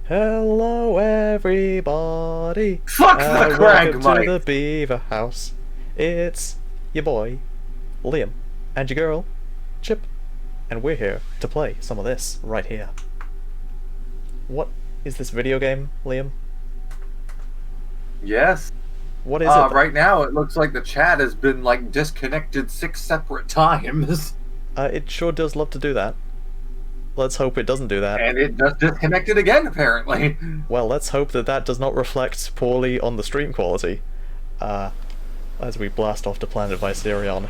Hello, everybody. Fuck the Craig, Welcome to the Mike! Beaver House. It's your boy, Liam, and your girl, Chip, and we're here to play some of this right here. What is this video game, Liam? Yes. What is it? Right now it looks like the chat has been, like, disconnected 6 separate times. It sure does love to do that. Let's hope it doesn't do that. And it just disconnected again, apparently. Well, let's hope that that does not reflect poorly on the stream quality. As we blast off to Planet Viserion.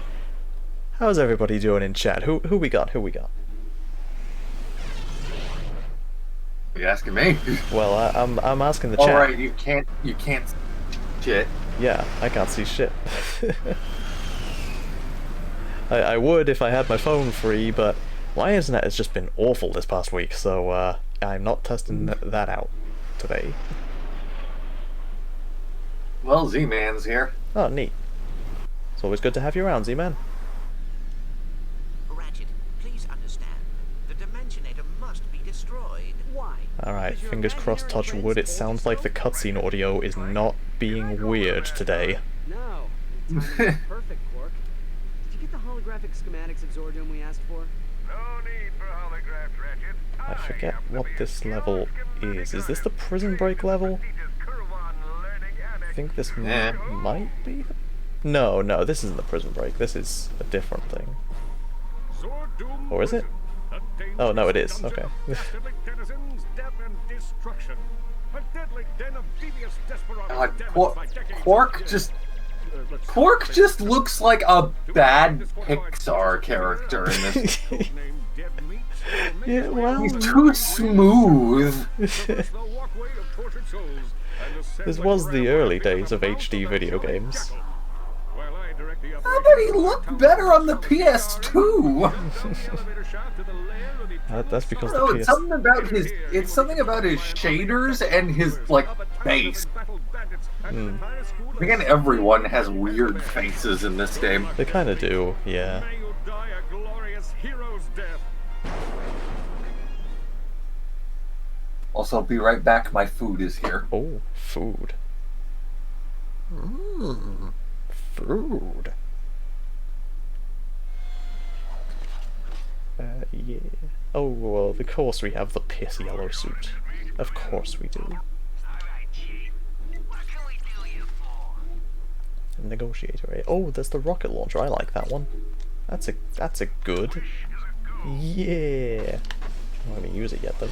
How's everybody doing in chat? Who we got? Who we got? Are you asking me? Well, I'm asking the chat. Alright, you can't shit. Yeah, I can't see shit. I would if I had my phone free, but my internet has just been awful this past week, so I'm not testing that out today. Well, Z-Man's here. Oh, neat. It's always good to have you around, Z-Man. Ratchet, please understand. The Dimensionator must be destroyed. Why? Alright, fingers crossed, touch wood. It sounds like the cutscene audio is not being weird today. No. Perfect, Quark. Did you get the holographic schematics of Zordon we asked for? No need for holographs, Ratchet. I forget what this level is. Is this the prison break level? I think this might be the... No, this isn't the prison break. This is a different thing. Or is it? Oh, no, it is. Okay. God, Quark just looks like a bad Pixar character in this. Yeah, well... He's too smooth. This was the early days of HD video games. How did he look better on the PS2? That's because No, the it's PS... something about his shaders and his, like, face. Again, everyone has weird faces in this game. They kind of do, yeah. Also, I'll be right back. My food is here. Oh, food. Food. Yeah. Oh, well, of course we have the piss yellow suit. Of course we do. Negotiator. Eh? Oh, there's the rocket launcher. I like that one. That's a good. Yeah. I'm not gonna use it yet though.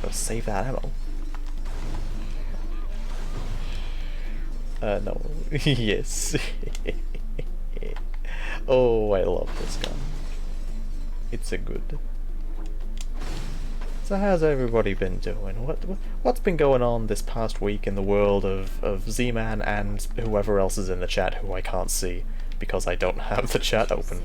Gotta save that ammo. No. Yes. Oh, I love this gun. It's a good. So how's everybody been doing? What's been going on this past week in the world of Z-Man and whoever else is in the chat who I can't see because I don't have the chat open?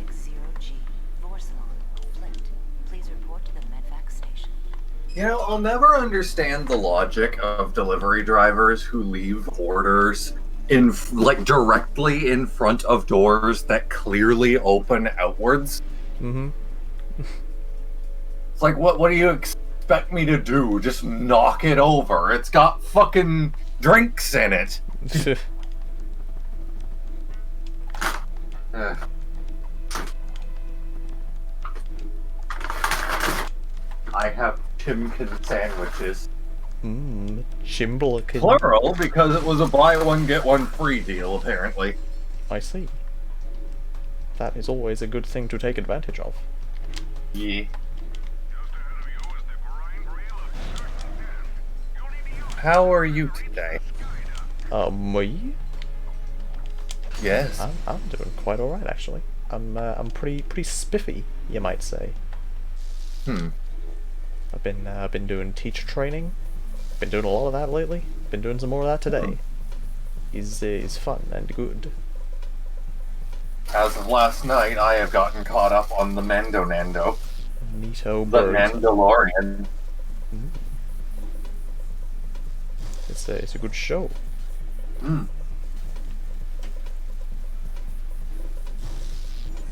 You know, I'll never understand the logic of delivery drivers who leave orders directly in front of doors that clearly open outwards. Mm-hmm. It's like, what do you expect me to do? Just knock it over? It's got fucking drinks in it. I have chimkin sandwiches. Chimblikin. Plural, because it was a buy one, get one free deal, apparently. I see. That is always a good thing to take advantage of. Yeah. How are you today? Me? Yes. I'm doing quite alright actually. I'm pretty spiffy, you might say. I've been doing teacher training. Been doing a lot of that lately. Been doing some more of that today. Is fun and good. As of last night, I have gotten caught up on the Nando. Neato The bird. Mandalorian. It's a good show.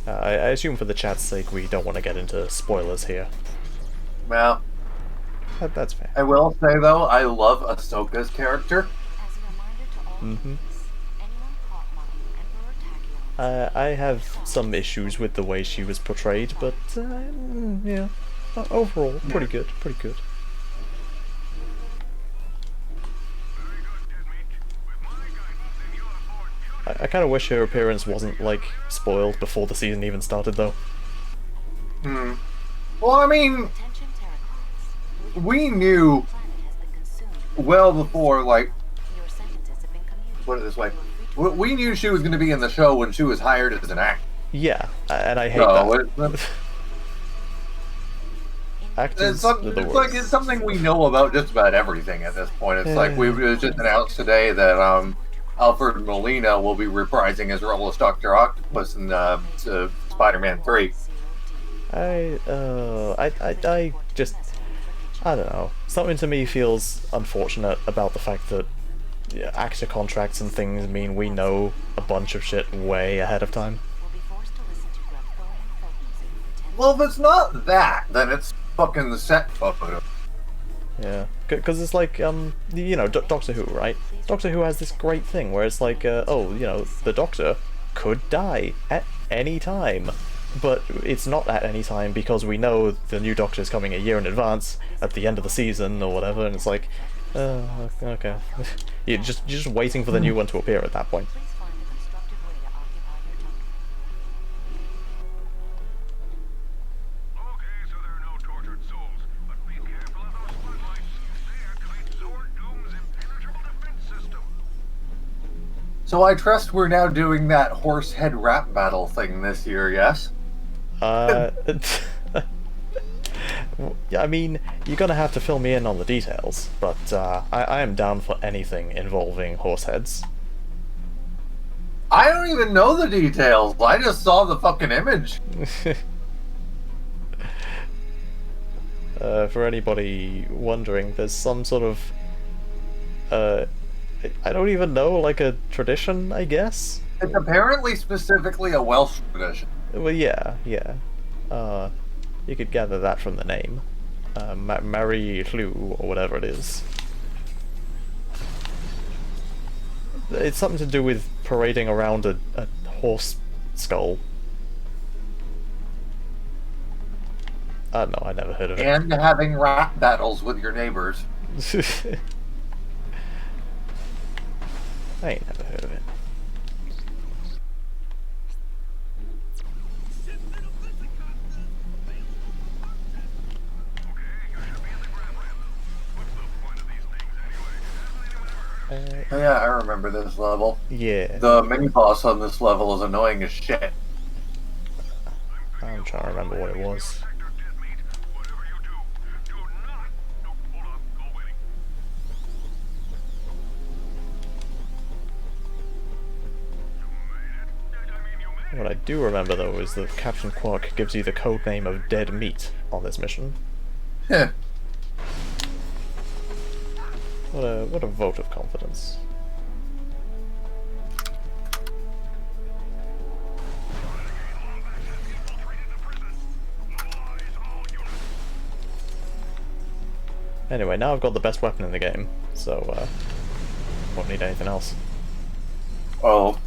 I assume for the chat's sake we don't want to get into spoilers here. Well, That's fair. I will say though, I love Ahsoka's character. Mm-hmm. I have some issues with the way she was portrayed, but yeah, overall, pretty good, pretty good. I kind of wish her appearance wasn't, like, spoiled before the season even started, though. Hmm. Well, I mean, we knew well before, like, put it this way, we knew she was going to be in the show when she was hired as an actor. Yeah, and I hate that. Actors are the It's worst. like it's something we know about just about everything at this point. It's like it was just announced today that Alfred Molina will be reprising his role as Dr. Octopus in Spider-Man 3. I just, I don't know. Something to me feels unfortunate about the fact that actor contracts and things mean we know a bunch of shit way ahead of time. Well, if it's not that, then it's fucking the set photo. Yeah, because it's like, you know, Doctor Who, right? Doctor Who has this great thing where it's like, oh, you know, the Doctor could die at any time. But it's not at any time because we know the new Doctor is coming a year in advance at the end of the season or whatever, and it's like, okay. You're just waiting for the new one to appear at that point. So I trust we're now doing that horse head rap battle thing this year, yes? Yeah, I mean, you're gonna have to fill me in on the details, but I am down for anything involving horse heads. I don't even know the details. I just saw the fucking image. For anybody wondering, there's some sort of, I don't even know, like a tradition, I guess? It's apparently specifically a Welsh tradition. Well, yeah. You could gather that from the name. Mary Lou, or whatever it is. It's something to do with parading around a horse skull. I don't know, I never heard of it. And having rap battles with your neighbors. I ain't never heard of it. Yeah, I remember this level. Yeah. The mini-boss on this level is annoying as shit. I'm trying to remember what it was. What I do remember, though, is that Captain Quark gives you the code name of Dead Meat on this mission. Heh. What a vote of confidence. Anyway, now I've got the best weapon in the game, so won't need anything else. Oh.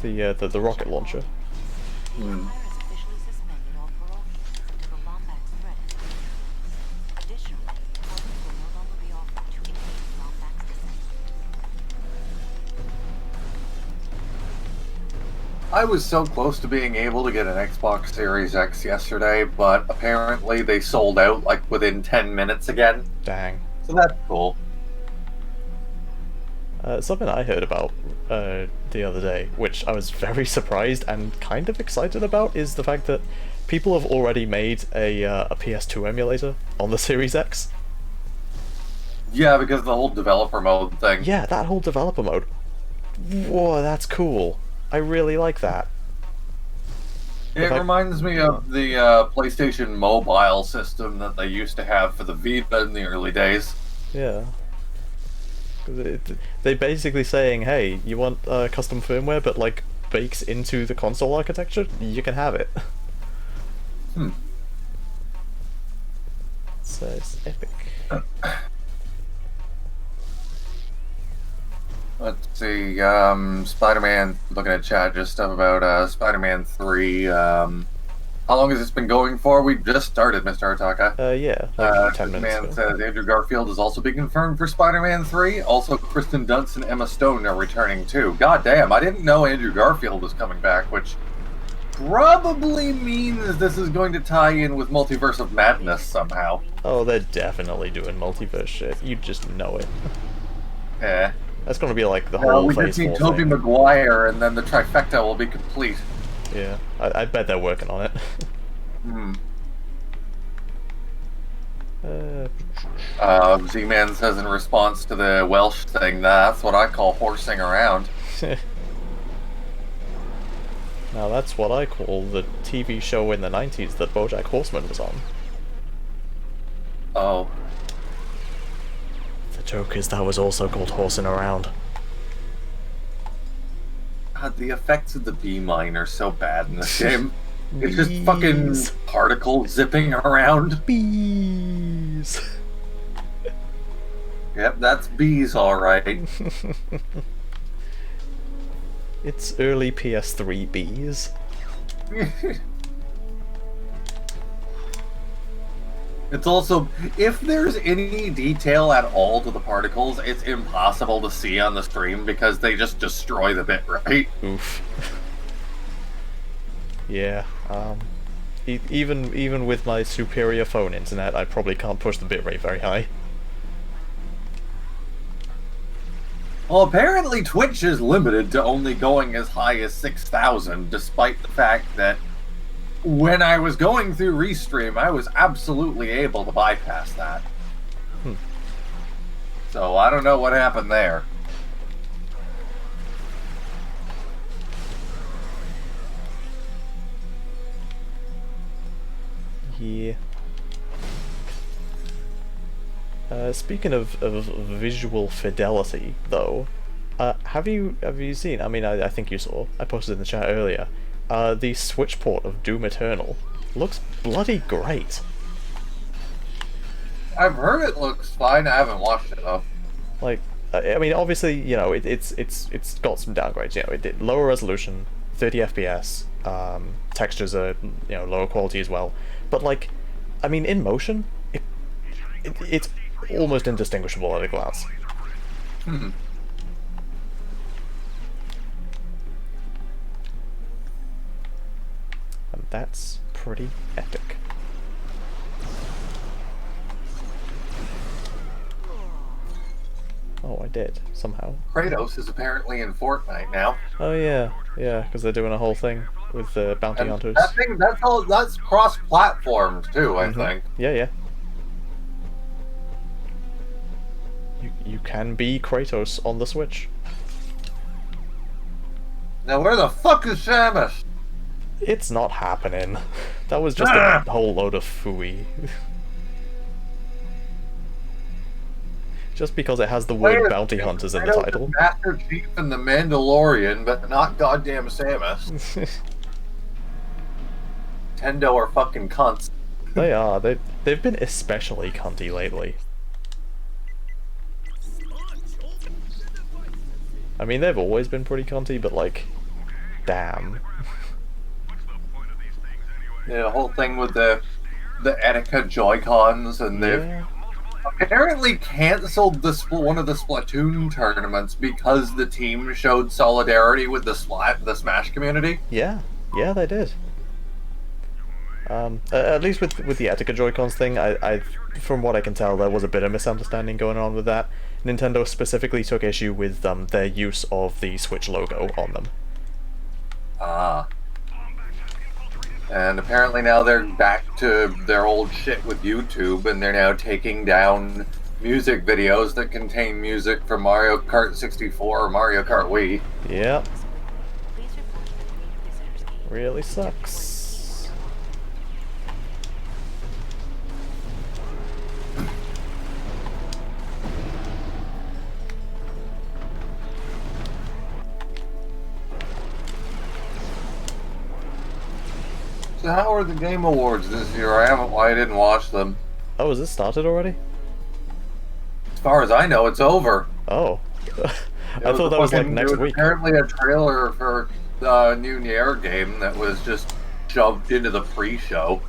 It's the rocket launcher. Hmm. I was so close to being able to get an Xbox Series X yesterday, but apparently they sold out like within 10 minutes again. Dang. So that's cool. Something I heard about the other day, which I was very surprised and kind of excited about, is the fact that people have already made a PS2 emulator on the Series X. Yeah, because of the whole developer mode thing. Yeah, that whole developer mode. Whoa, that's cool. I really like that. It reminds me of the PlayStation Mobile system that they used to have for the Vita in the early days. Yeah. They're basically saying, hey, you want custom firmware but like bakes into the console architecture? You can have it. Hmm. It's epic. Let's see, Spider-Man, looking at chat, just stuff about Spider-Man 3. How long has this been going for? We just started, Mr. Artaka. Yeah, like 10 minutes Man ago. says Andrew Garfield is also being confirmed for Spider-Man 3. Also, Kristen Dunst and Emma Stone are returning too. God damn, I didn't know Andrew Garfield was coming back, which probably means this is going to tie in with Multiverse of Madness somehow. Oh, they're definitely doing multiverse shit. You just know it. Yeah. That's gonna be like the whole We Phase just need 4 Tobey thing. Maguire, and then the trifecta will be complete. Yeah, I bet they're working on it. Hmm. uh, Z-Man says in response to the Welsh thing, that's what I call horsing around. now that's what I call the TV show in the 90s that BoJack Horseman was on. Oh. The joke is that was also called horsing around. God, the effects of the bee mine are so bad in this game. It's just fucking particles zipping around. Bees! Yep, that's bees, alright. It's early PS3 bees. It's also, if there's any detail at all to the particles, it's impossible to see on the stream because they just destroy the bit, right? Oof. Yeah, even with my superior phone internet, I probably can't push the bitrate very high. Well, apparently Twitch is limited to only going as high as 6,000, despite the fact that when I was going through Restream, I was absolutely able to bypass that. So I don't know what happened there. Yeah. Speaking of visual fidelity, though, have you seen? I mean, I think you saw. I posted in the chat earlier. The Switch port of Doom Eternal looks bloody great. I've heard it looks fine. I haven't watched it though. Like, I mean, obviously, you know, it's got some downgrades. You know, it did lower resolution, 30 FPS. Textures are, you know, lower quality as well. But like, I mean, in motion, it's almost indistinguishable at a glance. Hmm. And that's pretty epic. Oh, I did, somehow. Kratos is apparently in Fortnite now. Oh yeah, yeah, because they're doing a whole thing with the bounty And hunters. that's cross-platform too, I think. Yeah, yeah. You can be Kratos on the Switch. Now where the fuck is Samus? It's not happening. That was just a whole load of phooey. Just because it has the word bounty hunters in the title. Master Chief and the Mandalorian, but not goddamn Samus. Nintendo are fucking cunts. They are. They've been especially cunty lately. I mean, they've always been pretty cunty, but like, damn. Yeah, the whole thing with the Etika Joy-Cons, and they've apparently canceled one of the Splatoon tournaments because the team showed solidarity with the Smash community. Yeah, yeah, they did. At least with the Etika Joy-Cons thing, I from what I can tell, there was a bit of misunderstanding going on with that. Nintendo specifically took issue with their use of the Switch logo on them. Ah. And apparently now they're back to their old shit with YouTube, and they're now taking down music videos that contain music from Mario Kart 64 or Mario Kart Wii. Yep. Really sucks. So how are the Game Awards this year? I didn't watch them. Oh, has this started already? As far as I know, it's over. Oh. I thought that was like next week. Apparently a trailer for the new Nyarah game that was just shoved into the pre-show.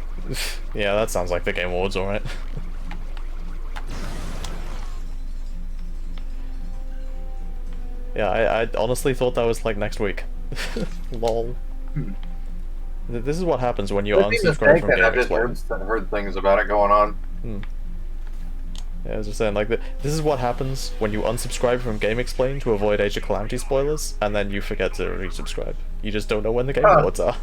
Yeah, that sounds like the Game Awards, alright. Yeah, I honestly thought that was like next week. Lol. This is what happens when you unsubscribe from Game Explain. I've just heard things about it going on. Yeah, I was just saying, like, this is what happens when you unsubscribe from Game Explain to avoid Age of Calamity spoilers, and then you forget to resubscribe. You just don't know when the Game Awards are.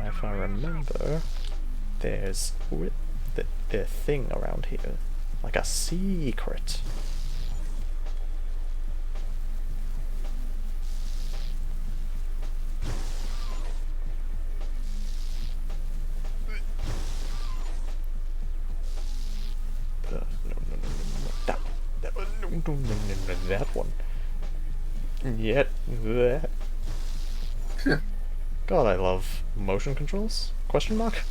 If I remember, there's the thing around here, like a secret. That one. Yet that. God, I love motion controls? Question mark?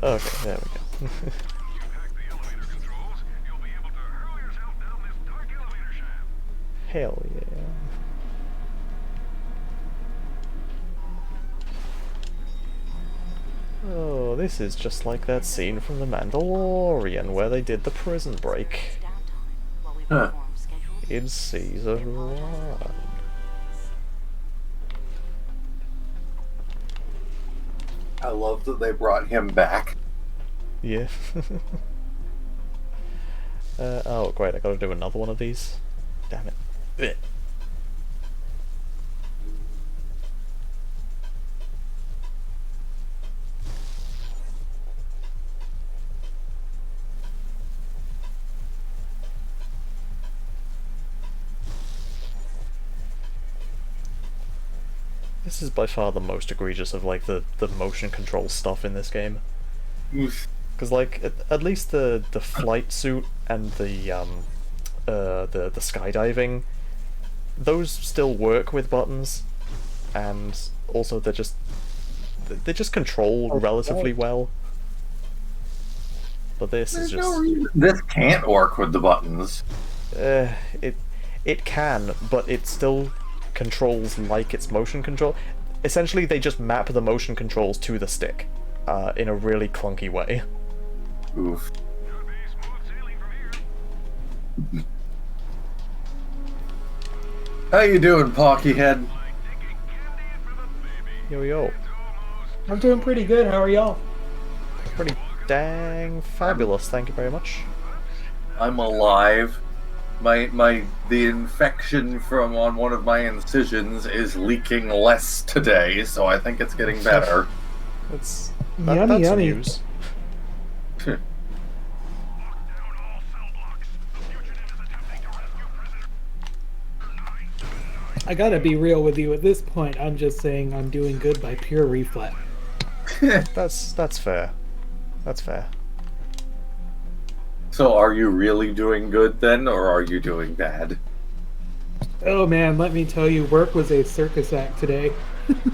Okay, there we go. Hell yeah. Oh, this is just like that scene from The Mandalorian where they did the prison break. Huh. In season 1. I love that they brought him back. Yeah. Oh, great, I gotta do another one of these. Damn it. Ugh. This is by far the most egregious of like the motion control stuff in this game. Because like at least the flight suit and the skydiving, those still work with buttons, and also they're just controlled relatively well. But this is just no reason this can't work with the buttons. It can, but it still controls like it's motion control. Essentially, they just map the motion controls to the stick in a really clunky way. Oof. How you doing, Pocky Head? Yo yo. I'm doing pretty good. How are y'all? Pretty dang fabulous, thank you very much. I'm alive. The infection from on one of my incisions is leaking less today, so I think it's getting better. That's Yummy. news. I gotta be real with you at this point. I'm just saying I'm doing good by pure reflex. That's fair. That's fair. So are you really doing good then, or are you doing bad? Oh man, let me tell you, work was a circus act today.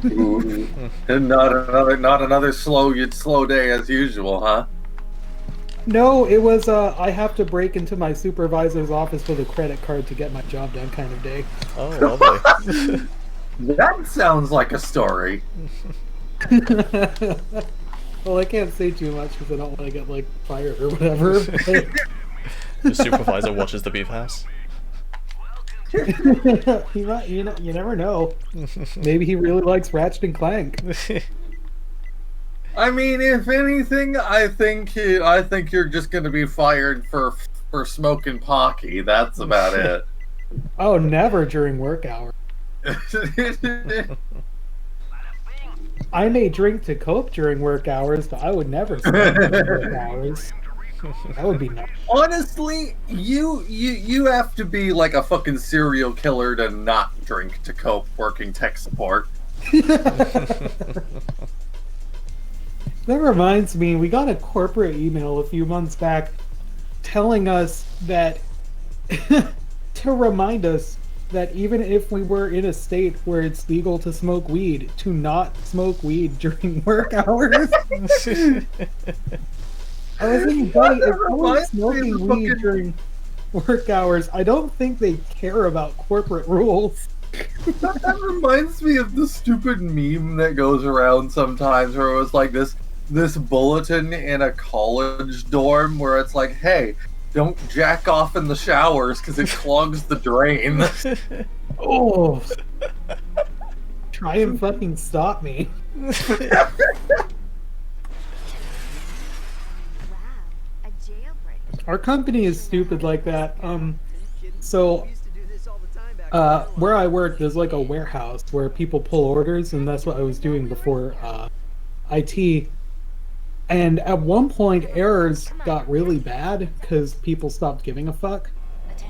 Ooh. And not another slow day as usual, huh? No, it was I have to break into my supervisor's office with a credit card to get my job done kind of day. Oh, lovely. That sounds like a story. Well, I can't say too much because I don't want to get like fired or whatever. The supervisor watches the beef house. You never know. Maybe he really likes Ratchet Clank. I mean, if anything, I think you're just going to be fired for smoking Pocky. That's about it. Oh, never during work hours. I may drink to cope during work hours, but I would never smoke during work hours. That would be nice. Honestly, you have to be like a fucking serial killer to not drink to cope working tech support. That reminds me, we got a corporate email a few months back telling us that to remind us that even if we were in a state where it's legal to smoke weed, to not smoke weed during work hours. I was thinking, buddy, if someone's smoking weed during work hours, I don't think they care about corporate rules. That reminds me of the stupid meme that goes around sometimes where it was like this bulletin in a college dorm where it's like, hey, don't jack off in the showers because it clogs the drain. Oh. Try and fucking stop me. Wow, a jailbreak. Our company is stupid like that. So where I work, there's like a warehouse where people pull orders, and that's what I was doing before IT. And at one point, errors got really bad because people stopped giving a fuck.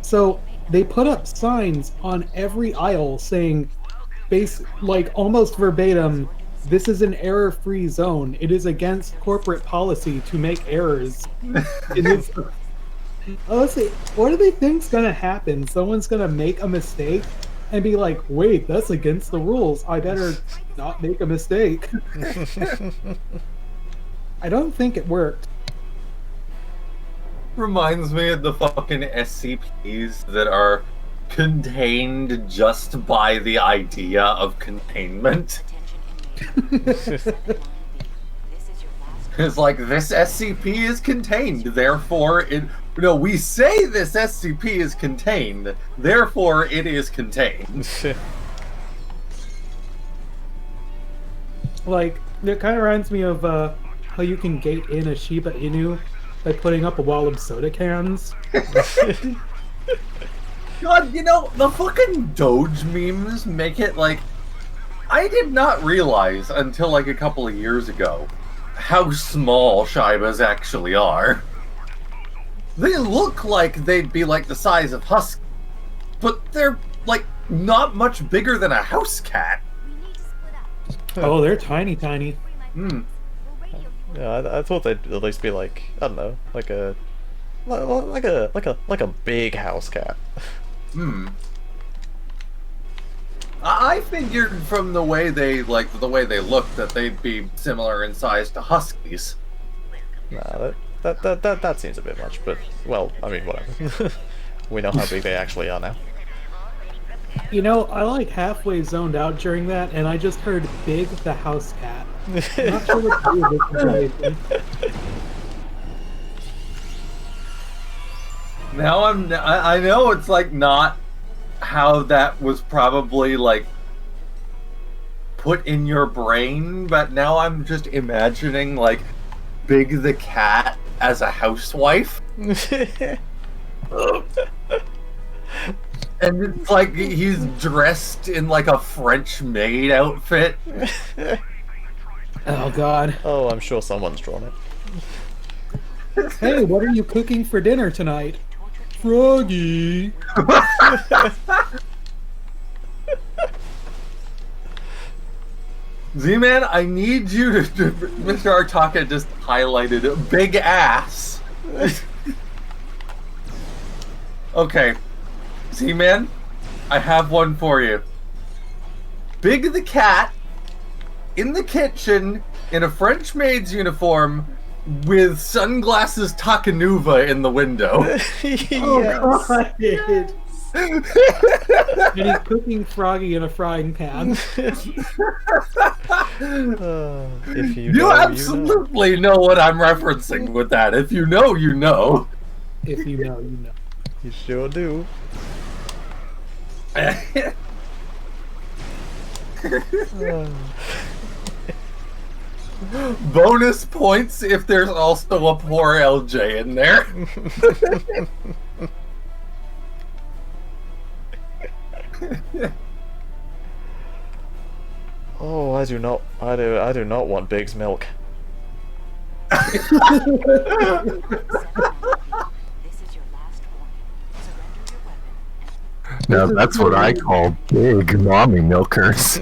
So they put up signs on every aisle saying, like almost verbatim, "This is an error-free zone. It is against corporate policy to make errors." Honestly, what do they think's gonna happen? Someone's gonna make a mistake and be like, "Wait, that's against the rules. I better not make a mistake." I don't think it worked. Reminds me of the fucking SCPs that are contained just by the idea of containment. It's like, this SCP is contained, therefore it... No, we say this SCP is contained, therefore it is contained. Like, it kind of reminds me of how you can gate in a Shiba Inu by putting up a wall of soda cans. God, you know, the fucking Doge memes make it like... I did not realize until like a couple of years ago how small Shibas actually are. They look like they'd be like the size of Husky, but they're like not much bigger than a house cat. We need to split up. Oh, they're tiny, tiny. Hmm. Yeah, I thought they'd at least be like, I don't know, like a big house cat. Hmm. I figured from the way they looked that they'd be similar in size to Huskies. Nah, that seems a bit much, but well, I mean, whatever. We know how big they actually are now. You know, I like halfway zoned out during that, and I just heard Big the house cat. I'm not sure what to do with this. Now I know it's like not how that was probably like put in your brain, but now I'm just imagining like Big the cat as a housewife. And it's like he's dressed in like a French maid outfit. Oh god. Oh, I'm sure someone's drawn it. Hey, what are you cooking for dinner tonight? Froggy. Z-Man, I need you to Mr. Artaka just highlighted big ass. Okay. Z-Man, I have one for you. Big the cat in the kitchen in a French maid's uniform with sunglasses Takanuva in the window. Oh god. And he's cooking Froggy in a frying pan. If you You know, absolutely know what I'm referencing with that. If you know, you know. If you know, you know. You sure do. Bonus points if there's also a poor LJ in there. Oh, I do not want Big's milk. This is your last warning. Surrender your weapon. Now that's what I call big mommy milkers.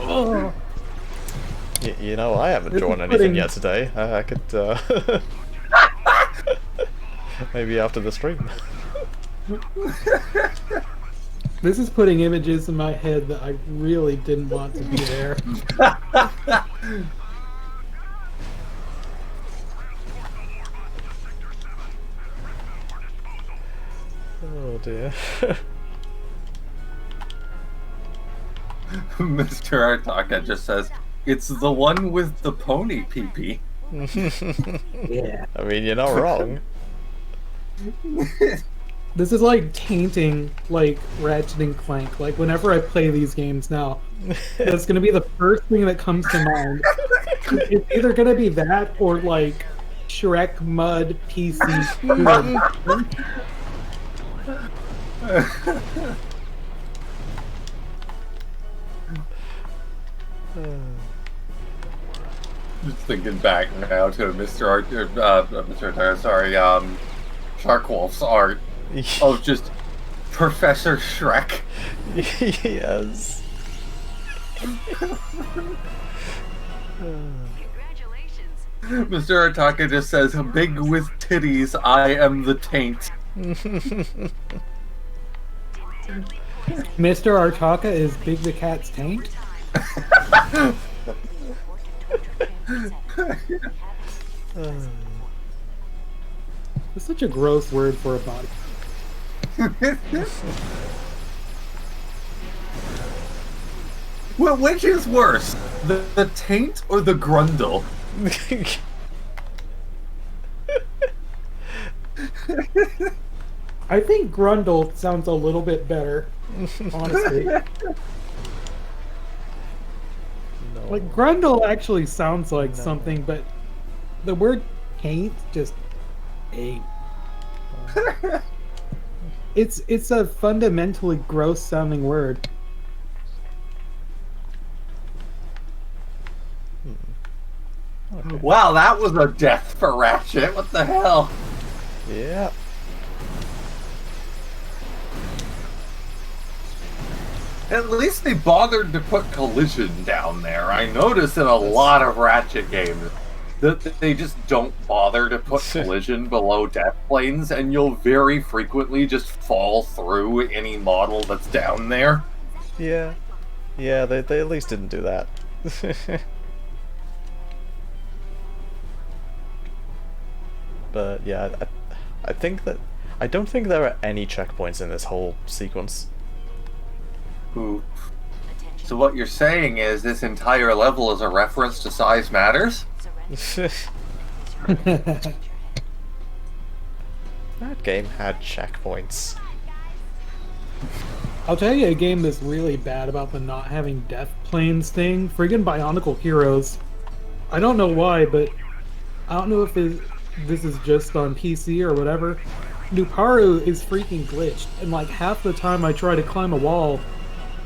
Oh, You know, I haven't This is drawn anything putting- yet today. I could, maybe after the stream. this is putting images in my head that I really didn't want to be there. Oh dear. Mr. Artaka just says, it's the one with the pony pee-pee. Yeah. I mean, you're not wrong. This is like tainting like Ratchet and Clank. Like whenever I play these games now, that's gonna be the first thing that comes to mind. It's either gonna be that or like Shrek Mud PC. Just thinking back now to Mr. Artaka, sorry, Sharkwolf's art of just Professor Shrek. Yes. Congratulations. Mr. Artaka just says, big with titties, I am the taint. Mr. Artaka is Big the Cat's taint. It's such a gross word for a body. Well, which is worse, the taint or the grundle? I think Grundle sounds a little bit better, honestly. No. Like Grundle actually sounds like something, but the word taint just ain't. It's a fundamentally gross sounding word. Okay. Wow, that was a death for Ratchet. What the hell? Yeah. At least they bothered to put collision down there. I notice in a lot of Ratchet games that they just don't bother to put collision below death planes, and you'll very frequently just fall through any model that's down there. Yeah. Yeah, they at least didn't do that. But yeah, I think that I don't think there are any checkpoints in this whole sequence. Ooh. So what you're saying is this entire level is a reference to Size Matters? That game had checkpoints. I'll tell you a game that's really bad about the not having death planes thing. Friggin' Bionicle Heroes. I don't know why, but I don't know if this is just on PC or whatever. Nuparu is freaking glitched, and like half the time I try to climb a wall,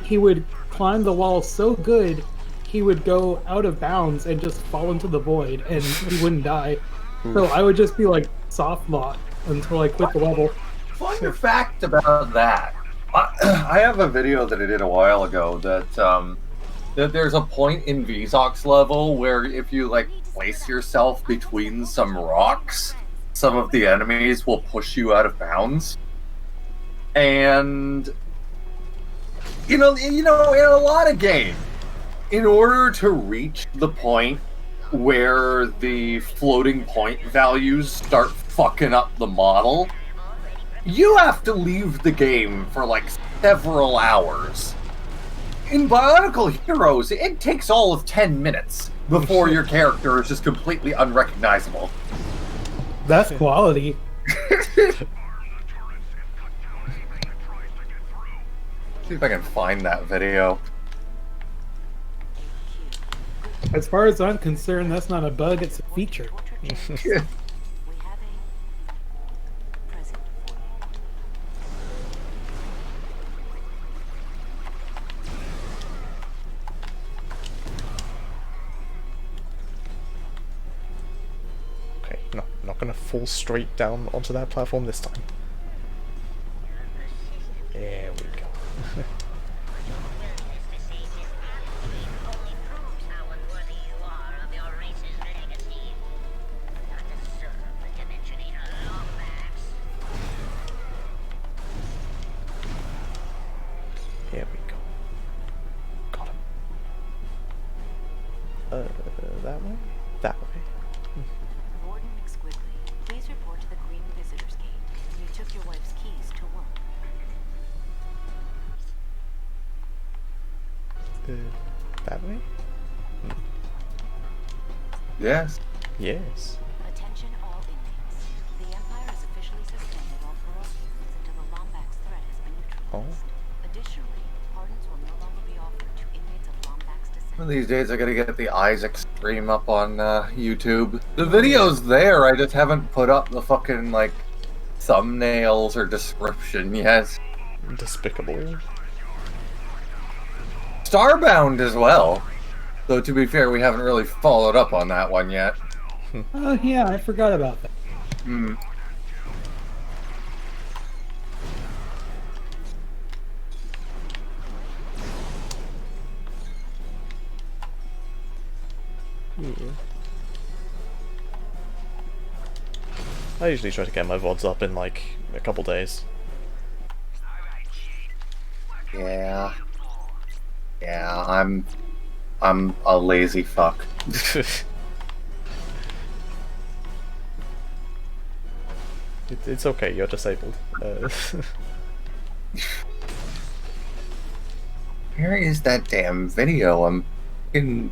he would climb the wall so good, he would go out of bounds and just fall into the void, and he wouldn't die. So I would just be like soft locked until I quit the level. Fun fact about that. I have a video that I did a while ago that there's a point in Vzox level where if you like place yourself between some rocks, some of the enemies will push you out of bounds. And you know, in a lot of games, in order to reach the point where the floating point values start fucking up the model, you have to leave the game for like several hours. In Bionicle Heroes, it takes all of 10 minutes before your character is just completely unrecognizable. That's quality. See if I can find that video. As far as I'm concerned, that's not a bug, it's a feature. We have a present for you. Okay, no, not gonna fall straight down onto that platform this time. There we go. Here we go. Got him. That way? That way. Warden McSquiggly, please report to the Green Visitors Gate. You took your wife's keys to work. That way? Yes. Yes. Attention all inmates. The Empire has officially suspended all parole hearings until the Lombax threat has been neutralized. Additionally, pardons will no longer be offered to inmates of Lombax descent. One of these days I gotta get the Isaac stream up on YouTube. The video's there, I just haven't put up the fucking, like, thumbnails or description yet. Despicable. Starbound as well. Though to be fair, we haven't really followed up on that one yet. Oh yeah, I forgot about that. Hmm. Yeah. I usually try to get my VODs up in like a couple days. Yeah. Yeah, I'm a lazy fuck. It's okay, you're disabled. Where is that damn video? I'm fucking...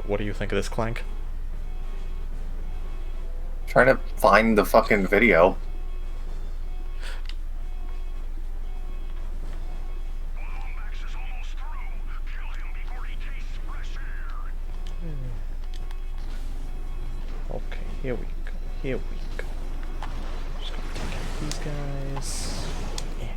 What do you think of this, Clank? trying to find the fucking video. Okay, here we go. Here we go. Just gonna take out these guys. Yeah.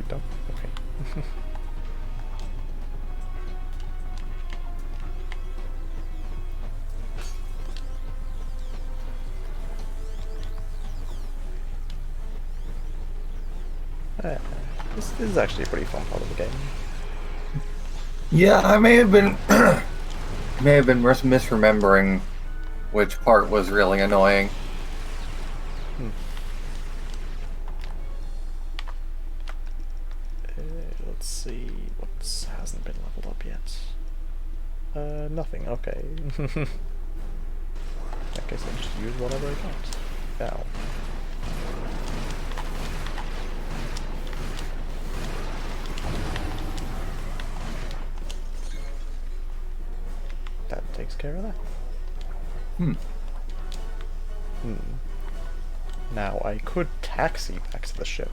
Done? Okay. This is actually a pretty fun part of the game. Yeah, I may have been misremembering which part was really annoying. Let's see what hasn't been leveled up yet. Nothing. Okay. I guess I'll just use whatever I got. Now. That takes care of that. Now, I could taxi back to the ship.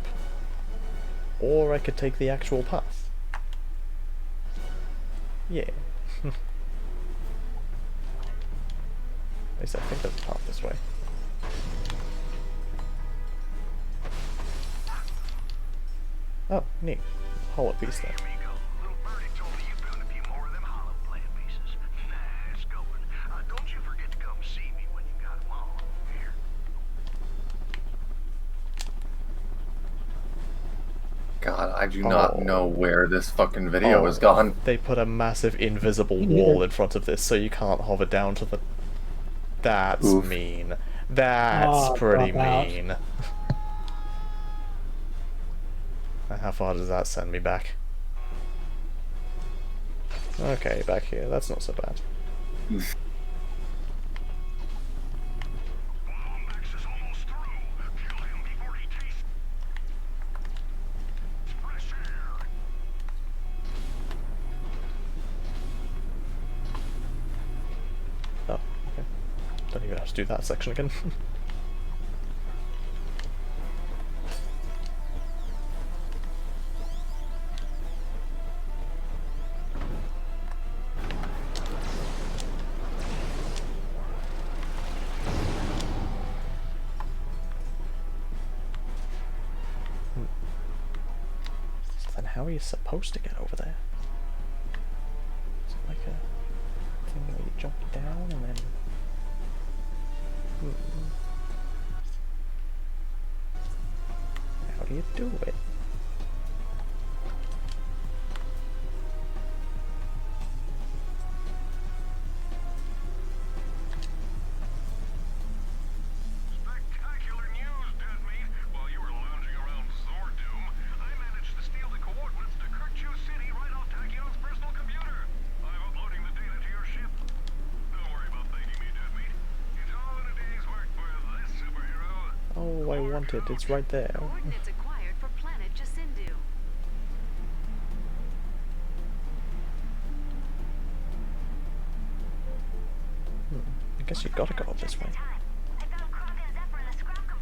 Or I could take the actual path. Yeah. At least I think there's a path this way. Oh, neat. Hollow piece there. God, I do not know where this fucking video is gone. They put a massive invisible wall in front of this so you can't hover down to the... That's Oof. mean. That's pretty drop out. mean. And how far does that send me back? Okay, back here. That's not so bad. Don't even have to do that section again. So then how are you supposed to get over there? Is it like a thing where you jump down and then... How do you do it? Spectacular news, Deadmeat. While you were lounging around Zordoom, I managed to steal the coordinates to Kirchu City right off Tachyon's personal computer. I'm uploading the data to your ship. Don't worry about thanking me, Deadmeat. It's all in a day's work for this superhero. Oh, I want it. It's right there. Coordinates acquired for planet Jacindu. I guess you've got to go up this way.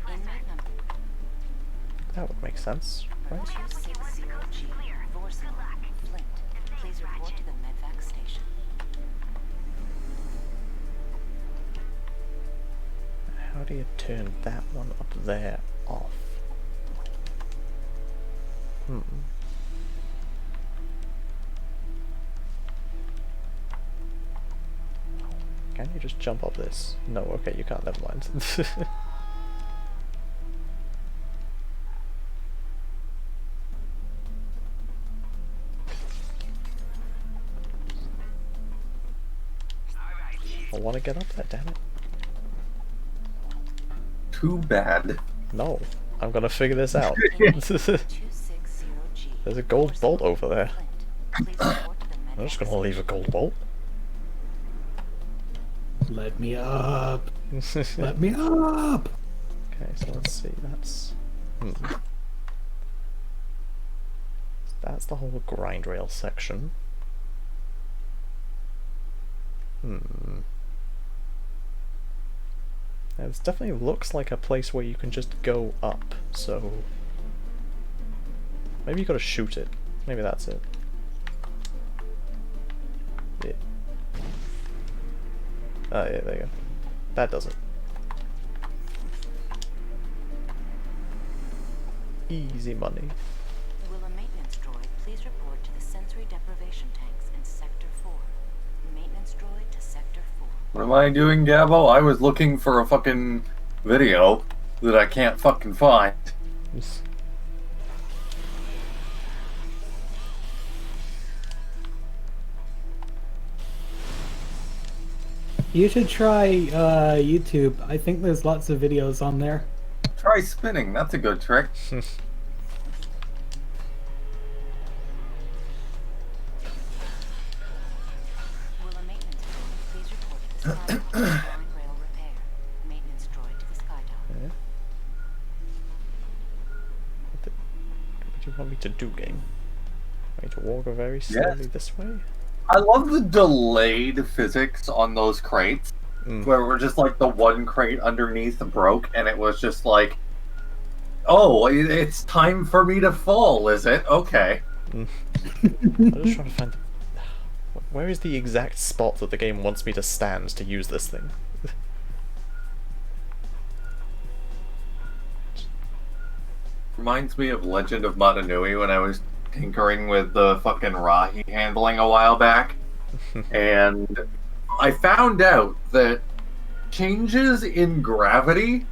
Inmate number That would make sense, right? 260G, Vorsil, Flint. Please report to the medvac station. How do you turn that one up there off? Can you just jump up this? No, okay, you can't, never mind. I want to get up there, damn it. Too bad. No, I'm gonna figure this out. 260G. There's a gold bolt over there. Flint. Please report to the I'm medvac just gonna leave a gold bolt. Let me up. Let me up. Okay, so let's see, that's... That's the whole grind rail section. Now, this definitely looks like a place where you can just go up, so... Maybe you gotta shoot it. Maybe that's it. Yeah. Oh yeah, there you go. That does it. Easy money. Will a maintenance droid please report to the sensory deprivation tanks in Sector 4? Maintenance droid to Sector 4. What am I doing, Gabo? I was looking for a fucking video that I can't fucking find. You should try YouTube. I think there's lots of videos on there. Try spinning. That's a good trick. Will a maintenance droid please report to the Sky Tower for line rail repair? Maintenance droid to the Sky Tower. Yeah. What do you want me to do, game? I need to walk very slowly this way? I love the delayed physics on those crates, where we're just like the one crate underneath broke, and it was just like, oh, it's time for me to fall, is it? Okay. I'm just trying to find... Where is the exact spot that the game wants me to stand to use this thing? Reminds me of Legend of Mata Nui when I was tinkering with the fucking Rahi handling a while back. And I found out that changes in gravity,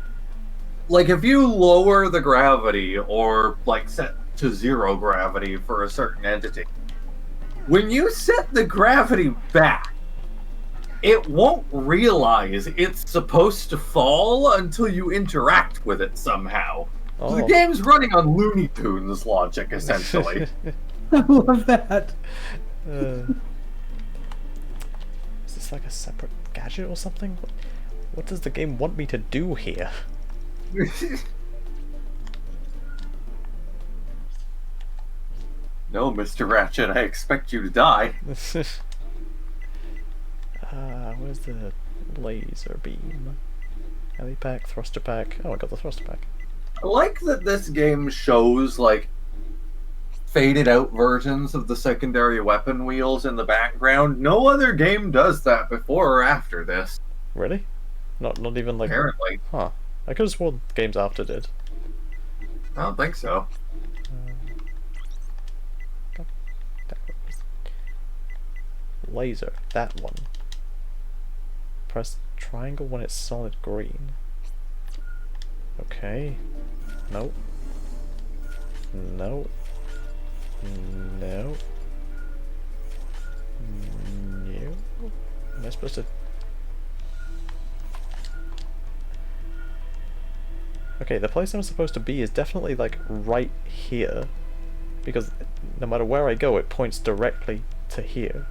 like if you lower the gravity or like set to 0 gravity for a certain entity, when you set the gravity back, it won't realize it's supposed to fall until you interact with it somehow. Oh. The game's running on Looney Tunes logic, essentially. I love that. Is this like a separate gadget or something? What does the game want me to do here? No, Mr. Ratchet, I expect you to die. Where's the... Laser beam. Heavy pack, thruster pack. Oh, I got the thruster pack. I like that this game shows, like, faded out versions of the secondary weapon wheels in the background. No other game does that before or after this. Really? Not even like... Apparently. Huh. I could have sworn games after did. I don't think so. Laser. That one. Press triangle when it's solid green. Okay. Nope. No. No. No. Am I supposed to... Okay, the place I'm supposed to be is definitely, like, right here. Because no matter where I go, it points directly to here.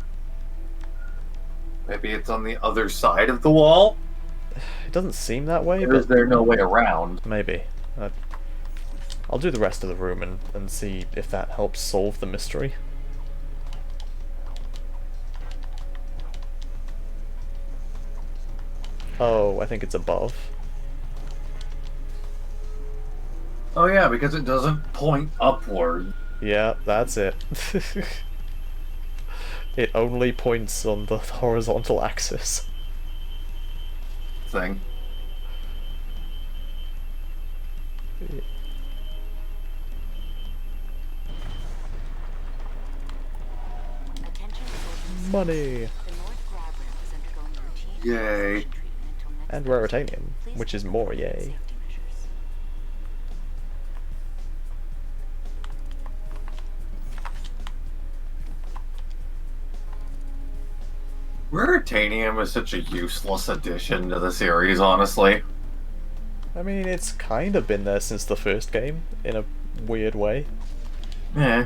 Maybe it's on the other side of the wall? It doesn't seem that way, Or is but... there no way around? Maybe. I'll do the rest of the room and see if that helps solve the mystery. Oh, I think it's above. Oh yeah, because it doesn't point upward. Yeah, that's it. It only points on the horizontal axis. Thing. Attention soldiers. Money! The North Grab ramp is undergoing routine Yay. radiation treatment until next And Thursday. raritanium, Please which is take more appropriate yay. safety measures. Raritanium is such a useless addition to the series, honestly. I mean, it's kind of been there since the first game, in a weird way. Eh.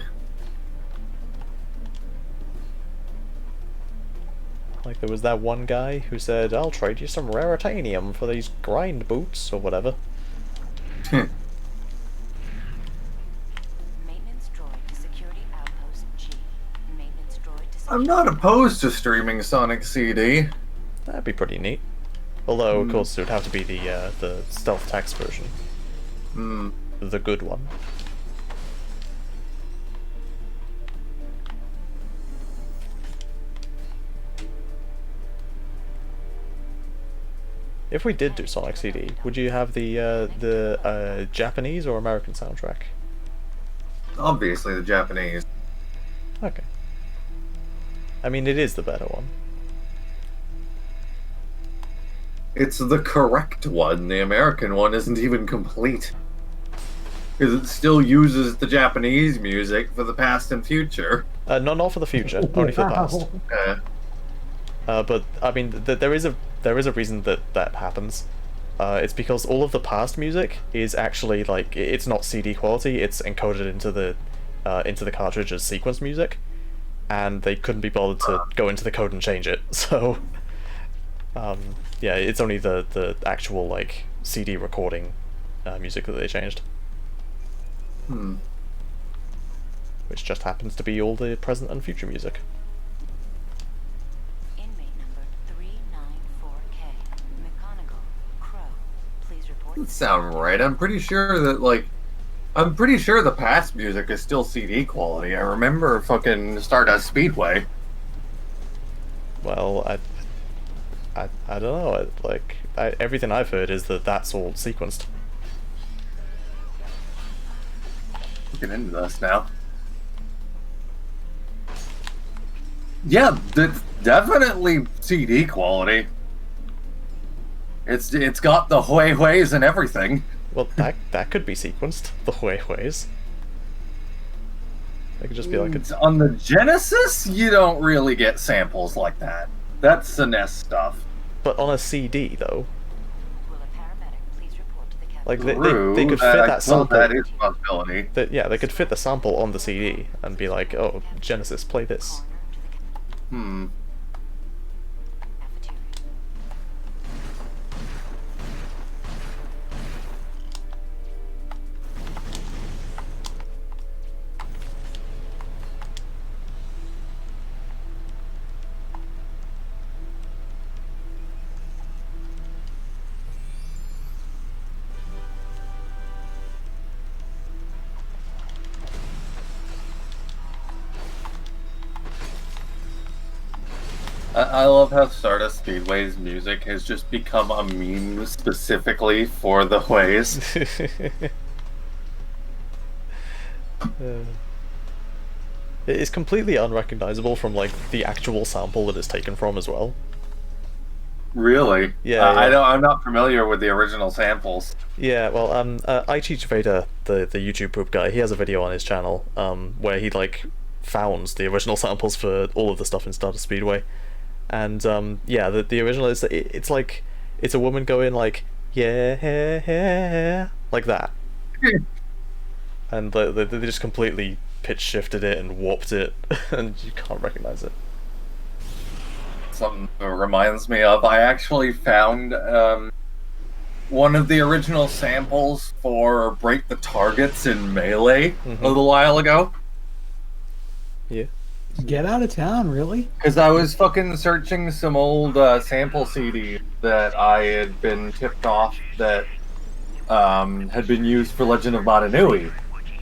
Like, there was that one guy who said, I'll trade you some raritanium for these grind boots, or whatever. Maintenance droid to security outpost G. Maintenance droid to I'm security not opposed to streaming Sonic CD. That'd be pretty neat. Although, of course, it would have to be the stealth tax version. Hmm. The good one. If we did do Sonic CD, would you have the Japanese or American soundtrack? Obviously the Japanese. Okay. I mean, it is the better one. It's the correct one. The American one isn't even complete. Because it still uses the Japanese music for the past and future. Not for the future, only for the past. But I mean, there is a reason that happens. It's because all of the past music is actually like it's not CD quality. It's encoded into the cartridge as sequence music, and they couldn't be bothered to go into the code and change it. So, yeah, it's only the actual like CD recording music that they changed. Hmm. Which just happens to be all the present and future music. Inmate number 394K. McGonagall. Crow. Please report. Doesn't sound right. I'm pretty sure the past music is still CD quality. I remember fucking Stardust Speedway. Well, I don't know. Everything I've heard is that that's all sequenced. Looking into this now. Yeah, it's definitely CD quality. It's got the huehues and everything. Well, that could be sequenced. The huehues. They could just be like a... On the Genesis, you don't really get samples like that. That's SNES stuff. But on a CD, though. Will a paramedic please report to the captain? Like, True, they could fit I that suppose sample... that is a possibility. Yeah, they could fit the sample on the CD and be like, oh, Genesis, play this. Coroner to the Hmm. cafeteria. I love how Stardust Speedway's music has just become a meme specifically for the ways. It is completely unrecognizable from like the actual sample that it's taken from as well. Really? Yeah, I'm not familiar with the original samples. Yeah, well, iCheech Vader, the YouTube poop guy, he has a video on his channel, where he like founds the original samples for all of the stuff in Stardust Speedway, and yeah, the original is it's like it's a woman going like yeah like that, and they just completely pitch shifted it and warped it, and you can't recognize it. Something that reminds me of, I actually found one of the original samples for Break the Targets in Melee a little while ago. Yeah. Get out of town, really? Because I was fucking searching some old sample CD that I had been tipped off that had been used for Legend of Mata Nui.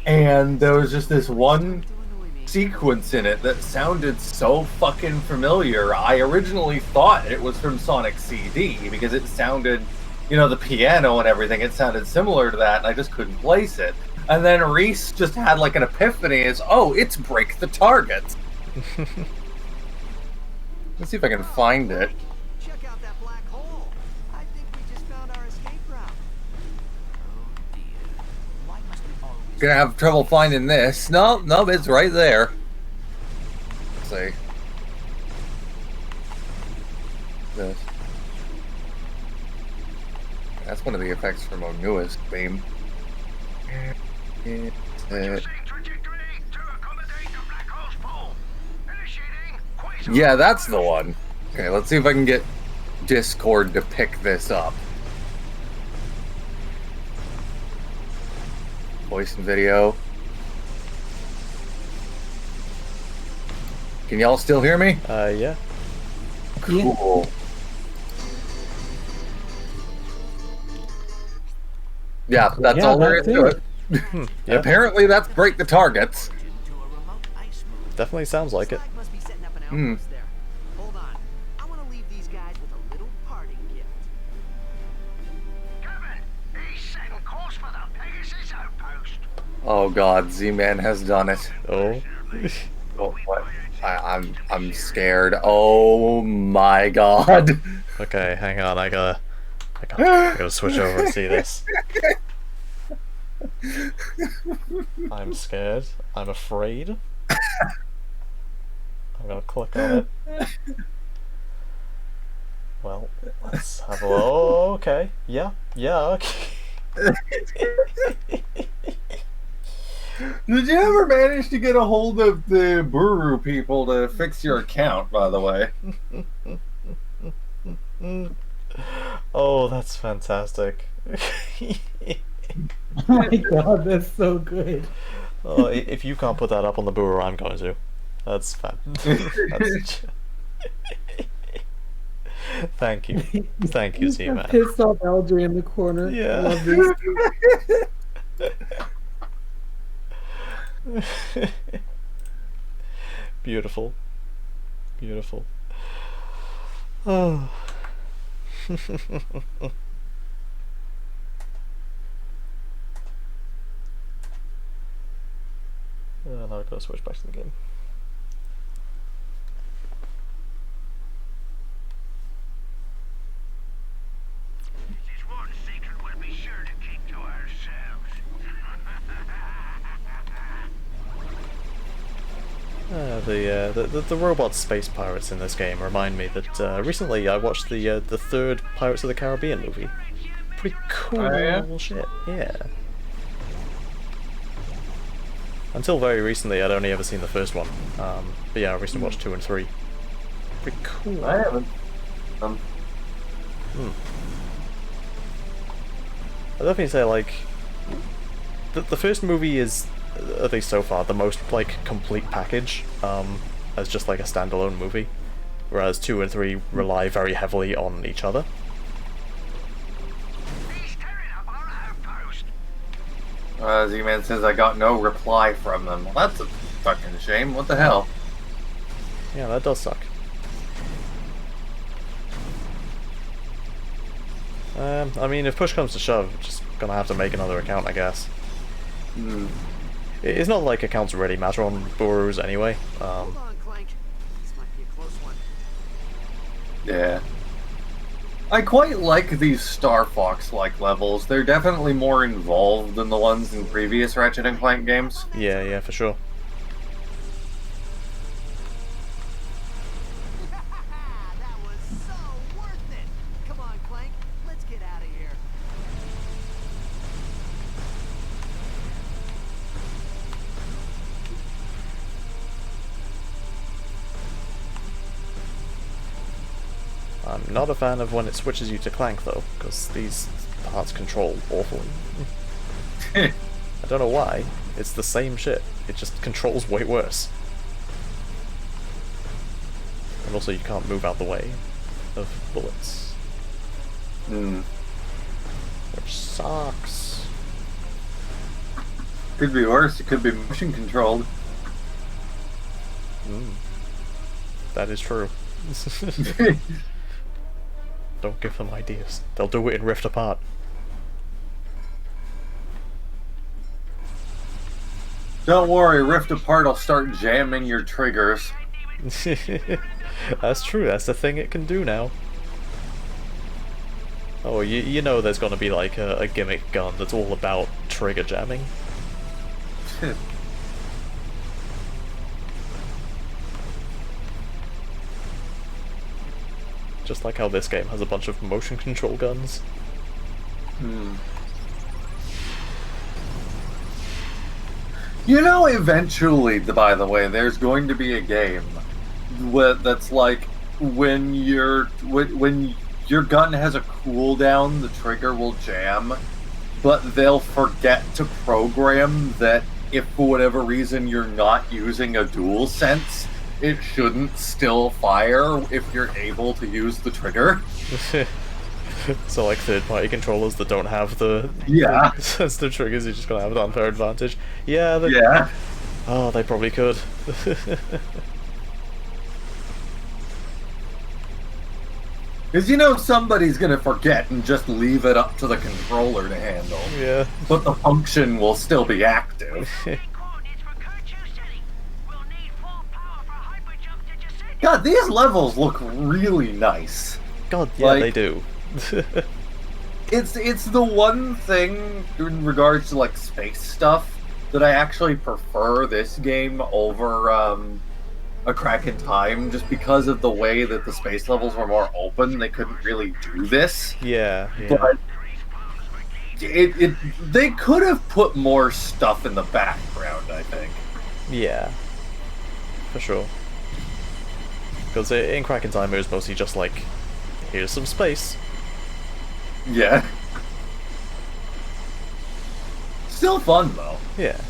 And there was just this one sequence in it that sounded so fucking familiar. I originally thought it was from Sonic CD because it sounded, you know, the piano and everything, it sounded similar to that, and I just couldn't place it. And then Reese just had like an epiphany as, oh, it's Break the Targets. Let's see if I can find it. Check out that black hole. I think we just found our escape route. Oh dear. Why must we always... Gonna have trouble finding this. No, it's right there. Let's see. This. That's one of the effects from Onua's theme. Yeah, that's the one. Okay, let's see if I can get Discord to pick this up. Voice and video. Can y'all still hear me? Yeah. Cool. Yeah, that's all there is to it. Yeah. Apparently that's Break the Targets. into a remote ice moon. Definitely sounds like it. Slag must be setting up an outpost there. Hold on. I want to leave these guys with a little parting gift. Kevin, he's setting course for the Pegasus outpost. Oh god, Z-Man has done it. Oh. Oh, what? I'm scared. Oh my god. Okay, hang on. I gotta switch over and see this. I'm scared. I'm afraid. I'm gonna click on it. Well, let's have a look. Oh, okay. Yeah, okay. Did you ever manage to get a hold of the Buru people to fix your account, by the way? Oh, that's fantastic. Oh my god, that's so good. Oh, if you can't put that up on the Booer, I'm going to. That's fun. Thank you. Thank you, Z-Man. Pissed off Eldry in the corner. Yeah. I love this. Beautiful. Beautiful. Oh. Now I've got to switch back to the game. This is one secret we'll be sure to keep to ourselves. The robot space pirates in this game remind me that recently I watched the third Pirates of the Caribbean movie. Pretty cool shit, yeah. Until very recently, I'd only ever seen the first one. But yeah, I recently watched 2 and 3. Pretty cool. I haven't. I'll definitely say, like, the first movie is, at least so far, the most, like, complete package, as just, like, a standalone movie. Whereas 2 and 3 rely very heavily on each other. He's tearing up our outpost. Z-Man says I got no reply from them. Well, that's a fucking shame. What the hell? Yeah, that does suck. I mean, if push comes to shove, just gonna have to make another account, I guess. It's not like accounts really matter on Burrows anyway. Hold on, Clank. This might be a close one. Yeah. I quite like these Star Fox-like levels. They're definitely more involved than the ones in previous Ratchet and Clank games. Yeah, for sure. That was so worth it. Come on, Clank. Let's get out of here. I'm not a fan of when it switches you to Clank though, because these parts control awfully. I don't know why. It's the same shit. It just controls way worse. And also you can't move out the way of bullets. Which sucks. Could be worse. It could be motion controlled. That is true. Don't give them ideas. They'll do it in Rift Apart. Don't worry, Rift Apart will start jamming your triggers. That's true, that's the thing it can do now. Oh, you know there's gonna be like a gimmick gun that's all about trigger jamming. Just like how this game has a bunch of motion control guns. You know, eventually, by the way, there's going to be a game that's like when when your gun has a cooldown, the trigger will jam, but they'll forget to program that if for whatever reason you're not using a dual sense, it shouldn't still fire if you're able to use the trigger. So like third-party controllers that don't have the sensitive triggers, you're just gonna have an unfair advantage. Yeah. Oh, they probably could. Because you know somebody's gonna forget and just leave it up to the controller to handle. Yeah. But the function will still be active. God, these levels look really nice. God, yeah, they do. It's the one thing in regards to like space stuff that I actually prefer this game over A Crack in Time, just because of the way that the space levels were more open. They couldn't really do this. Yeah. But they could have put more stuff in the background, I think. Yeah, for sure. Because in Crack in Time it was mostly just like, here's some space. Yeah. Still fun though. Yeah.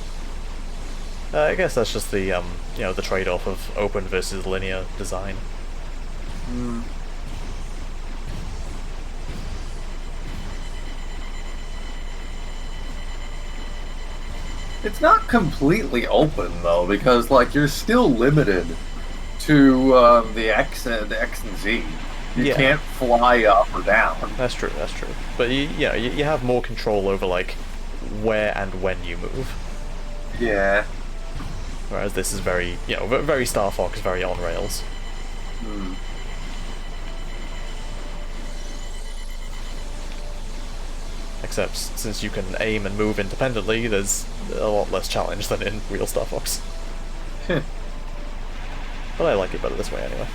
I guess that's just the the trade-off of open versus linear design. It's not completely open though, because like you're still limited to the X and Z. You can't fly up or down. That's true. But you have more control over like where and when you move. Yeah. Whereas this is very, very Star Fox, very on rails. Except since you can aim and move independently, there's a lot less challenge than in real Star Fox. But I like it better this way anyway.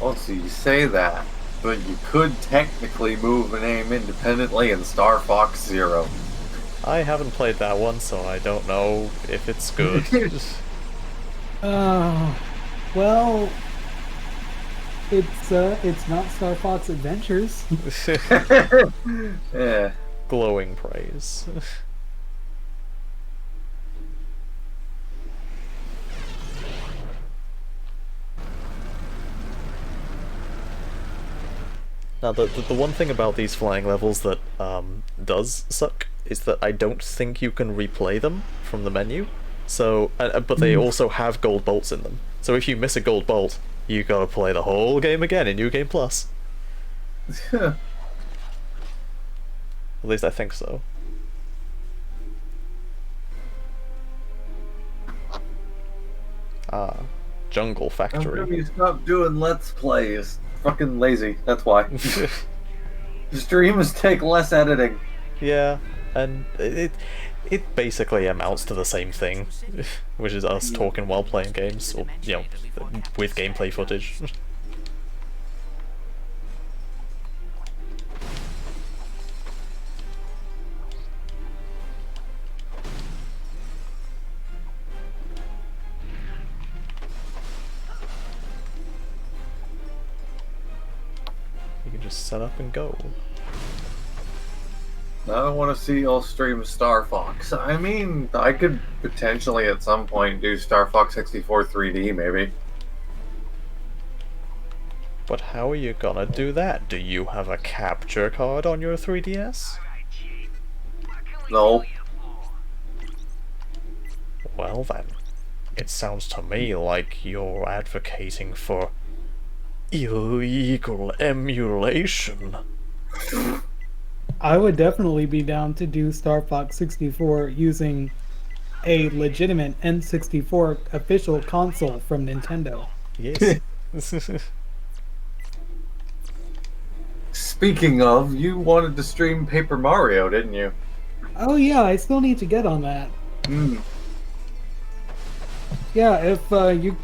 Oh, so you say that, but you could technically move and aim independently in Star Fox Zero. I haven't played that one, so I don't know if it's good. Well, it's not Star Fox Adventures. Yeah. Glowing praise. Now, the one thing about these flying levels that does suck is that I don't think you can replay them from the menu. So, but they also have gold bolts in them. So if you miss a gold bolt, You gotta play the whole game again in New Game Plus. At least I think so. Ah, Jungle How come Factory. you stop doing Let's Plays? Fucking lazy, that's why. Streams take less editing. Yeah, and it basically amounts to the same thing, which is us talking while playing games, or, you know, with gameplay footage. You can just set up and go. I don't want to see y'all stream Star Fox. I mean, I could potentially at some point do Star Fox 64 3D, maybe. But how are you gonna do that? Do you have a capture card on your 3DS? No. Well then, it sounds to me like you're advocating for illegal emulation. I would definitely be down to do Star Fox 64 using a legitimate N64 official console from Nintendo. Yes. Speaking of, you wanted to stream Paper Mario, didn't you? Oh yeah, I still need to get on that. Hmm. Yeah, if you...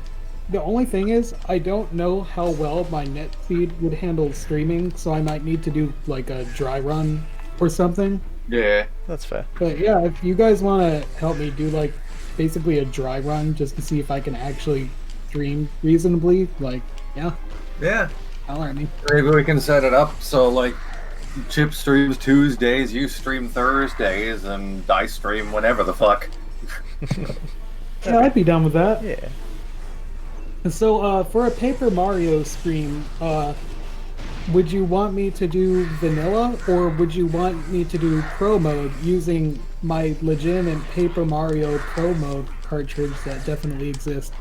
The only thing is, I don't know how well my net feed would handle streaming, so I might need to do like a dry run or something. Yeah. That's fair. But yeah, if you guys want to help me do like basically a dry run just to see if I can actually stream reasonably, like, yeah, Yeah. holler at me. Maybe we can set it up so, like, Chip streams Tuesdays, you stream Thursdays, and I stream whenever the fuck. Yeah, I'd be down with that. Yeah. So, for a Paper Mario stream, would you want me to do vanilla, or would you want me to do pro mode using my legitimate Paper Mario pro mode cartridge that definitely exists?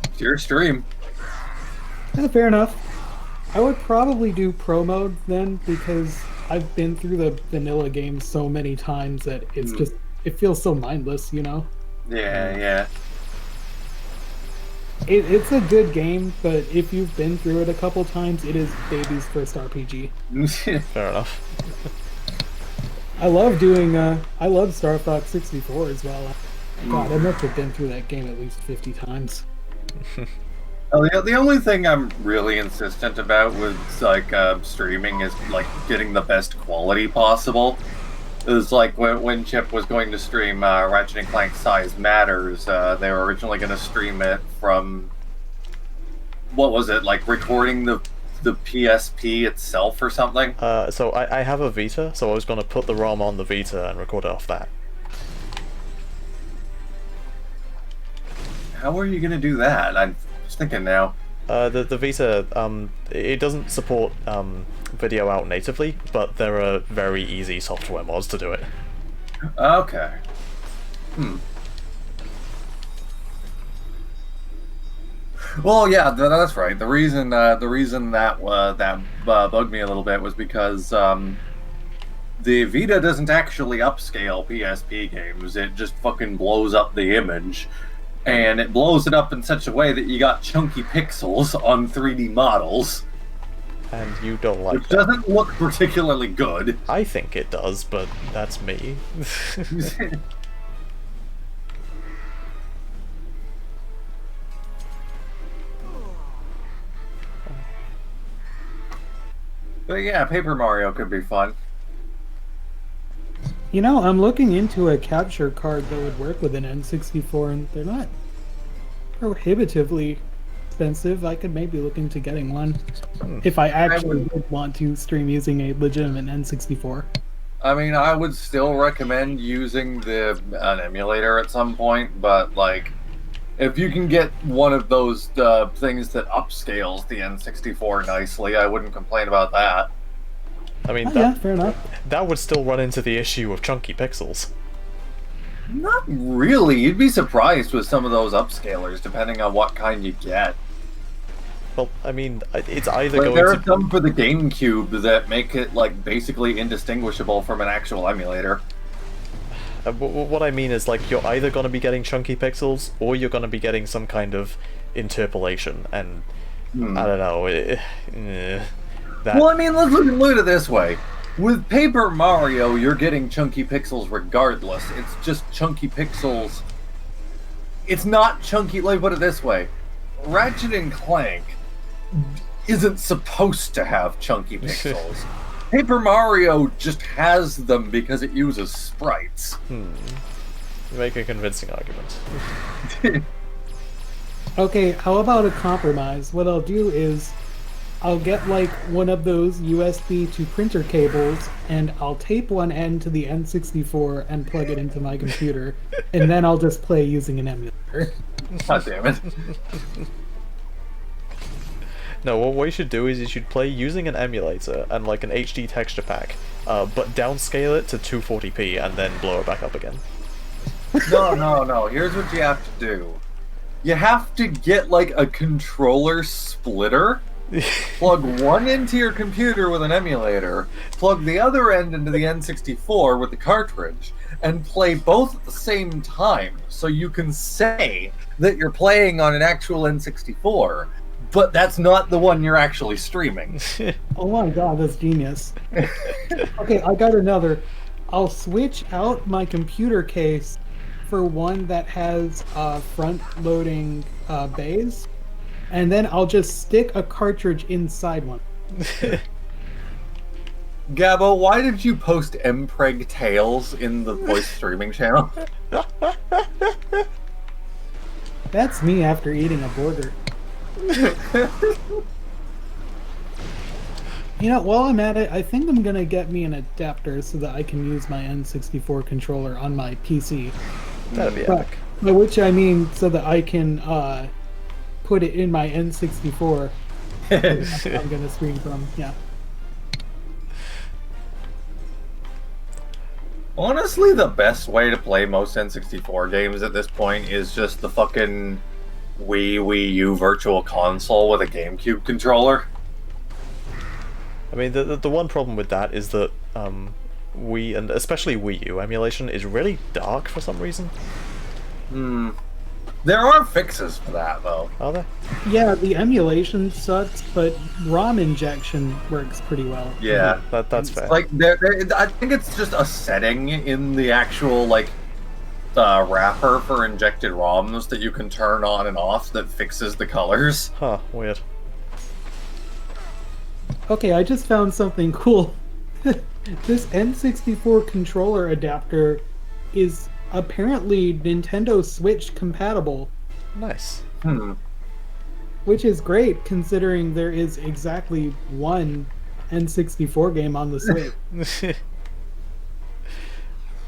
It's your stream. Yeah, fair enough. I would probably do pro mode then, because I've been through the vanilla game so many times that it's just, it feels so mindless, you know? Yeah, yeah. It's a good game, but if you've been through it a couple times, it is baby's first RPG. Fair enough. I love Star Fox 64 as well. God, I must have been through that game at least 50 times. The only thing I'm really insistent about with like streaming is like getting the best quality possible. It was like when Chip was going to stream Ratchet & Clank Size Matters, they were originally going to stream it from, what was it, like recording the PSP itself or something? So I have a Vita, so I was gonna put the ROM on the Vita and record it off that. How are you going to do that? I'm just thinking now. The Vita, it doesn't support video out natively, but there are very easy software mods to do it. Okay. Well, yeah, that's right. The reason that bugged me a little bit was because the Vita doesn't actually upscale PSP games. It just fucking blows up the image, and it blows it up in such a way that you got chunky pixels on 3D models. And you don't like Which that. doesn't look particularly good. I think it does, but that's me. But yeah, Paper Mario could be fun. You know, I'm looking into a capture card that would work with an N64, and they're not prohibitively expensive. I could maybe look into getting one if I actually would want to stream using a legitimate N64. I mean, I would still recommend using an emulator at some point, but like, if you can get one of those things that upscales the N64 nicely, I wouldn't complain about that. I mean, Yeah, fair enough. that would still run into the issue of chunky pixels. Not really. You'd be surprised with some of those upscalers, depending on what kind you get. Well, I mean, it's either Like, going there are to... some for the GameCube that make it like basically indistinguishable from an actual emulator. What I mean is, like, you're either going to be getting chunky pixels, or you're going to be getting some kind of interpolation, and I don't know. That... Well, I mean, let's look at it this way. With Paper Mario, you're getting chunky pixels regardless. It's just chunky pixels. It's not chunky. Let me put it this way: Ratchet and Clank isn't supposed to have chunky pixels. Paper Mario just has them because it uses sprites. You make a convincing argument. Okay, how about a compromise? What I'll do is I'll get like one of those USB to printer cables and I'll tape one end to the N64 and plug it into my computer, and then I'll just play using an emulator. God damn it. No, what you should do is you should play using an emulator and like an HD texture pack, but downscale it to 240p and then blow it back up again. No. Here's what you have to do. You have to get like a controller splitter, plug one into your computer with an emulator, plug the other end into the N64 with the cartridge, and play both at the same time, so you can say that you're playing on an actual N64, but that's not the one you're actually streaming. Oh my god, that's genius. Okay, I got another. I'll switch out my computer case for one that has front-loading bays, and then I'll just stick a cartridge inside one. Gabbo, why did you post Mpreg Tales in the voice streaming channel? That's me after eating a burger. You know, while I'm at it, I think I'm gonna get me an adapter so that I can use my N64 controller on my PC. That'd be epic. By which I mean so that I can put it in my N64. I'm gonna stream from, yeah. Honestly, the best way to play most N64 games at this point is just the fucking Wii U Virtual Console with a GameCube controller. I mean, the one problem with that is that Wii, and especially Wii U emulation, is really dark for some reason. There are fixes for that, though. Are there? Yeah, the emulation sucks, but ROM injection works pretty well. Yeah, That's fair. like I think it's just a setting in the actual like wrapper for injected ROMs that you can turn on and off that fixes the colors. Huh, weird. Okay, I just found something cool. This N64 controller adapter is apparently Nintendo Switch compatible, Nice. which is great considering there is exactly one N64 game on the Switch.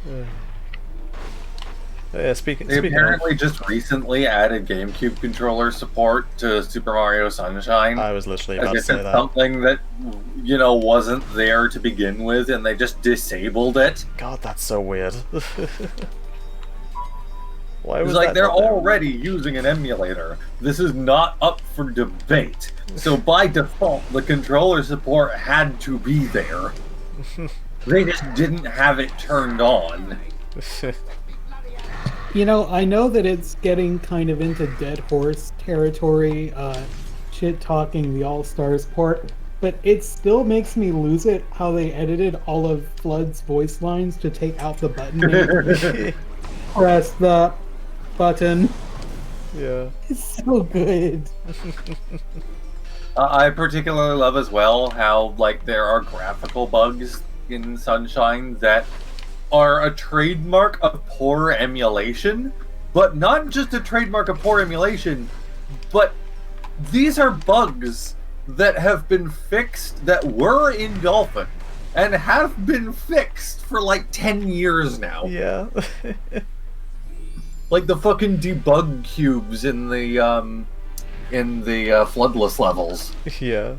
Yeah, They speaking apparently just recently added GameCube controller support to Super Mario Sunshine. I was literally As about to if say it's that. something that, you know, wasn't there to begin with, and they just disabled it. God, that's so weird. Why It's was like that they're not there? already using an emulator. This is not up for debate. So by default, the controller support had to be there. They just didn't have it turned on. You know, I know that it's getting kind of into dead horse territory, shit-talking the All-Stars port, but it still makes me lose it how they edited all of Flood's voice lines to take out the button name. Press the button. Yeah. It's so good. I particularly love as well how, like, there are graphical bugs in Sunshine that are a trademark of poor emulation, but not just a trademark of poor emulation, but these are bugs that have been fixed that were in Dolphin and have been fixed for like 10 years now. Yeah. Like the fucking debug cubes in the floodless levels. Yeah.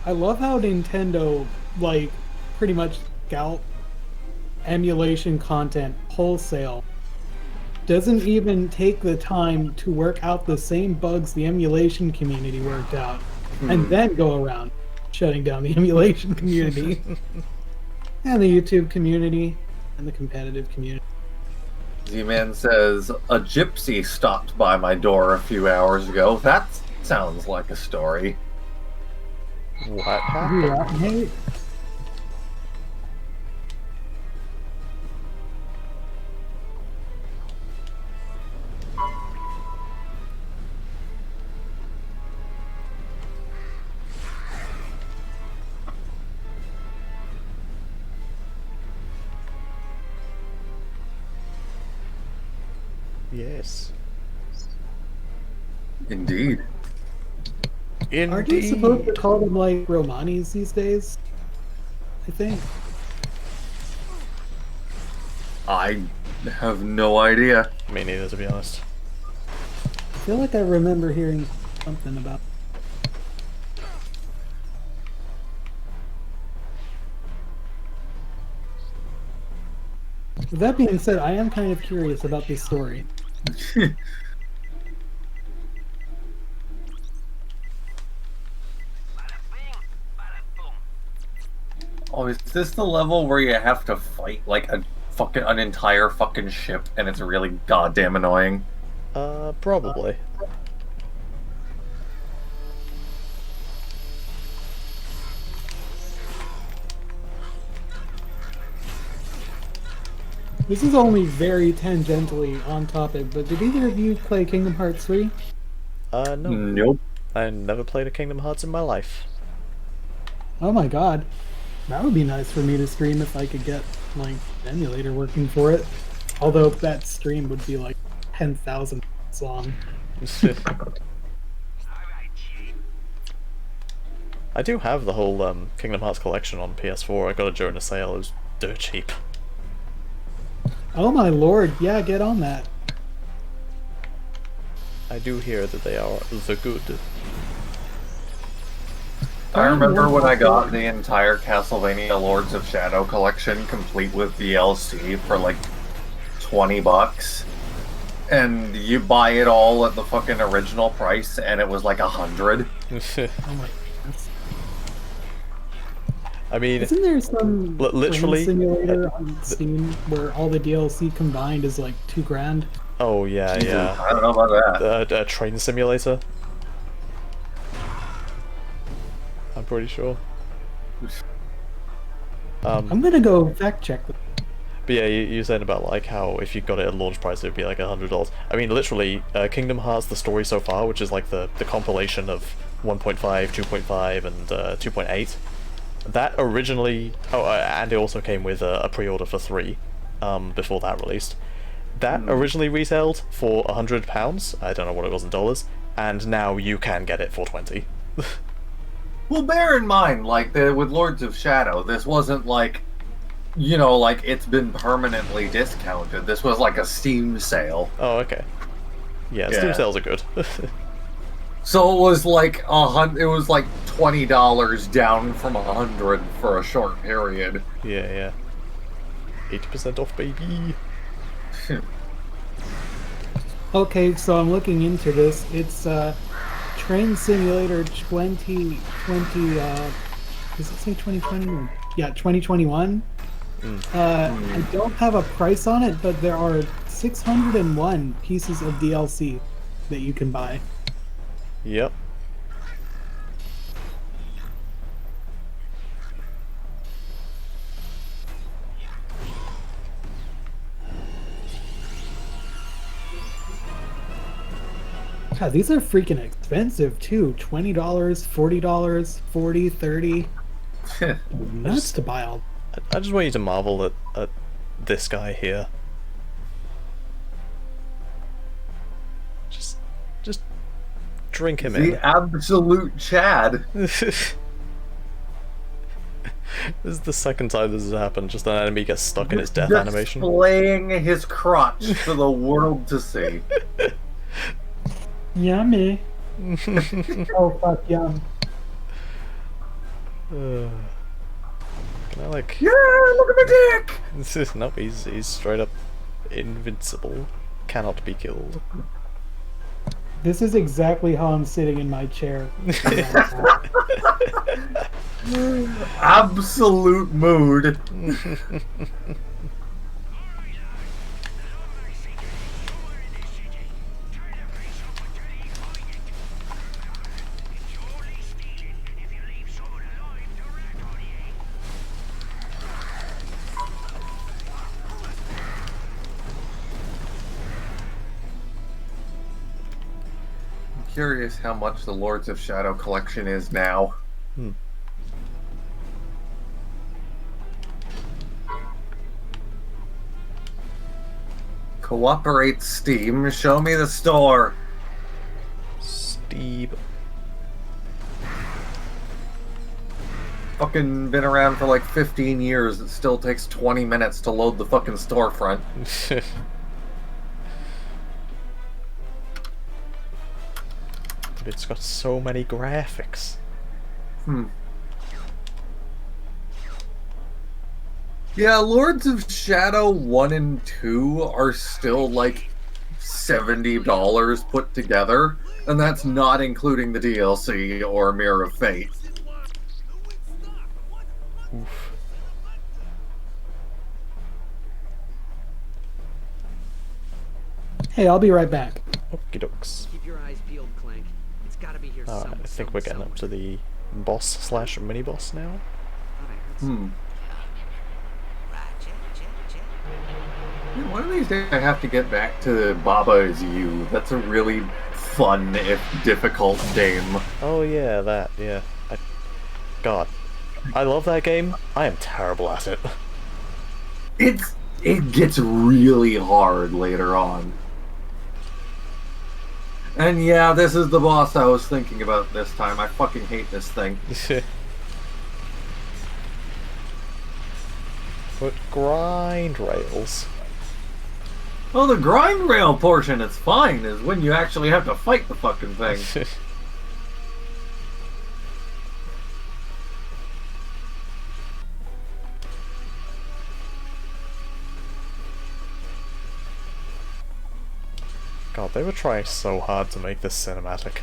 I love how Nintendo, like, pretty much scout emulation content wholesale, doesn't even take the time to work out the same bugs the emulation community worked out, and then go around shutting down the emulation community, and the YouTube community, and the competitive community. Z-Man says, a gypsy stopped by my door a few hours ago. That sounds like a story. What happened? Yeah, hey. Yes. Indeed. Aren't you supposed to call them like Romanis these days? I think. I have no idea. Me neither, to be honest. I feel like I remember hearing something about. With that being said, I am kind of curious about this story. Oh, is this the level where you have to fight like an entire fucking ship and it's really goddamn annoying? Probably. This is only very tangentially on topic, but did either of you play Kingdom Hearts 3? No. Nope. I never played a Kingdom Hearts in my life. Oh my god. That would be nice for me to stream if I could get, like, an emulator working for it. Although that stream would be like 10,000 long. I do have the whole Kingdom Hearts collection on PS4. I got it during a sale. It was dirt cheap. Oh my lord, yeah, get on that. I do hear that they are the good. I remember when I got the entire Castlevania Lords of Shadow collection, complete with DLC, for like $20. And you buy it all at the fucking original price, and it was like 100. Oh my goodness. I mean, Isn't there some literally train simulator on Steam where all the DLC combined is like $2,000? oh yeah, yeah. I don't know about that. A train simulator. I'm pretty sure. I'm gonna go fact check this. But yeah, you said about like how if you got it at launch price, it would be like $100. I mean, literally, Kingdom Hearts: The Story So Far, which is like the compilation of 1.5, 2.5, and 2.8. That originally, and it also came with a pre-order for 3, before that released. That originally retailed for £100. I don't know what it was in dollars, and now you can get it for 20. Well, bear in mind, like, with Lords of Shadow, this wasn't like, you know, like, it's been permanently discounted. This was like a Steam sale. Oh, okay. Yeah, Steam sales are good. So it was like it was like $20 down from 100 for a short period. Yeah. 80% off, baby. Okay, so I'm looking into this. It's Train Simulator 2020. Does it say 2020? Yeah, 2021. I don't have a price on it, but there are 601 pieces of DLC that you can buy. Yep. God, these are freaking expensive too. $20, $40, $40, $30. Nuts to buy all. I just want you to marvel at this guy here. Just drink him in. The absolute Chad. This is the second time this has happened. Just an enemy gets stuck in his death animation. Displaying his crotch for the world to see. Yummy. Oh fuck, yum. Can I like? Yeah, look at my dick. Nope, he's straight up invincible. cannot be killed. This is exactly how I'm sitting in my chair. Absolute mood. Curious how much the Lords of Shadow collection is now. Cooperate, Steam. Show me the store. Steve. Fucking been around for like 15 years. It still takes 20 minutes to load the fucking storefront. But it's got so many graphics. Yeah, Lords of Shadow 1 and 2 are still like $70 put together, and that's not including the DLC or Mirror of Fate. Oof. Hey, I'll be right back. Okie dokes. Keep your eyes peeled, Clank. It's gotta be here somewhere. I think we're getting up to the boss slash mini boss now. One of these days I have to get back to Baba Is You. That's a really fun, if difficult game. Oh yeah, that, yeah. God. I love that game. I am terrible at it. It gets really hard later on. And yeah, this is the boss I was thinking about this time. I fucking hate this thing. But grind rails. Well, the grind rail portion is fine, is when you actually have to fight the fucking thing. God, they were trying so hard to make this cinematic.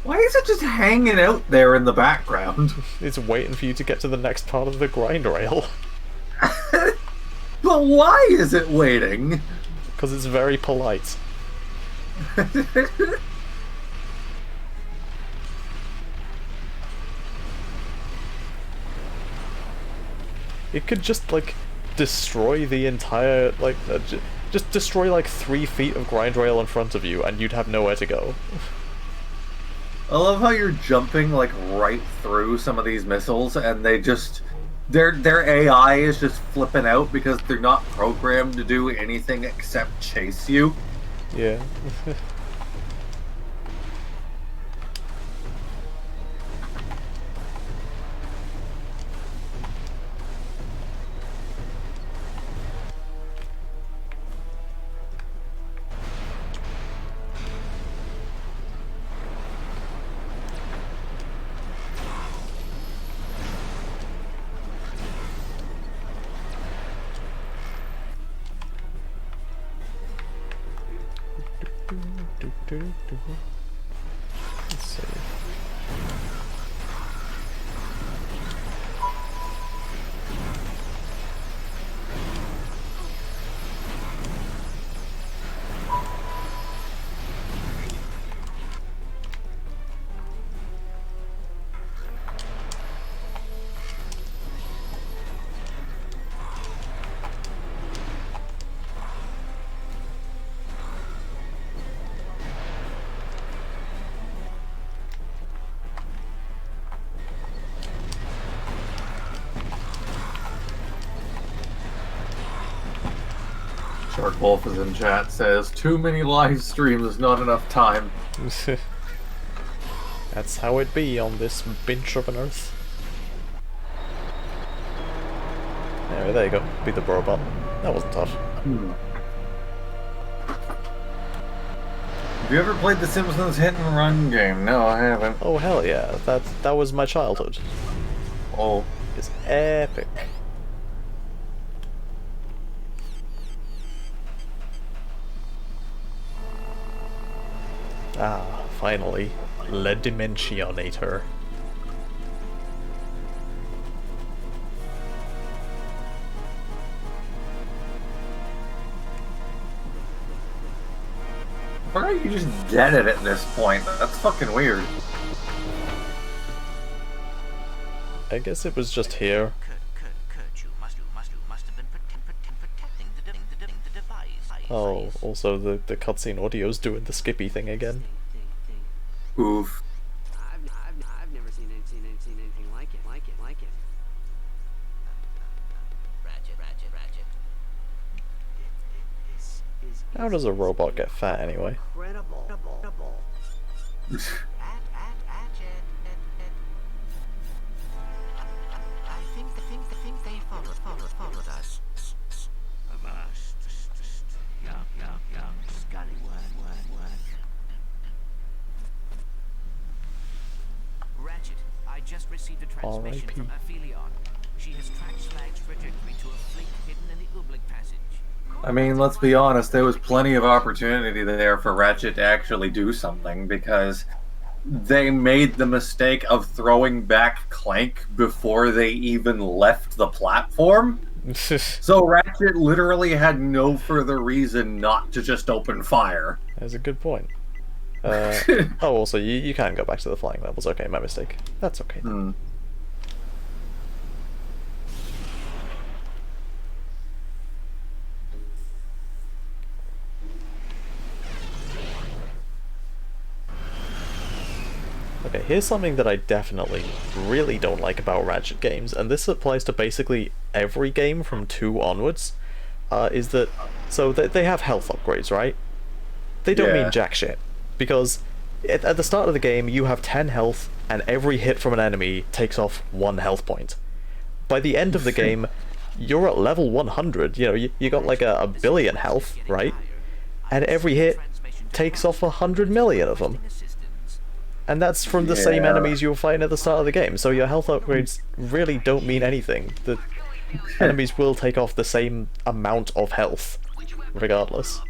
Why is it just hanging out there in the background? It's waiting for you to get to the next part of the grind rail. But why is it waiting? Because it's very polite. It could just, like, destroy the entire, like, just destroy, like, 3 feet of grind rail in front of you, and you'd have nowhere to go. I love how you're jumping, like, right through some of these missiles, and they just... Their AI is just flipping out because they're not programmed to do anything except chase you. Yeah. Let's see. Shark Wolf is in chat, says, too many live streams, not enough time. That's how it be on this bench of an earth. Anyway, there you go. Be the robot. That wasn't tough. Have you ever played the Simpsons Hit and Run game? No, I haven't. Oh hell yeah, that was my childhood. Oh. It's epic. Finally, Le Dimensionator. Why are you just dead at this point? That's fucking weird. I guess it was just here. Kurt, you must have been protecting the device. Oh, also the cutscene audio's doing the Skippy thing again. Oof. I've never seen anything like it. Ratchet. This is How does a robot get fat anyway? incredible. I think they followed us. Young scallywag. Ratchet, I just received a transmission R.I.P. from Aphelion. She has tracked Slag's trajectory to a fleet hidden in the Oobleck Passage. I mean, let's be honest, there was plenty of opportunity there for Ratchet to actually do something, because they made the mistake of throwing back Clank before they even left the platform. So Ratchet literally had no further reason not to just open fire. That's a good point. Oh, also, you can go back to the flying levels. Okay, my mistake. That's okay. Okay, here's something that I definitely really don't like about Ratchet games, and this applies to basically every game from 2 onwards, is that... So, they have health upgrades, right? They don't mean jack shit, because at the start of the game, you have 10 health, and every hit from an enemy takes off 1 health point. By the end of the game, you're at level 100, you know, you got like a billion health, right? And every hit takes off 100 million of them. And that's from the same enemies you were fighting at the start of the game, so your health upgrades really don't mean anything. The enemies will take off the same amount of health, regardless.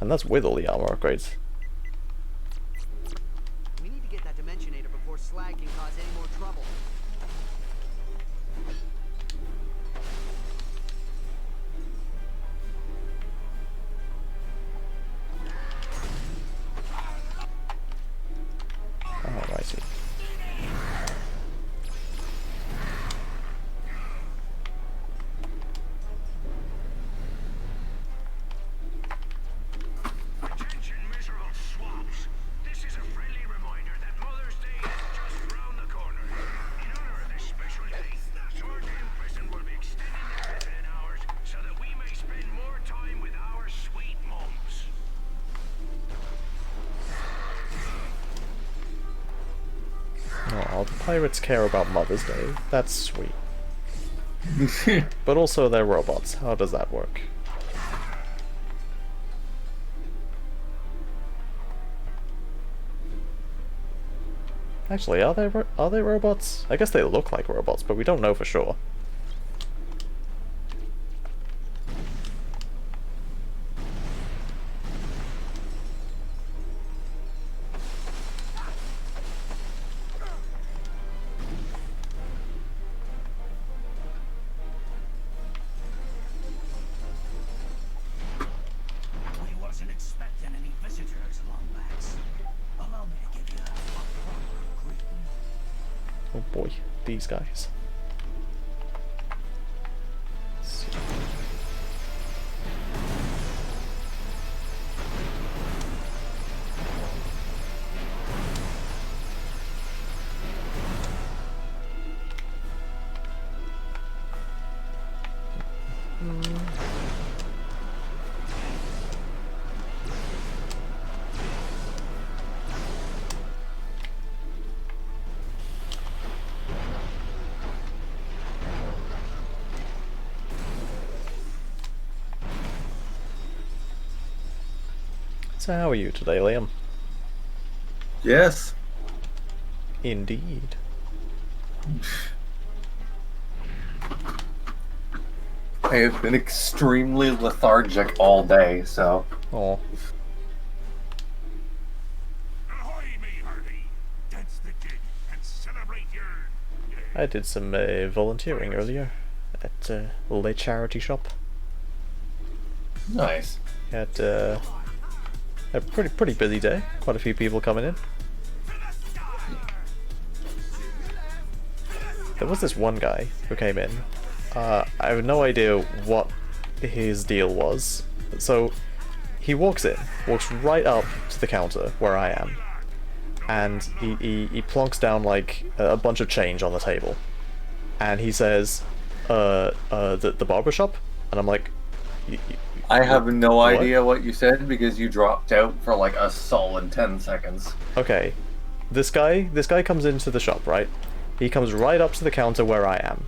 And that's with all the armor upgrades. We need to get that Dimensionator before Slag can cause any more trouble. Alrighty. Attention, miserable swabs. This is a friendly reminder that Mother's Day is just round the corner. In honor of this special day, Swordham Prison will be extending their visiting hours so that we may spend more time with our sweet mums. Oh, the pirates care about Mother's Day. That's sweet. But also they're robots. How does that work? Actually, are they robots? I guess they look like robots, but we don't know for sure. We wasn't expecting any visitors, Lombax. Allow me to give you a proper greeting. Oh boy, these guys. Let's see. So how are you today, Liam? Yes. Indeed. I have been extremely lethargic all day, so. Oh, Ahoy, me hearty! Dance the jig and celebrate your... I did some volunteering earlier at a little charity shop. Nice. Had a pretty busy day. Quite a few people coming in. There was this one guy who came in. I have no idea what his deal was. So he walks right up to the counter where I am, and he plonks down like a bunch of change on the table, and he says, the barber shop, and I'm like, I have no What? idea what you said because you dropped out for like a solid 10 seconds. okay, this guy comes into the shop, right? He comes right up to the counter where I am.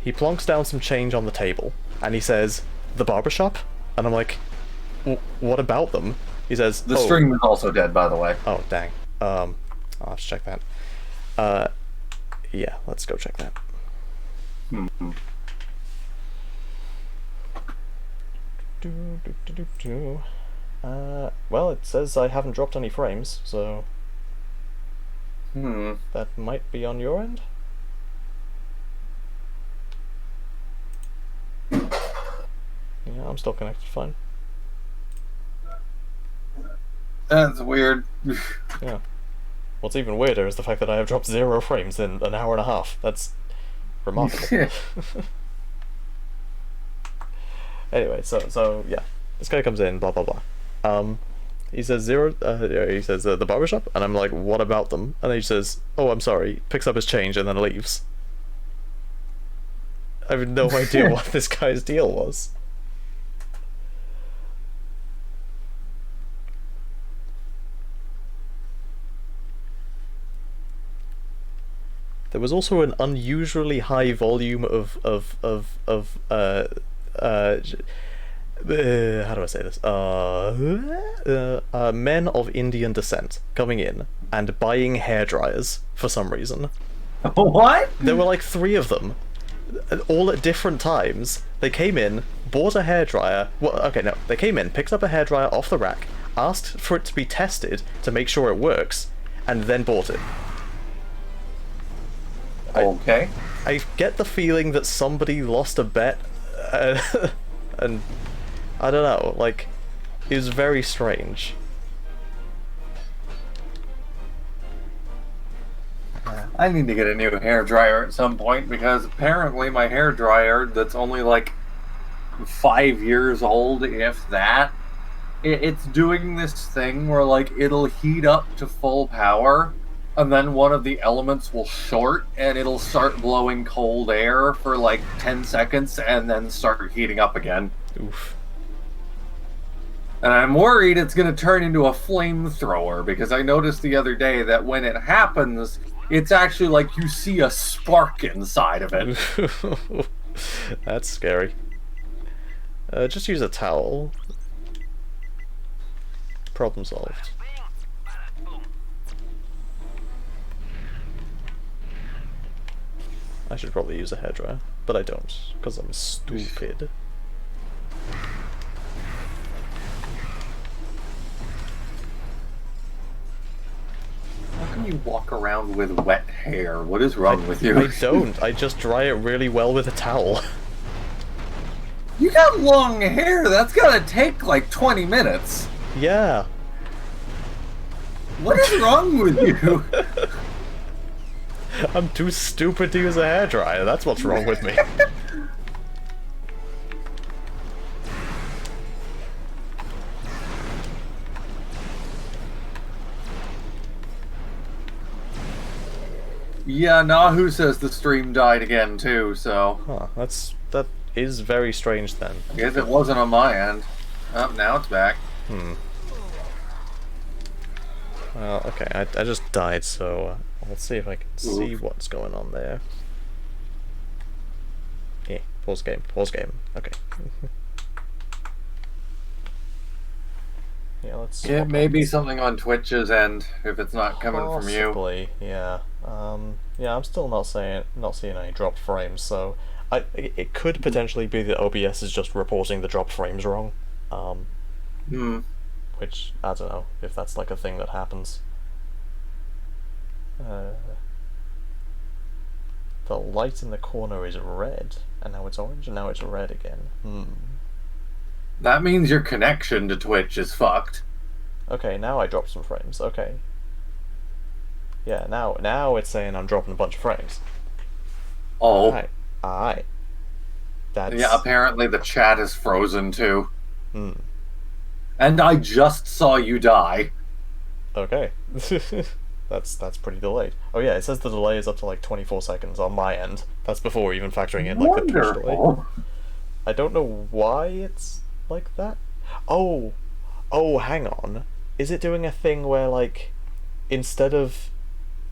He plonks down some change on the table, and he says, the barber shop? And I'm like, what about them? He says, The stream is also dead, by the way. Oh, dang. I'll have to check that. Yeah, let's go check that. Hmm. Well, it says I haven't dropped any frames, so Hmm. that might be on your end. Yeah, I'm still connected fine. That's weird. Yeah. What's even weirder is the fact that I have dropped 0 frames in an hour and a half. That's remarkable. Anyway, so yeah, this guy comes in, blah blah blah. He says the barbershop, and I'm like, what about them? And he says, oh, I'm sorry, picks up his change and then leaves. I have no idea what this guy's deal was. There was also an unusually high volume of how do I say this? Men of Indian descent coming in and buying hairdryers for some reason. What? There were like 3 of them, all at different times. They came in, bought a hairdryer. Well, okay, no, they came in, picked up a hairdryer off the rack, asked for it to be tested to make sure it works, and then bought it. Okay. I get the feeling that somebody lost a bet, and I don't know, like, it was very strange. I need to get a new hair dryer at some point because apparently my hair dryer that's only like 5 years old, if that, it's doing this thing where like it'll heat up to full power and then one of the elements will short and it'll start blowing cold air for like 10 seconds and then start heating up again. Oof. And I'm worried it's going to turn into a flamethrower because I noticed the other day that when it happens, it's actually like you see a spark inside of it. That's scary. Just use a towel. Problem solved. I should probably use a hairdryer, but I don't, because I'm stupid. How can you walk around with wet hair? What is wrong with you? I don't. I just dry it really well with a towel. You got long hair. That's gotta take like 20 minutes. Yeah. What is wrong with you? I'm too stupid to use a hairdryer. That's what's wrong with me. Yeah, Nahu says the stream died again too, so Huh, that is very strange then. I guess it wasn't on my end. Oh, now it's back. Well, okay, I just died, so let's see if I can see Oof. what's going on there. Yeah, pause game, okay. Yeah, let's It swap may be hands. something on Twitch's end if it's not coming from you. Possibly, yeah. Yeah, I'm still not seeing any dropped frames, so It could potentially be that OBS is just reporting the drop frames wrong. Which, I don't know if that's like a thing that happens. The light in the corner is red, and now it's orange, and now it's red again. That means your connection to Twitch is fucked. Okay, now I dropped some frames. Okay. Yeah, now it's saying I'm dropping a bunch of frames. Oh. Alright. That's... Yeah, apparently the chat is frozen too. And I just saw you die. Okay. That's pretty delayed. Oh yeah, it says the delay is up to like 24 seconds on my end. That's before even factoring in like the Twitch delay. I don't know why it's like that. Oh, hang on. Is it doing a thing where like instead of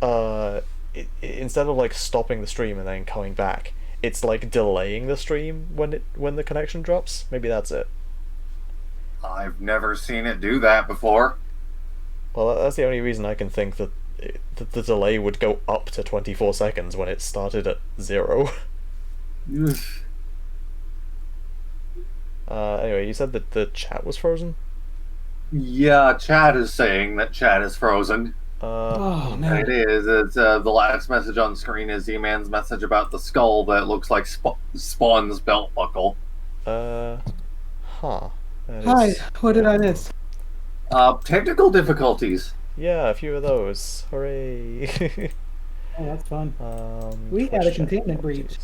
like stopping the stream and then coming back, it's like delaying the stream when the connection drops? Maybe that's it. I've never seen it do that before. Well, that's the only reason I can think that the delay would go up to 24 seconds when it started at 0. Anyway, you said that the chat was frozen? Yeah, chat is saying that chat is frozen. Oh man. It is. It's the last message on screen is E-Man's message about the skull that looks like Spawn's belt buckle. Huh. Hi, what did I miss? Technical difficulties. Yeah, a few of those. Hooray! Oh, that's fun. We had a containment breach.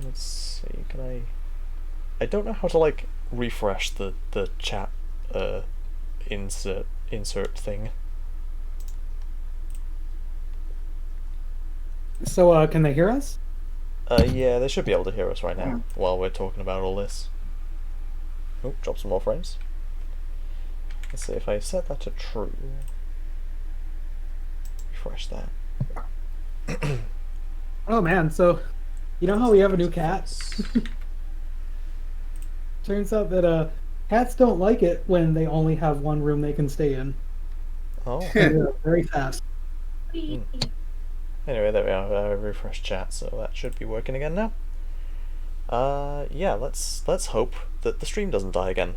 Let's see, can I don't know how to like refresh the chat insert thing. So can they hear us? Yeah, they should be able to hear us right now while we're talking about all this. Oh, drop some more frames. Let's see if I set that to true. Refresh that. Oh man, so you know how we have a new cat? Turns out that cats don't like it when they only have one room they can stay in. Oh. They're very fast. Anyway, there we are. I refreshed chat, so that should be working again now. Yeah, let's hope that the stream doesn't die again.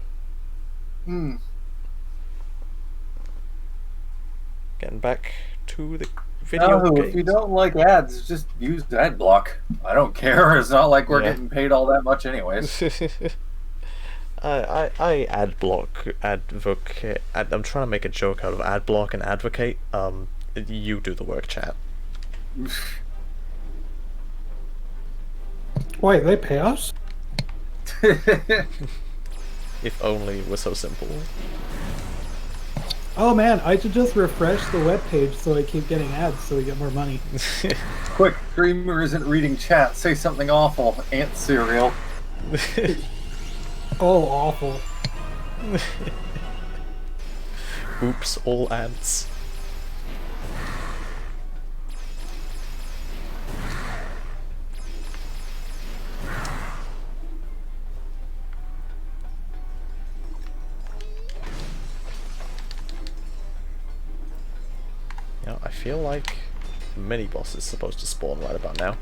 Getting back to the video games. If you don't like ads, just use ad block. I don't care. It's not like we're getting paid all that much anyways. I ad block, advocate. I'm trying to make a joke out of ad block and advocate. You do the work, chat. Wait, they pay us? If only it was so simple. Oh man, I should just refresh the webpage so I keep getting ads so we get more money. Quick, streamer isn't reading chat. Say something awful. Ant cereal. Oh, awful. Oops, all ants. You know, I feel like the mini-boss is supposed to spawn right about now.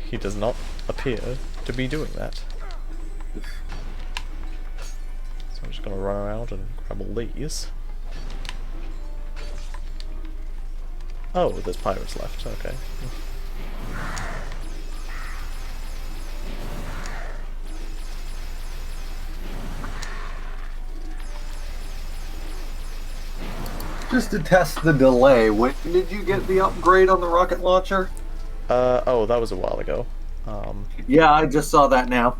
He does not appear to be doing that. So I'm just gonna run around and grab all these. Oh, there's pirates left, okay. Just to test the delay, when did you get the upgrade on the rocket launcher? Oh, that was a while ago. Yeah, I just saw that now.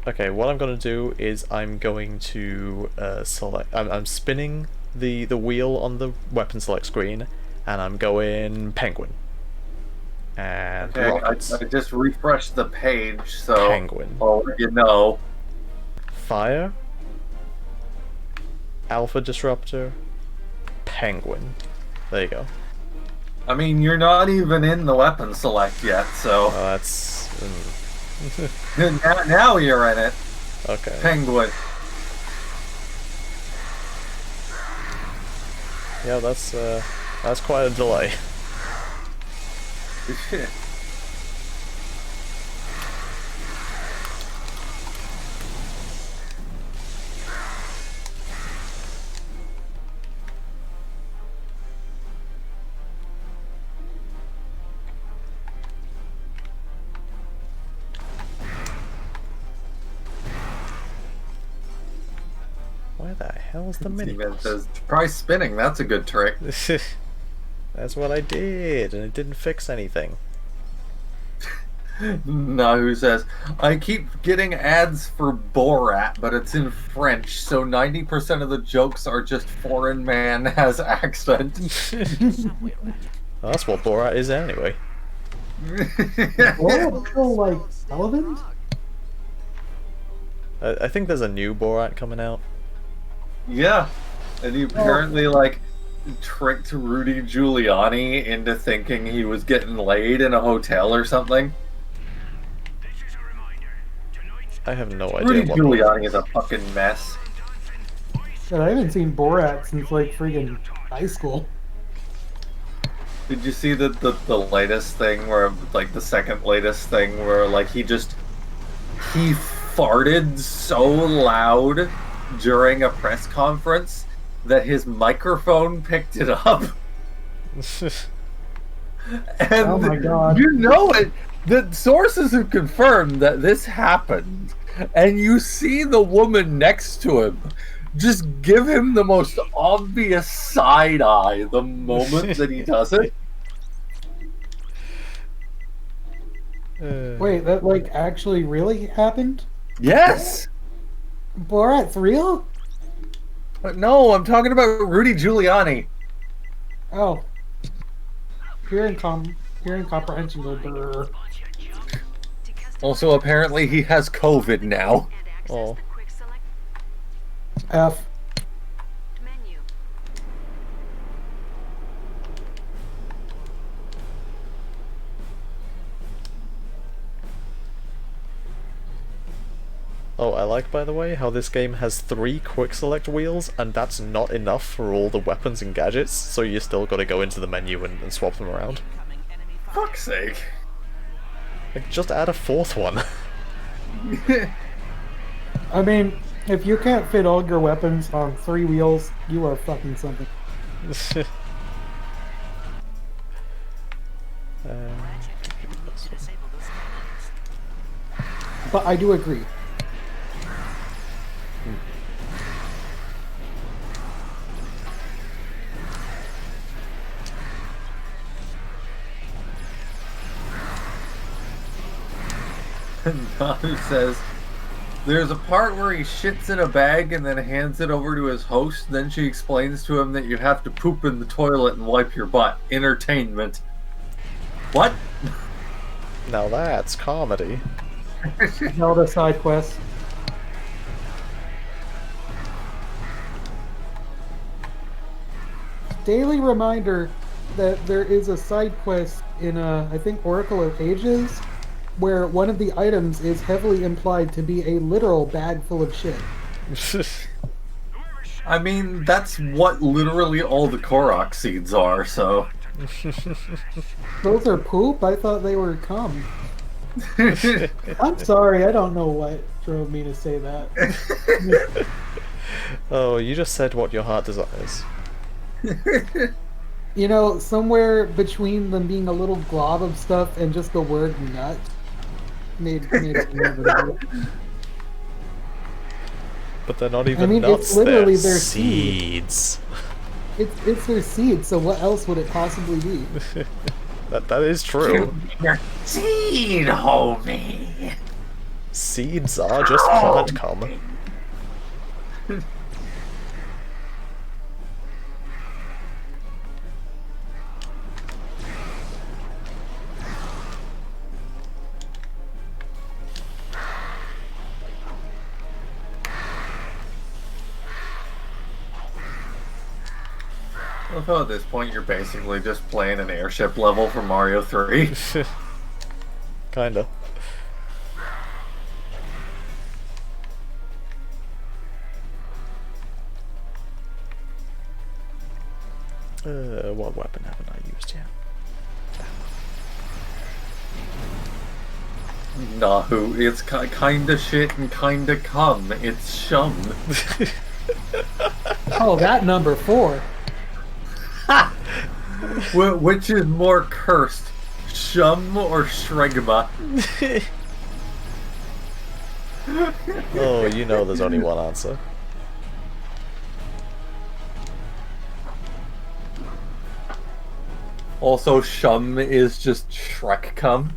Okay, what I'm gonna do is I'm going to select. I'm spinning the wheel on the weapon select screen, and I'm going penguin. And okay, rockets. I just refreshed the page, so Penguin. Oh, you know. Fire. Alpha disruptor. Penguin. There you go. I mean, you're not even in the weapon select yet, so. Oh, that's. Now you're in it. Okay. Penguin. Yeah, that's That's quite a delay. Where the hell's the mini Even boss? says, try spinning, that's a good trick. That's what I did, and it didn't fix anything. Nahu says, I keep getting ads for Borat, but it's in French, so 90% of the jokes are just foreign man has accent. Well, that's what Borat is anyway. Borat's still like relevant? I think there's a new Borat coming out. Yeah, and he apparently, like, tricked Rudy Giuliani into thinking he was getting laid in a hotel or something. I have no idea Rudy what Giuliani is a fucking mess. God, I haven't seen Borat since like freaking high school. Did you see the latest thing where, like, the second latest thing where, like, he farted so loud during a press conference that his microphone picked it up? And Oh my God. you know it. The sources have confirmed that this happened, and you see the woman next to him just give him the most obvious side eye the moment that he does it. Wait, that like actually really happened? Yes. Borat's real? But no, I'm talking about Rudy Giuliani. Oh. Hearing comprehension go brrr. Also, apparently he has COVID now. Oh. F. Menu. Oh, I like, by the way, how this game has 3 quick select wheels, and that's not enough for all the weapons and gadgets, so you still gotta go into the menu and swap them around. Fuck's sake. Like, just add a 4th one. I mean, if you can't fit all your weapons on 3 wheels, you are fucking something. But I do agree. Nahu says, there's a part where he shits in a bag and then hands it over to his host. Then she explains to him that you have to poop in the toilet and wipe your butt. Entertainment. What? Now that's comedy. Zelda side quest. Daily reminder that there is a side quest in I think Oracle of Ages, where one of the items is heavily implied to be a literal bag full of shit. I mean, that's what literally all the Korok seeds are, so... Those are poop? I thought they were cum. I'm sorry, I don't know what drove me to say that. Oh, you just said what your heart desires. You know, somewhere between them being a little glob of stuff and just the word nut made it never. But they're not even I mean, nuts, it's literally they're their seeds. It's their seed, so what else would it possibly be? That is true. Your seed, homie! Seeds are just plant cum. Although at this point you're basically just playing an airship level from Mario 3. Kinda. What weapon haven't I used yet? Nahu, it's kinda shit and kinda cum. It's shum. Oh, that number 4. Which is more cursed, shum or shregma? Oh, you know there's only one answer. Also, shum is just Shrek cum.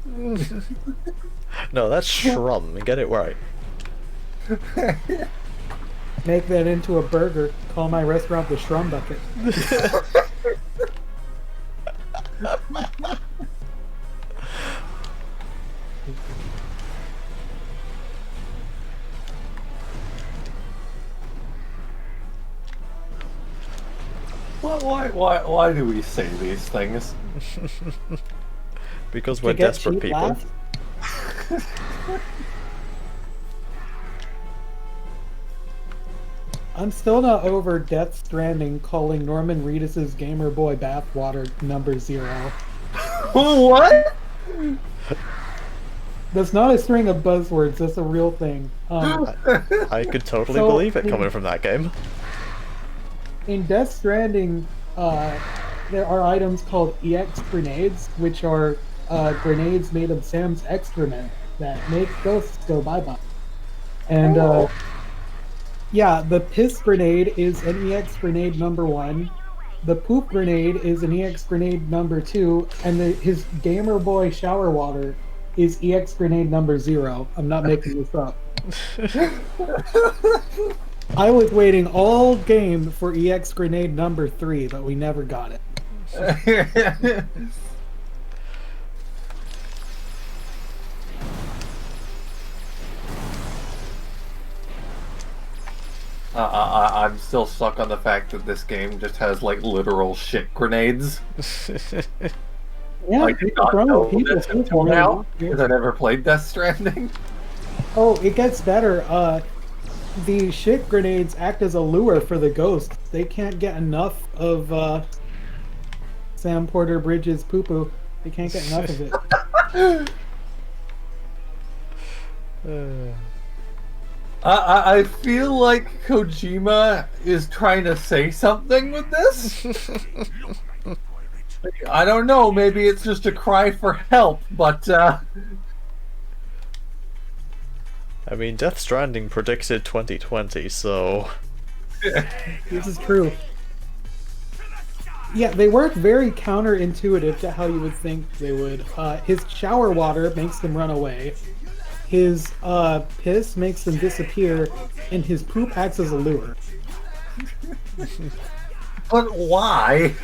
No, that's shrum. Get it right. Make that into a burger. Call my restaurant the Shrum Bucket. Why do we say these things? Because To we're get desperate cheap people. laughs? I'm still not over Death Stranding calling Norman Reedus' Gamer Boy bathwater number 0. What? That's not a string of buzzwords, that's a real thing. I could totally So, believe it coming from that game. In Death Stranding, there are items called EX grenades, which are grenades made of Sam's excrement that make ghosts go bye-bye. And, yeah, the piss grenade is an EX grenade number 1. The poop grenade is an EX grenade number 2, and his Gamer Boy shower water is EX grenade number 0. I'm not making this up. I was waiting all game for EX grenade number 3, but we never got it. I'm still stuck on the fact that this game just has like literal shit grenades. Yeah, I did not know this until now because I never played Death Stranding. Oh, it gets better. The shit grenades act as a lure for the ghosts. They can't get enough of Sam Porter Bridges' poo-poo. They can't get enough of it. I feel like Kojima is trying to say something with this. I don't know, maybe it's just a cry for help, but I mean, Death Stranding predicted 2020, so... This is true. Yeah, they work very counterintuitive to how you would think they would. His shower water makes them run away. His piss makes them disappear, and his poop acts as a lure. but why?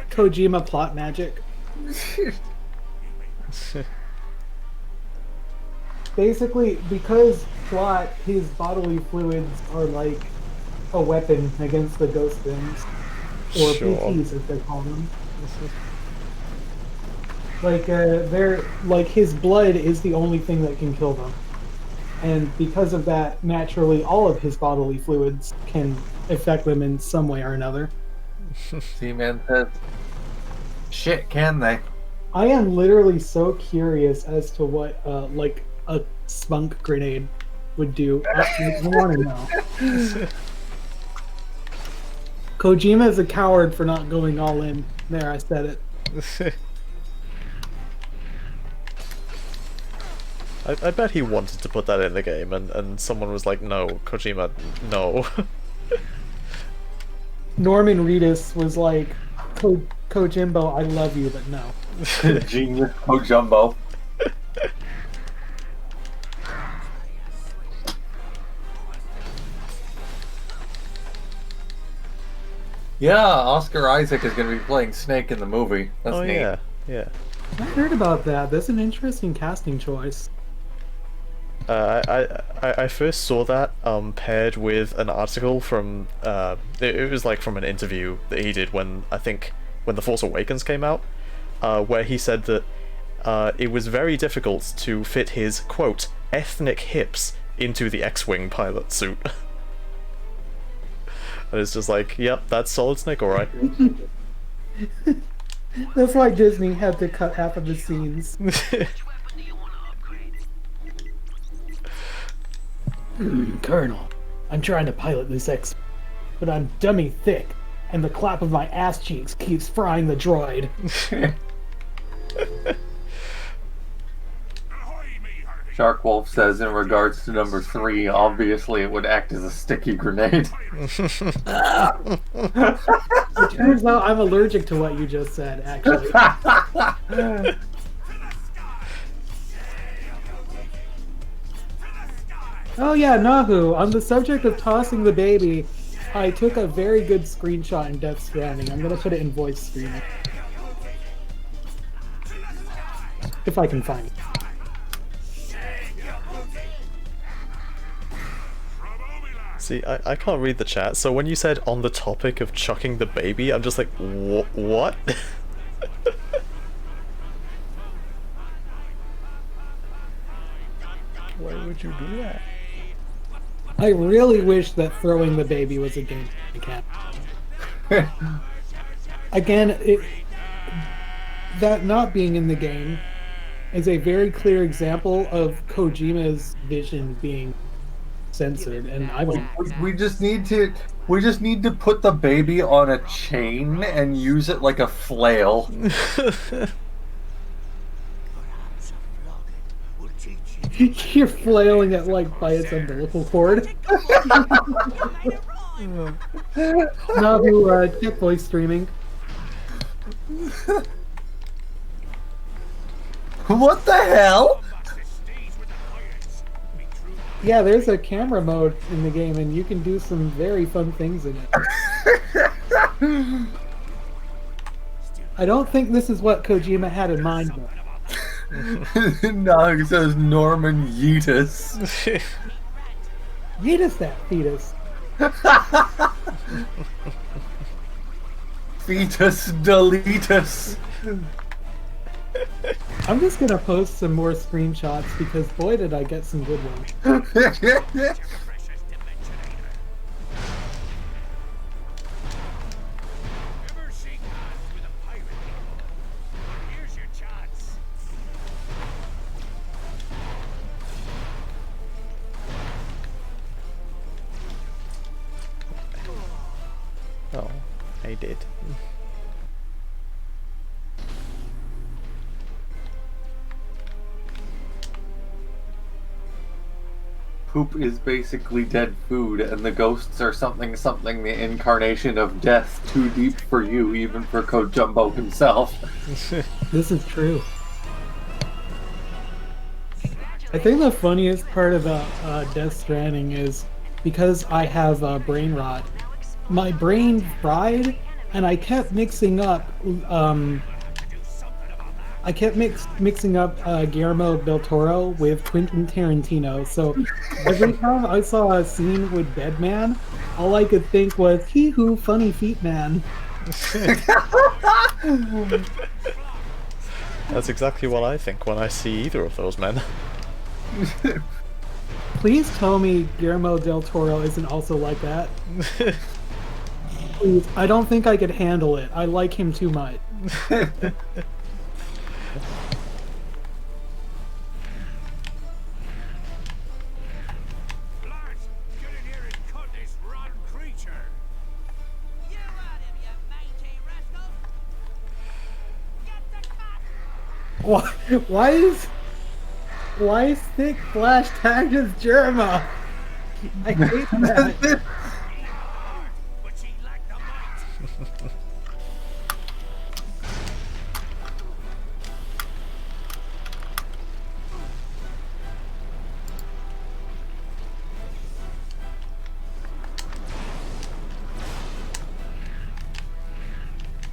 Kojima plot magic. Basically, because plot, his bodily fluids are like a weapon against the ghost things. Or Sure. PTs, as they call them. Like, they're like his blood is the only thing that can kill them. And because of that, naturally, all of his bodily fluids can affect them in some way or another. Seaman says, shit, can they? I am literally so curious as to what, like, a spunk grenade would do. I want to know. Kojima is a coward for not going all in. There, I said it. I bet he wanted to put that in the game, and someone was like, no, Kojima, no. Norman Reedus was like, Kojimbo, I love you, but no. Genius Kojumbo. Yeah, Oscar Isaac is going to be playing Snake in the movie. That's neat. Yeah, yeah. I heard about that. That's an interesting casting choice. I first saw that paired with an article from it was like from an interview that he did when The Force Awakens came out, where he said that it was very difficult to fit his quote ethnic hips into the X-wing pilot suit. And it's just like, yep, that's Solid Snake, alright. That's why Disney had to cut half of the scenes. Colonel, I'm trying to pilot this X, but I'm dummy thick, and the clap of my ass cheeks keeps frying the droid. Shark Wolf says in regards to number 3, obviously it would act as a sticky grenade. It turns out I'm allergic to what you just said, actually. Oh yeah, Nahu, on the subject of tossing the baby, I took a very good screenshot in Death Stranding. I'm gonna put it in voice streaming. If I can find it. See, I can't read the chat, so when you said on the topic of chucking the baby, I'm just like, what? Why would you do that? I really wish that throwing the baby was a game mechanic. Again, that not being in the game is a very clear example of Kojima's vision being censored, and I would. We just need to put the baby on a chain and use it like a flail. You're flailing it like by its umbilical cord. Nabu, check voice streaming. What the hell? Yeah, there's a camera mode in the game, and you can do some very fun things in it. I don't think this is what Kojima had in mind, though. No, it says Norman Yeetus. Yeetus that fetus. Fetus deletus. I'm just gonna post some more screenshots because boy did I get some good ones. Oh, I did. Poop is basically dead food, and the ghosts are something, the incarnation of death, too deep for you, even for Kojumbo himself. This is true. I think the funniest part about Death Stranding is because I have brain rot. My brain fried, and I kept mixing up. Guillermo del Toro with Quentin Tarantino. So every time I saw a scene with Dead Man, all I could think was, "Hee hoo, funny feet man." That's exactly what I think when I see either of those men. Please tell me Guillermo del Toro isn't also like that. Please, I don't think I could handle it. I like him too much. Why is Thick Flash tagged as Jerma? I hate that.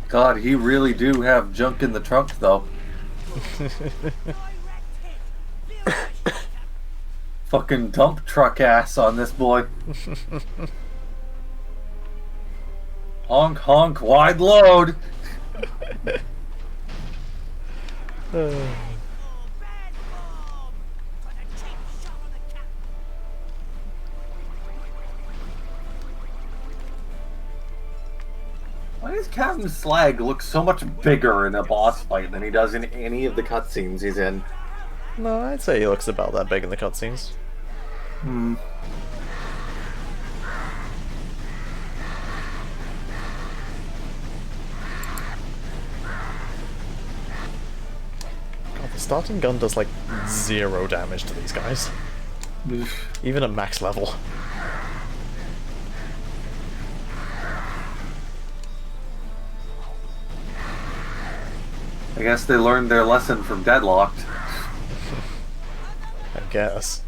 God, he really do have junk in the trunk, though. Fucking dump truck ass on this boy. Honk honk, wide load. Why does Captain Slag look so much bigger in a boss fight than he does in any of the cutscenes he's in? No, I'd say he looks about that big in the cutscenes. Hmm. God, the starting gun does like 0 damage to these guys. Even at max level. I guess they learned their lesson from Deadlocked. I guess.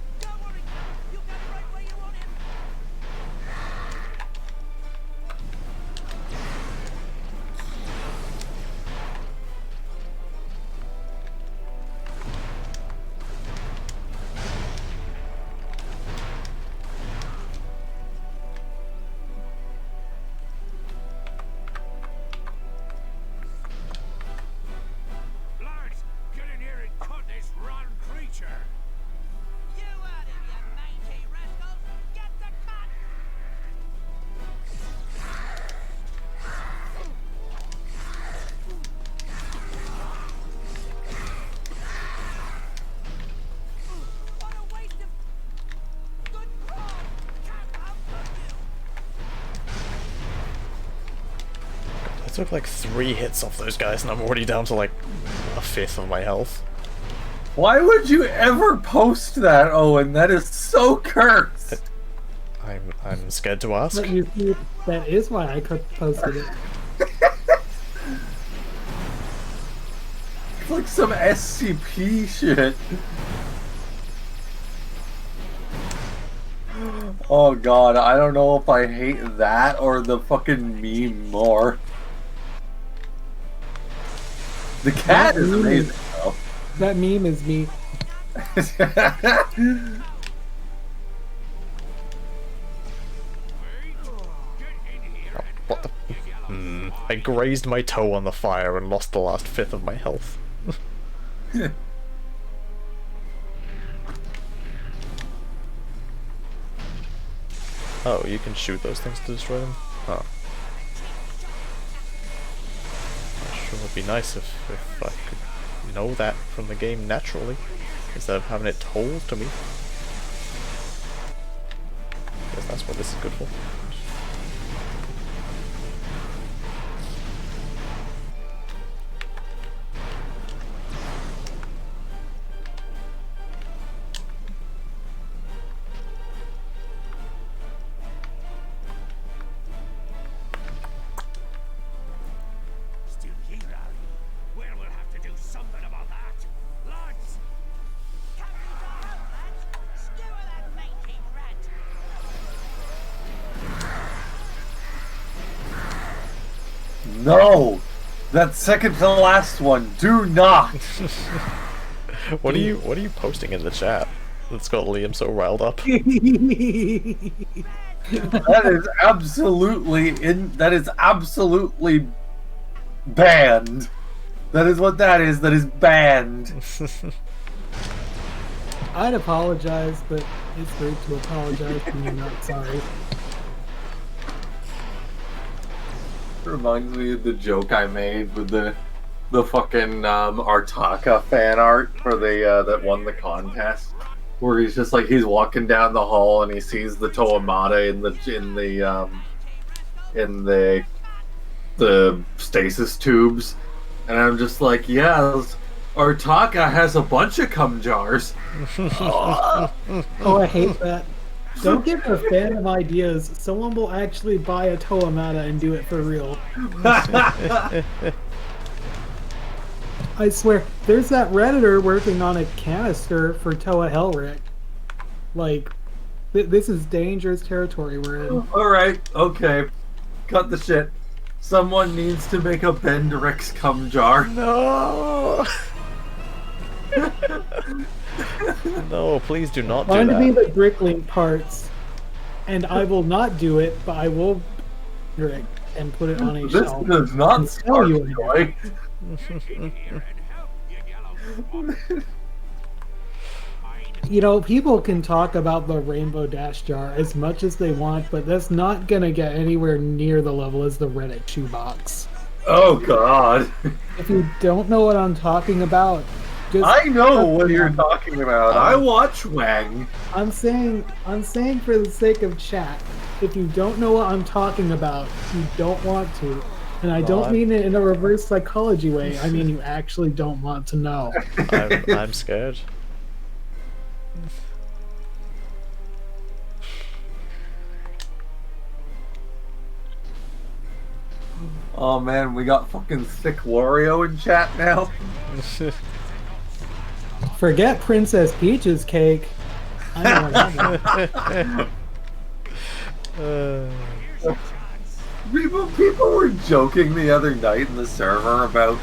Lads, get in here and cut this rotten creature. You out of you mangy rascals! Get the cut! What a waste of good call! Can't outrun you! I took like 3 hits off those guys and I'm already down to like a fifth of my health. Why would you ever post that, Owen? That is so cursed. I'm scared to ask. But you see, that is why I posted it. It's like some SCP shit. Oh god, I don't know if I hate that or the fucking meme more. The cat is amazing though. That meme is me. What the? I grazed my toe on the fire and lost the last fifth of my health. Oh, you can shoot those things to destroy them? Oh. Sure would be nice if I could know that from the game naturally, instead of having it told to me. Because that's what this is good for. Still here, are you? Well, we'll have to do something about that. Lads! Come to the help, lads! Skewer that mangy rat! No! That second to last one, do not! What are you posting in the chat that's got Liam so riled up? That is absolutely banned. That is what that is banned. I'd apologize, but it's rude to apologize when you're not sorry. Reminds me of the joke I made with the fucking Artaka fan art for the that won the contest, where he's just like he's walking down the hall and he sees the Toamata in the stasis tubes, and I'm just like, yeah, Artaka has a bunch of cum jars. Oh, I hate that. Don't give a fan of ideas. Someone will actually buy a Toamata and do it for real. I swear, there's that Redditor working on a canister for Toa Hellrick. Like, this is dangerous territory we're in. Alright, okay. Cut the shit. Someone needs to make a Bendrix cum jar. No! No, please do not do Find me that. the Bricklink parts, and I will not do it, but I will brick and put it on a This shelf. does not and sell spark you joy. Get in here and help, you yellow fuck! You know, people can talk about the Rainbow Dash Jar as much as they want, but that's not gonna get anywhere near the level as the Reddit shoebox. Oh God! If you don't know what I'm talking about, just I know what trust me you're on- talking about. I watch Wang. I'm saying for the sake of chat, if you don't know what I'm talking about, you don't want to. And I don't mean it in a reverse psychology way. I mean you actually don't want to know. I'm scared. Oh man, we got fucking sick Wario in chat now. Forget Princess Peach's cake. I know what happened. People were joking the other night in the server about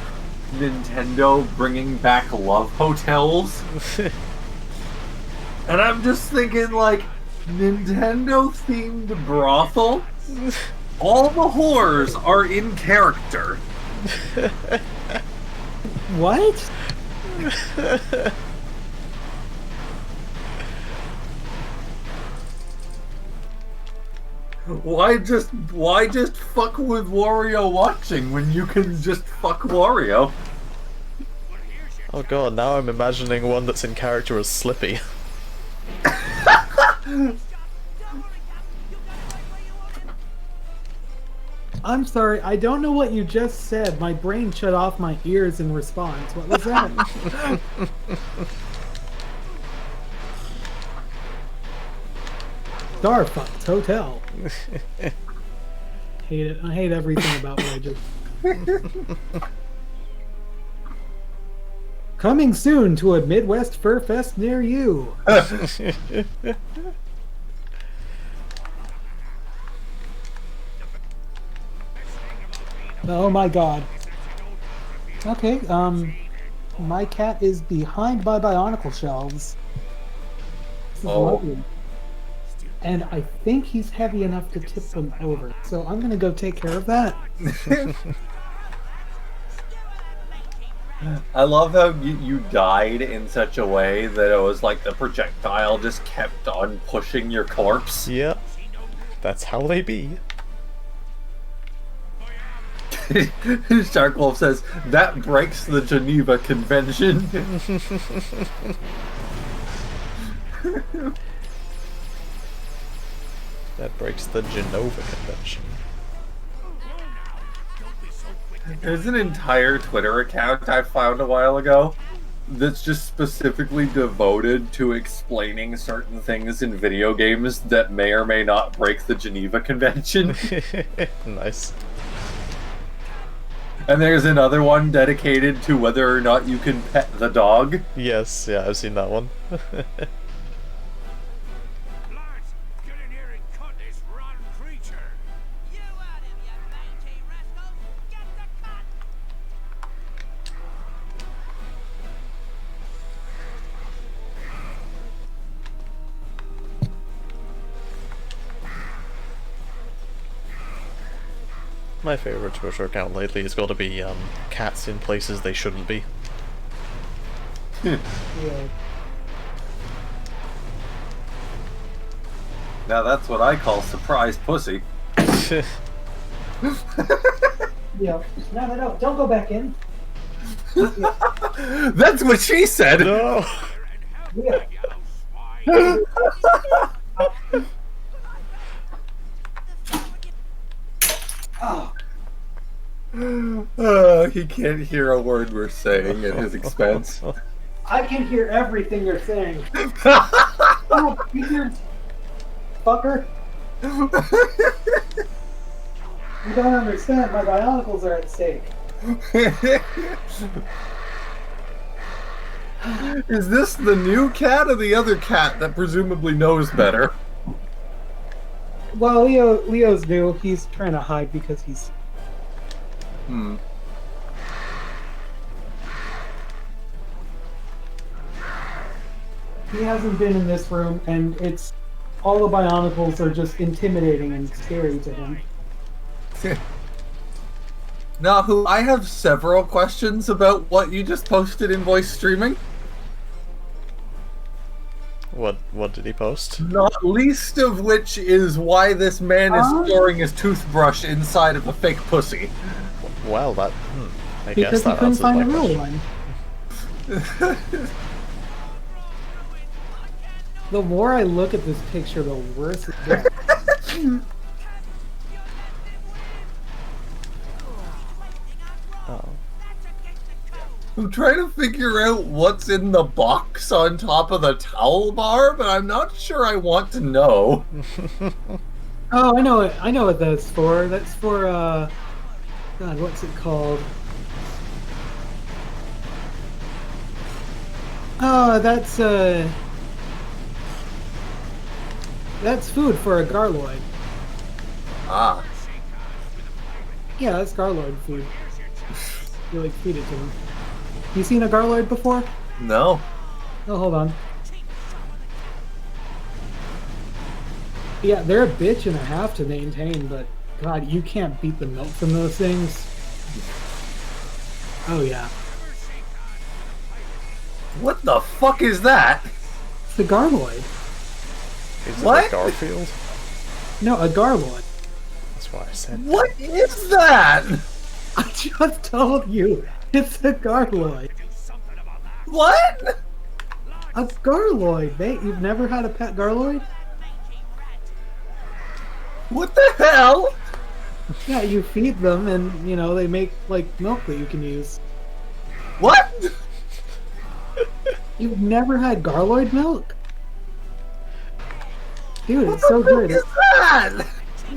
Nintendo bringing back love hotels. And I'm just thinking, like, Nintendo-themed brothel? All the whores are in character. What? Why just fuck with Wario watching when you can just fuck Wario? Oh god, now I'm imagining one that's in character as Slippy. I'm sorry, I don't know what you just said. My brain shut off my ears in response. What was that? Starfucked Hotel. Hate it. I hate everything about what I just. Coming soon to a Midwest Fur Fest near you. Oh my god. Okay, my cat is behind my Bionicle shelves. This is lovely. And I think he's heavy enough to tip them over. So I'm gonna go take care of that. I love how you died in such a way that it was like the projectile just kept on pushing your corpse. Yep. That's how they be. Sharkwolf says, that breaks the Geneva Convention. That breaks the Genova Convention. There's an entire Twitter account I found a while ago that's just specifically devoted to explaining certain things in video games that may or may not break the Geneva Convention. Nice. And there's another one dedicated to whether or not you can pet the dog. Yes, yeah, I've seen that one. Lads, get in here and cut this rotten creature. You out him, you mangy rascals. Get the cut. My favorite Twitter account lately has got to be cats in places they shouldn't be. Yeah. Now that's what I call surprise pussy. Yeah. No. Don't go back in. That's what she said! No! Yeah. He can't hear a word we're saying at his expense. I can hear everything you're saying. Oh, you hear, fucker. You don't understand. My Bionicles are at stake. Is this the new cat or the other cat that presumably knows better? Well, Leo's new. He's trying to hide because he's. He hasn't been in this room, and it's all the Bionicles are just intimidating and scary to him. Nahu, I have several questions about what you just posted in voice streaming. What did he post? Not least of which is why this man is storing his toothbrush inside of a fake pussy. Well, that I Because guess he that couldn't answers find my a real question. one. The more I look at this picture, the worse it gets. Oh. I'm trying to figure out what's in the box on top of the towel bar, but I'm not sure I want to know. Oh, I know it. I know what that's for. That's for God, what's it called? Oh, that's food for a garloid. Ah. Yeah, that's garloid food. You like feed it to them. You seen a garloid before? No. Oh, hold on. Yeah, they're a bitch and a half to maintain, but God, you can't beat the milk from those things. Oh yeah, What the fuck is that? it's the garloid. Is it What? like Garfield? No, a garloid. That's what I said. What is that? I just told you, it's a garloid. What? A garloid, mate. You've never had a pet garloid? What the hell? Yeah, you feed them, and you know they make like milk that you can use. What? You've never had garloid milk? Dude, What it's so the fuck good. is that?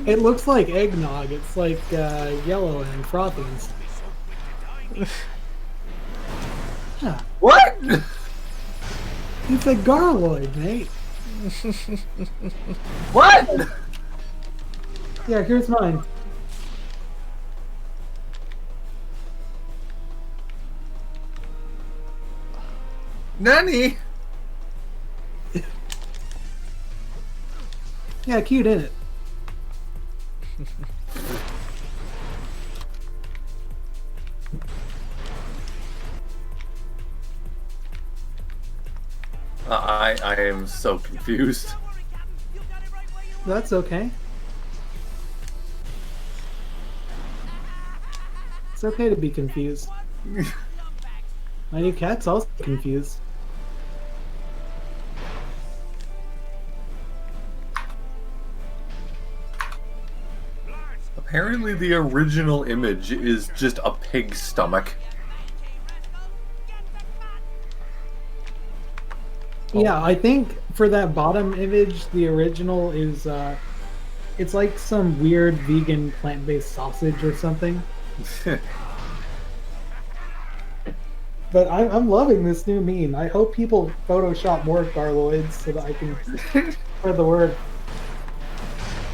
It looks like eggnog. It's like yellow and frothy. Yeah, What? it's a garloid, mate. What? Yeah, here's mine. Nanny? Yeah, cute, ain't it? I am so confused. That's okay. It's okay to be confused. My new cat's also confused. Apparently the original image is just a pig's stomach. Yeah, I think for that bottom image, the original is, it's like some weird vegan plant-based sausage or something. But I'm loving this new meme. I hope people Photoshop more garloids so that I can spread the word.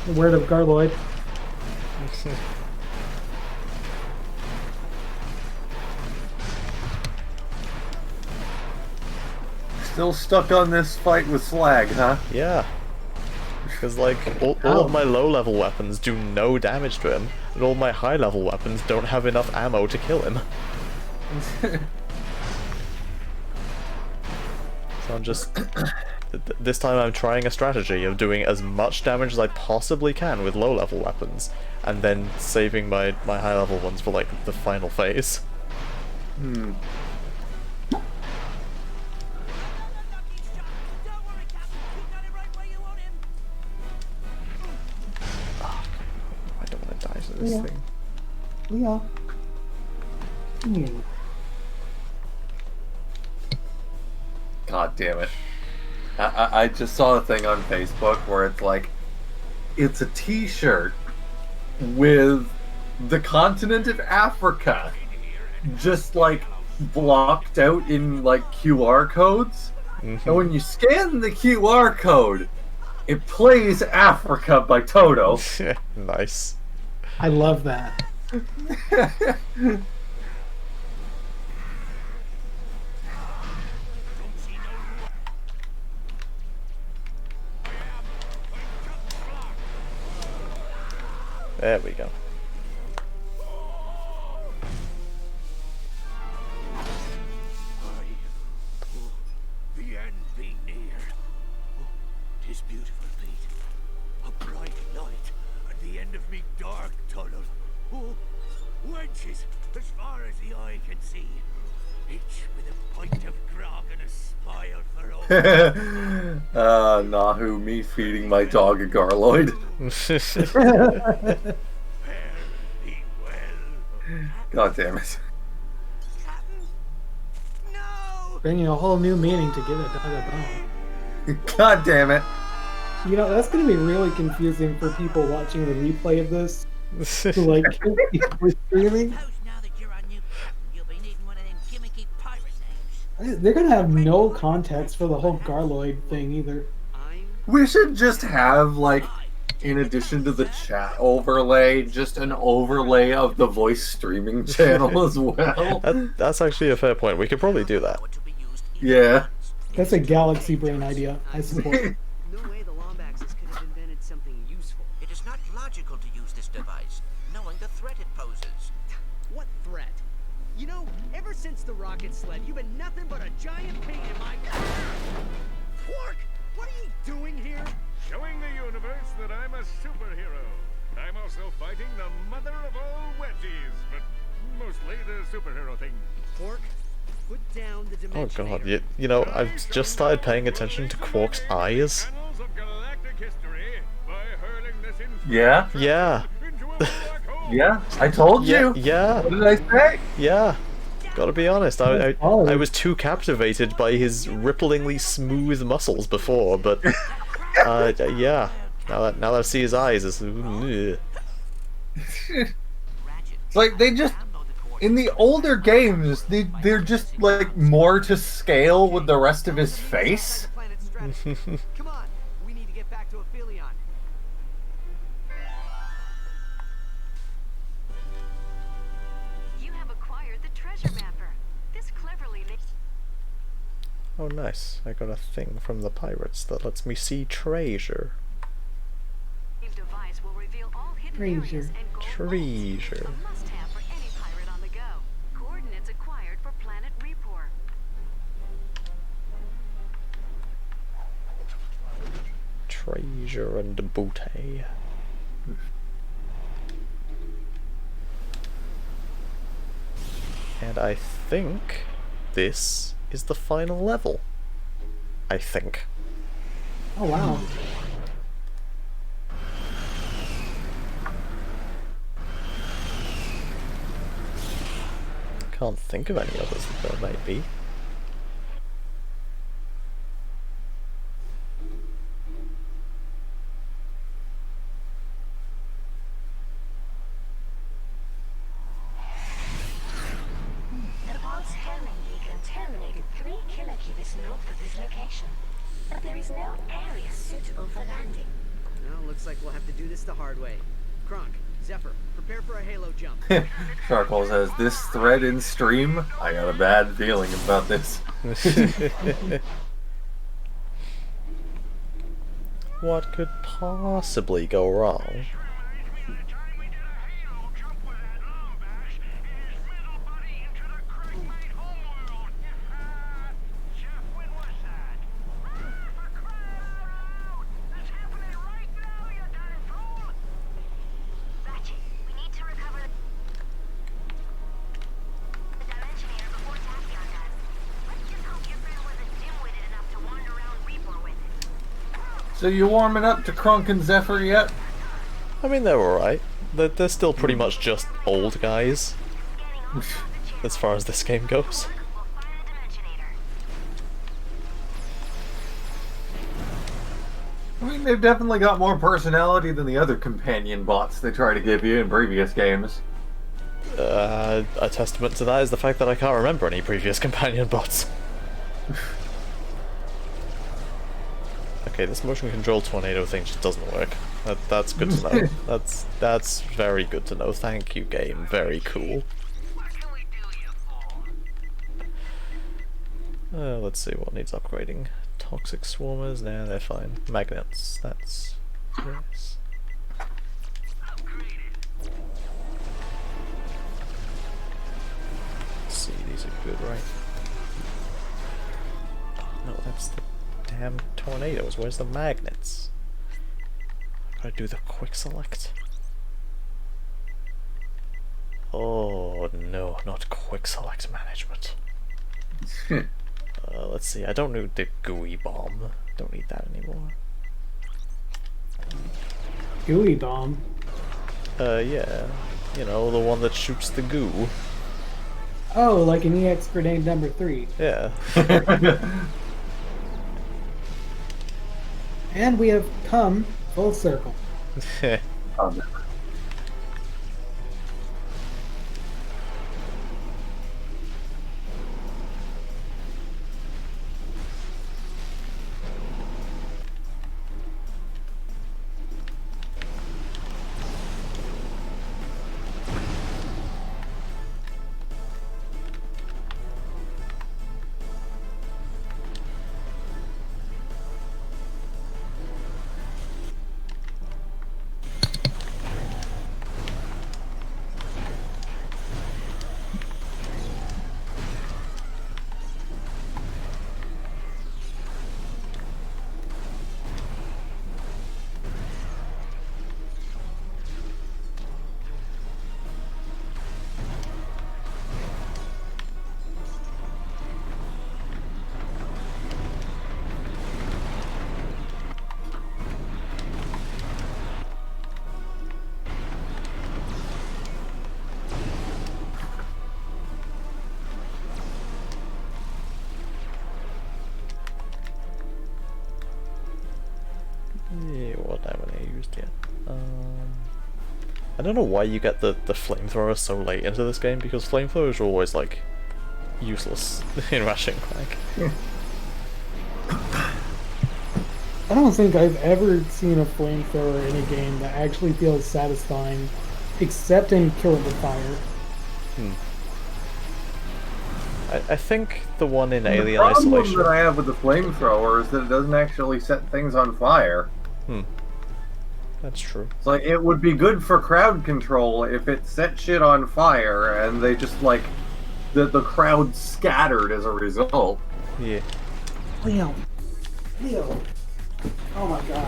The word of garloid. Still stuck on this fight with Slag, huh? Yeah. Because, like, all of my low-level weapons do no damage to him, and all my high-level weapons don't have enough ammo to kill him. So I'm just... This time I'm trying a strategy of doing as much damage as I possibly can with low-level weapons, and then saving my high-level ones for, like, the final phase. Hmm. I don't want to die to this thing. Yeah. Yeah. God damn it. I just saw a thing on Facebook where it's like, it's a t-shirt with the continent of Africa just like blocked out in like QR codes. And when you scan the QR code, it plays Africa by Toto. Nice. I love that. There we go. The end be near. is beautiful, Pete. A bright light at the end of me dark tunnel. Oh, wenches as far as the eye can see. Each with a pint of grog and a smile for all. Nahu, me feeding my dog a garloid. Fare thee well. God damn it. Captain? No! Bringing a whole new meaning to give a dog a bone. God damn it. You know, that's going to be really confusing for people watching the replay of this. To, like, we're streaming. Suppose now that you're on new, you'll be needing one of them gimmicky pirate names. They're going to have no context for the whole Garloid thing either. We should just have, like, in addition to the chat overlay, just an overlay of the voice streaming channel as well. That's actually a fair point. We could probably do that. Yeah. That's a galaxy brain idea. I support. No way the Lombaxes could have invented something useful. It is not logical to use this device, knowing the threat it poses. What threat? You know, ever since the rocket sled, you've been nothing but a giant pain in my... Quark! What are you doing here? Showing the universe that I'm a superhero. I'm also fighting the mother of all wedgies, but mostly the superhero thing. Quark, put down the Oh dimensionator. god, you know, I've just started paying attention to Quark's eyes. Annals of galactic history by hurling this Yeah? Yeah. into a black hole. Yeah? I told you! Yeah. What did I say? Yeah. Gotta be honest, I was too captivated by his ripplingly smooth muscles before, but yeah. Now that I see his eyes, it's It's like, they just... In the older games, they're just, like, more to scale with the rest of his face. Come on, we need to get back to Aphelion. You have acquired the treasure mapper. This cleverly makes Oh nice, I got a thing from the pirates that lets me see treasure. device will reveal all hidden Treasure. areas and gold Treasure. vaults. A must-have for any pirate on the go. Coordinates acquired for planet Repor. Treasure and booty. And I think this is the final level. I think. Oh wow. Can't think of any others that there might be. The pulse homing beacon terminated 3 kilocubits north of this location, but there is no area suitable for landing. Well, looks like we'll have to do this the hard way. Kronk, Zephyr, prepare for a halo jump. Charcoal says, this thread in stream? I got a bad feeling about this. What could possibly go wrong? Ratchet, we need to recover the dimensionator before Tachyon does. Let's just hope your friend wasn't dim-witted enough to wander around Repor with it. So you warming up to Krunk and Zephyr yet? I mean, they're alright. They're still pretty much just old guys, as far as this game goes. We'll find the dimensionator. I mean, they've definitely got more personality than the other companion bots they try to give you in previous games. A testament to that is the fact that I can't remember any previous companion bots. Okay, this motion control tornado thing just doesn't work. That's good to know. That's very good to know. Thank you, game. Very cool. Let's see what needs upgrading. Toxic swarmers, nah, they're fine. Magnets, that's yes. Let's see, these are good, right? No, that's the damn tornadoes? Where's the magnets? Gotta do the quick select. Oh no, not quick select management. Let's see, I don't need the gooey bomb. Don't need that anymore. Gooey bomb. Yeah. You know, the one that shoots the goo. Oh, like an EX grenade number 3. Yeah. And we have come full circle. Oh, no. Yeah, what haven't I used yet? I don't know why you get the flamethrower so late into this game, because flamethrowers are always, like, useless in Ratchet Clank. I don't think I've ever seen a flamethrower in a game that actually feels satisfying, except in Killing the Fire. I think the one in The Alien problem Isolation... that I have with the flamethrower is that it doesn't actually set things on fire. That's true. It's like, it would be good for crowd control if it set shit on fire and they just, like, the crowd scattered as a result. Yeah. Leo. Oh my god.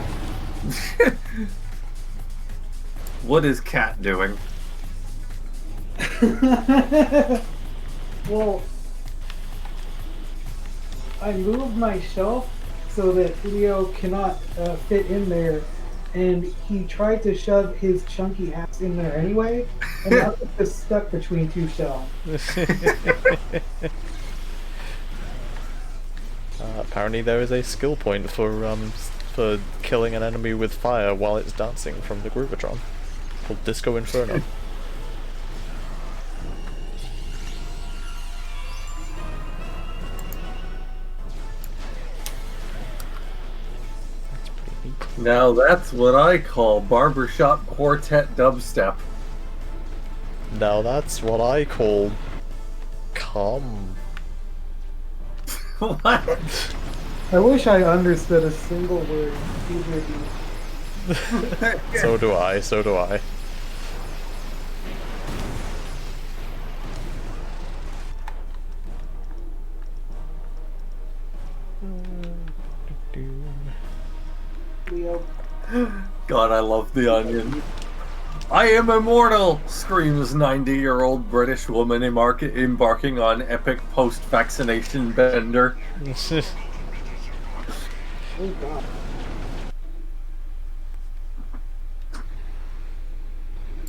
What is Cat doing? Well, I moved my shelf so that Leo cannot fit in there, and he tried to shove his chunky ass in there anyway, and now it's just stuck between two shelves. Apparently there is a skill point for killing an enemy with fire while it's dancing from the Groovatron, called Disco Inferno. Now that's what I call barbershop quartet dubstep. Now that's what I call calm. What? I wish I understood a single word. So do I, so do I. Leo. God, I love the onion. I am immortal! Screams 90-year-old British woman embarking on epic post-vaccination bender. Oh god.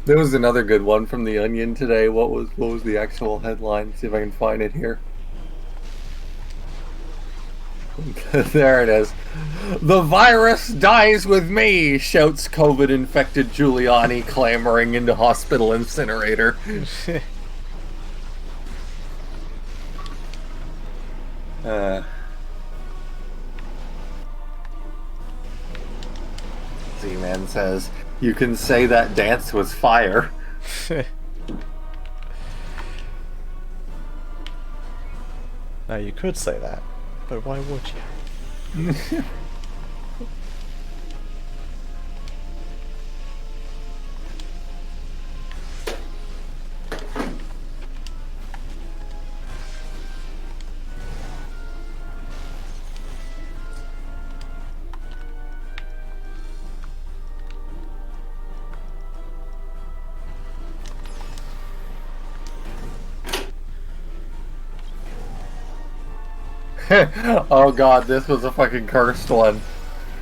There was another good one from the Onion today. What was the actual headline? See if I can find it here. There it is. The virus dies with me, shouts COVID-infected Giuliani, clamoring into hospital incinerator. Z-Man says, you can say that dance was fire. Now you could say that, but why would you? Oh god, this was a fucking cursed one.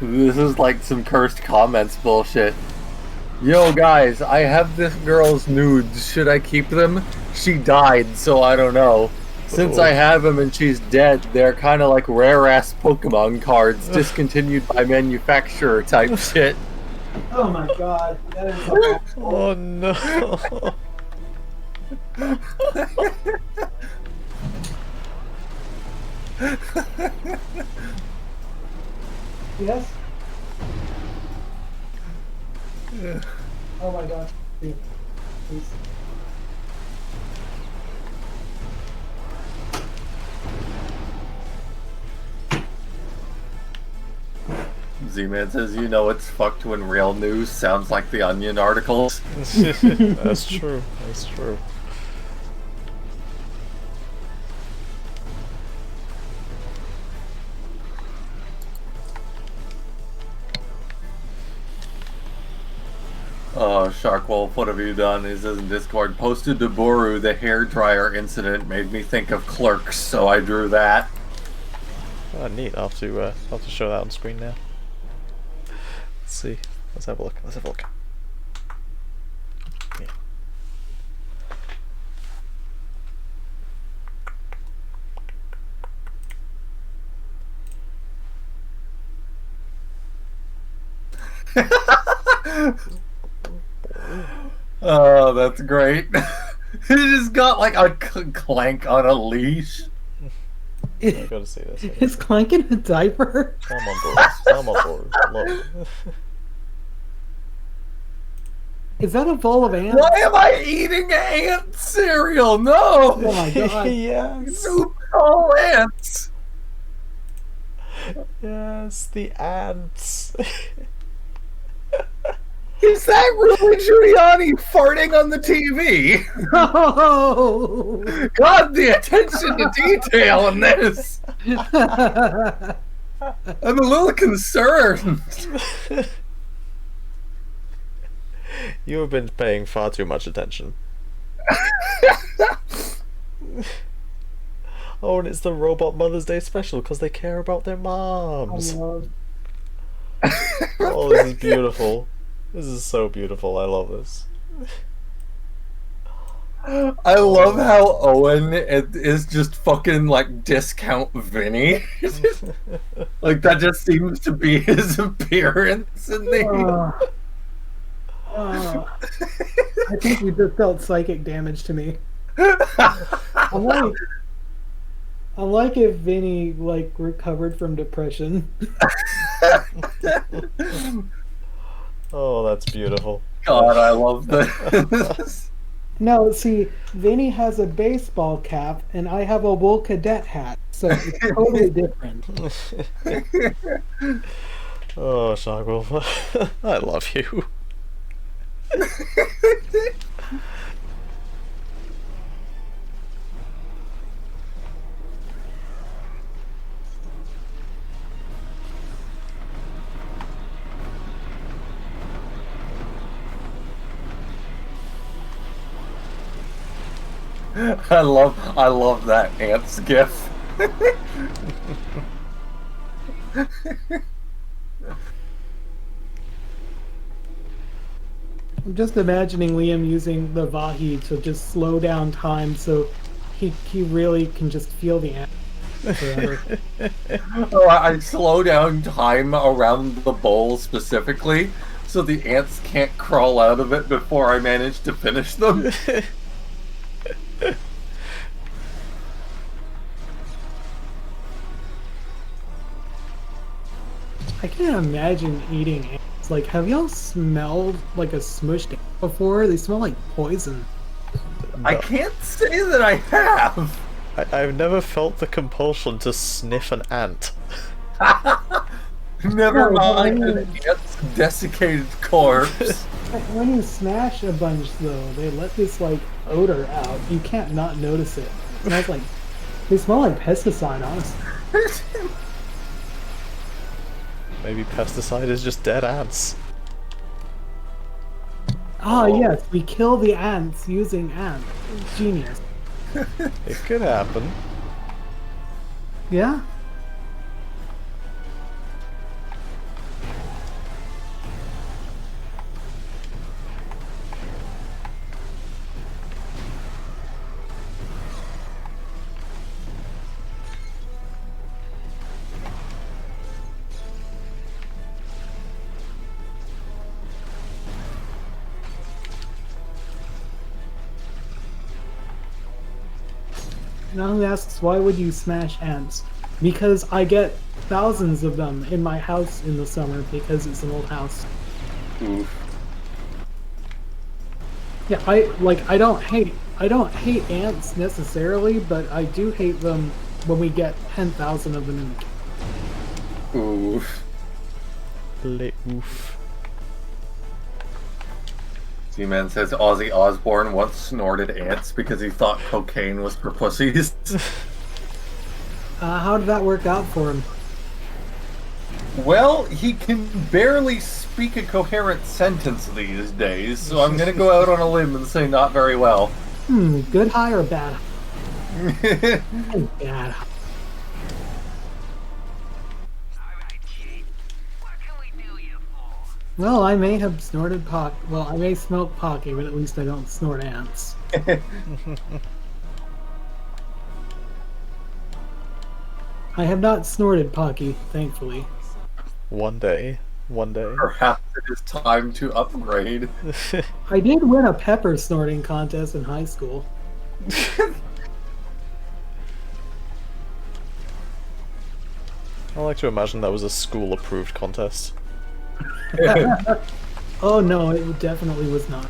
This is like some cursed comments bullshit. Yo guys, I have this girl's nudes. Should I keep them? She died, so I don't know. Since I have them and she's dead, they're kind of like rare-ass Pokemon cards, discontinued by manufacturer type shit. Oh my god. That is so Oh no. Yes? Oh my god. Please. Z-Man says, you know it's fucked when real news sounds like the Onion articles. That's true. That's true. Oh, Sharkwolf, what have you done? He says in Discord, posted to Boru, the hairdryer incident made me think of Clerks, so I drew that. Oh, neat. I'll have to show that on screen now. Let's see. Let's have a look. Let's have a look. Yeah. Oh, that's great. He just got like a clank on a leash. I gotta see this. Is Clank in a diaper? I'm on board. I'm on board. Look. Is that a bowl of ants? Why am I eating ant cereal? No! Oh my god. Yes. Soup all ants! Yes, the ants. Is that really Giuliani farting on the TV? Oh! God, the attention to detail in this! I'm a little concerned. You have been paying far too much attention. Oh, and it's the Robot Mother's Day special because they care about their moms. Oh, this is beautiful. This is so beautiful. I love this. I love how Owen is just fucking like discount Vinny. Like that just seems to be his appearance in the. I think you just dealt psychic damage to me. I like if Vinny like recovered from depression. Oh, that's beautiful. God, I love this. No, see, Vinny has a baseball cap and I have a wool cadet hat, so it's totally different. Oh, Sharkwolf, I love you. I love that ants gif. I'm just imagining Liam using the Vahi to just slow down time so he really can just feel the ant forever. Oh, I slow down time around the bowl specifically so the ants can't crawl out of it before I manage to finish them. I can't imagine eating ants. Like, have y'all smelled like a smushed ant before? They smell like poison. I can't say that I have. I've never felt the compulsion to sniff an ant. Never mind an ant's desiccated corpse. When you smash a bunch, though, they let this like odor out. You can't not notice it. It smells like they smell like pesticide, honestly. Maybe pesticide is just dead ants. Ah, yes, we kill the ants using ants. Genius. It could happen. Yeah? Now who asks, why would you smash ants? Because I get thousands of them in my house in the summer because it's an old house. Oof. Yeah, I don't hate ants necessarily, but I do hate them when we get 10,000 of them in the Oof. Oof. Z-Man says Ozzy Osbourne once snorted ants because he thought cocaine was for pussies. How did that work out for him? Well, he can barely speak a coherent sentence these days, so I'm gonna go out on a limb and say not very well. Good high or bad? Bad. Well, I may have snorted pock. Well, I may smoke pocky, but at least I don't snort ants. I have not snorted pocky, thankfully. One day. Perhaps it is time to upgrade. I did win a pepper snorting contest in high school. I like to imagine that was a school-approved contest. Oh no, it definitely was not.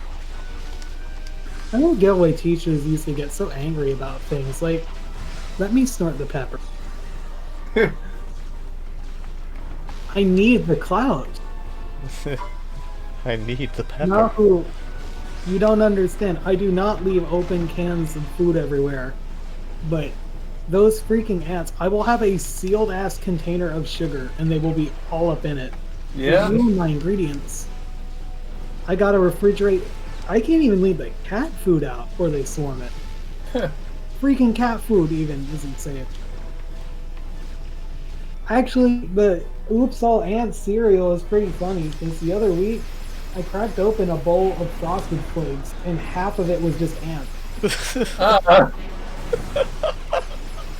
I don't get why teachers used to get so angry about things. Like, let me snort the pepper. I need the clout. I need the pepper. No, you don't understand. I do not leave open cans of food everywhere. But those freaking ants, I will have a sealed ass container of sugar and they will be all up in it. Yeah. They ruin my ingredients. I gotta refrigerate. I can't even leave the cat food out or they swarm it. Freaking cat food even isn't safe. Actually, the Oops All Ants cereal is pretty funny because the other week I cracked open a bowl of Frosted Flakes and half of it was just ants.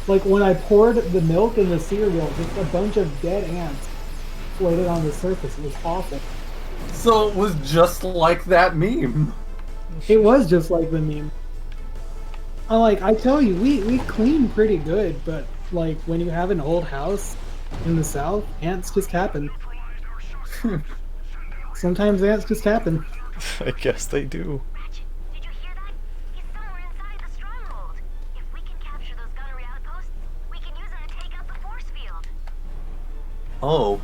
Like when I poured the milk in the cereal, just a bunch of dead ants floated on the surface. It was awful. So it was just like that meme. It was just like the meme. I tell you, we clean pretty good, but like when you have an old house in the south, ants just happen. Sometimes ants just happen. I guess they do. Did you hear that? He's somewhere inside the stronghold. If we can capture those gunnery outposts, we can use them to take out the force field. Oh.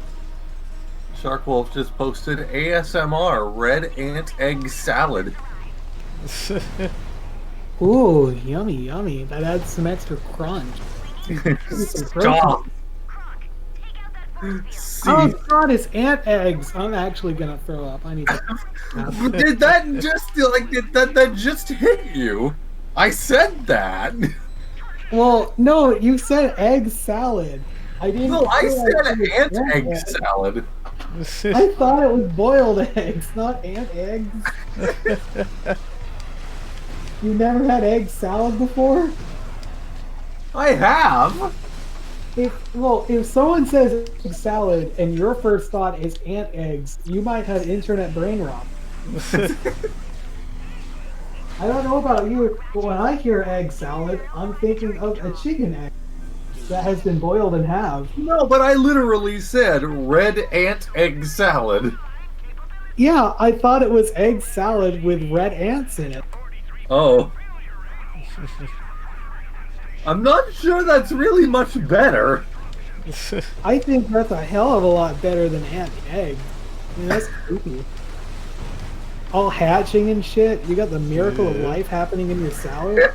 Sharkwolf just posted ASMR red ant egg salad. Ooh, yummy, yummy. That adds some extra crunch. Stop! See, Oh god, it's ant eggs! I'm actually gonna throw up. I need to. did that just hit you? I said that. Well, no, you said egg salad. I didn't. No, I say said it was ant egg salad. I thought it was boiled eggs, not ant eggs. You never had egg salad before? I have. If someone says egg salad and your first thought is ant eggs, you might have internet brain rot. I don't know about you, but when I hear egg salad, I'm thinking of a chicken egg that has been boiled in half. No, but I literally said red ant egg salad. Yeah, I thought it was egg salad with red ants in it. Oh. I'm not sure that's really much better. I think that's a hell of a lot better than ant egg. I mean, that's creepy. All hatching and shit. You got the miracle of life happening in your salad.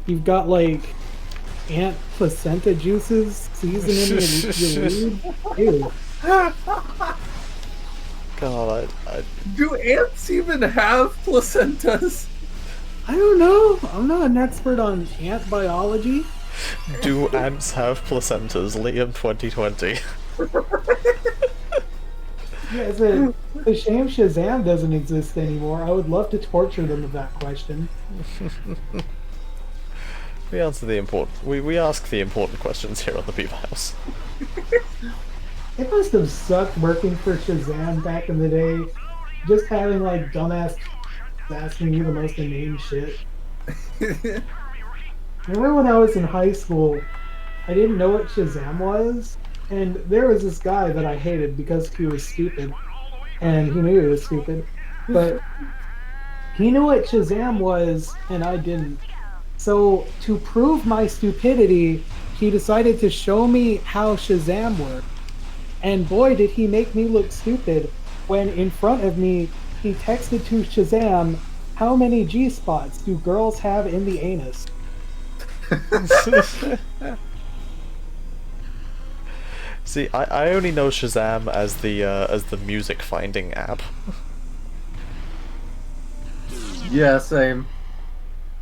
You've got like ant placenta juices seasoning your weed. Ew. God, Do ants even have placentas? I don't know. I'm not an expert on ant biology. do ants have placentas? Liam 2020. Yeah, it's a shame Shazam doesn't exist anymore. I would love to torture them with that question. We answer the important. We ask the important questions here on the Beaver House. It must have sucked working for Shazam back in the day. Just having like dumbass asking you the most inane shit. Remember when I was in high school, I didn't know what Shazam was, and there was this guy that I hated because he was stupid, and he knew he was stupid, but he knew what Shazam was, and I didn't. So, to prove my stupidity, he decided to show me how Shazam worked. And boy, did he make me look stupid when in front of me, he texted to Shazam, "How many G spots do girls have in the anus?" See, I only know Shazam as the music finding app. Yeah, same.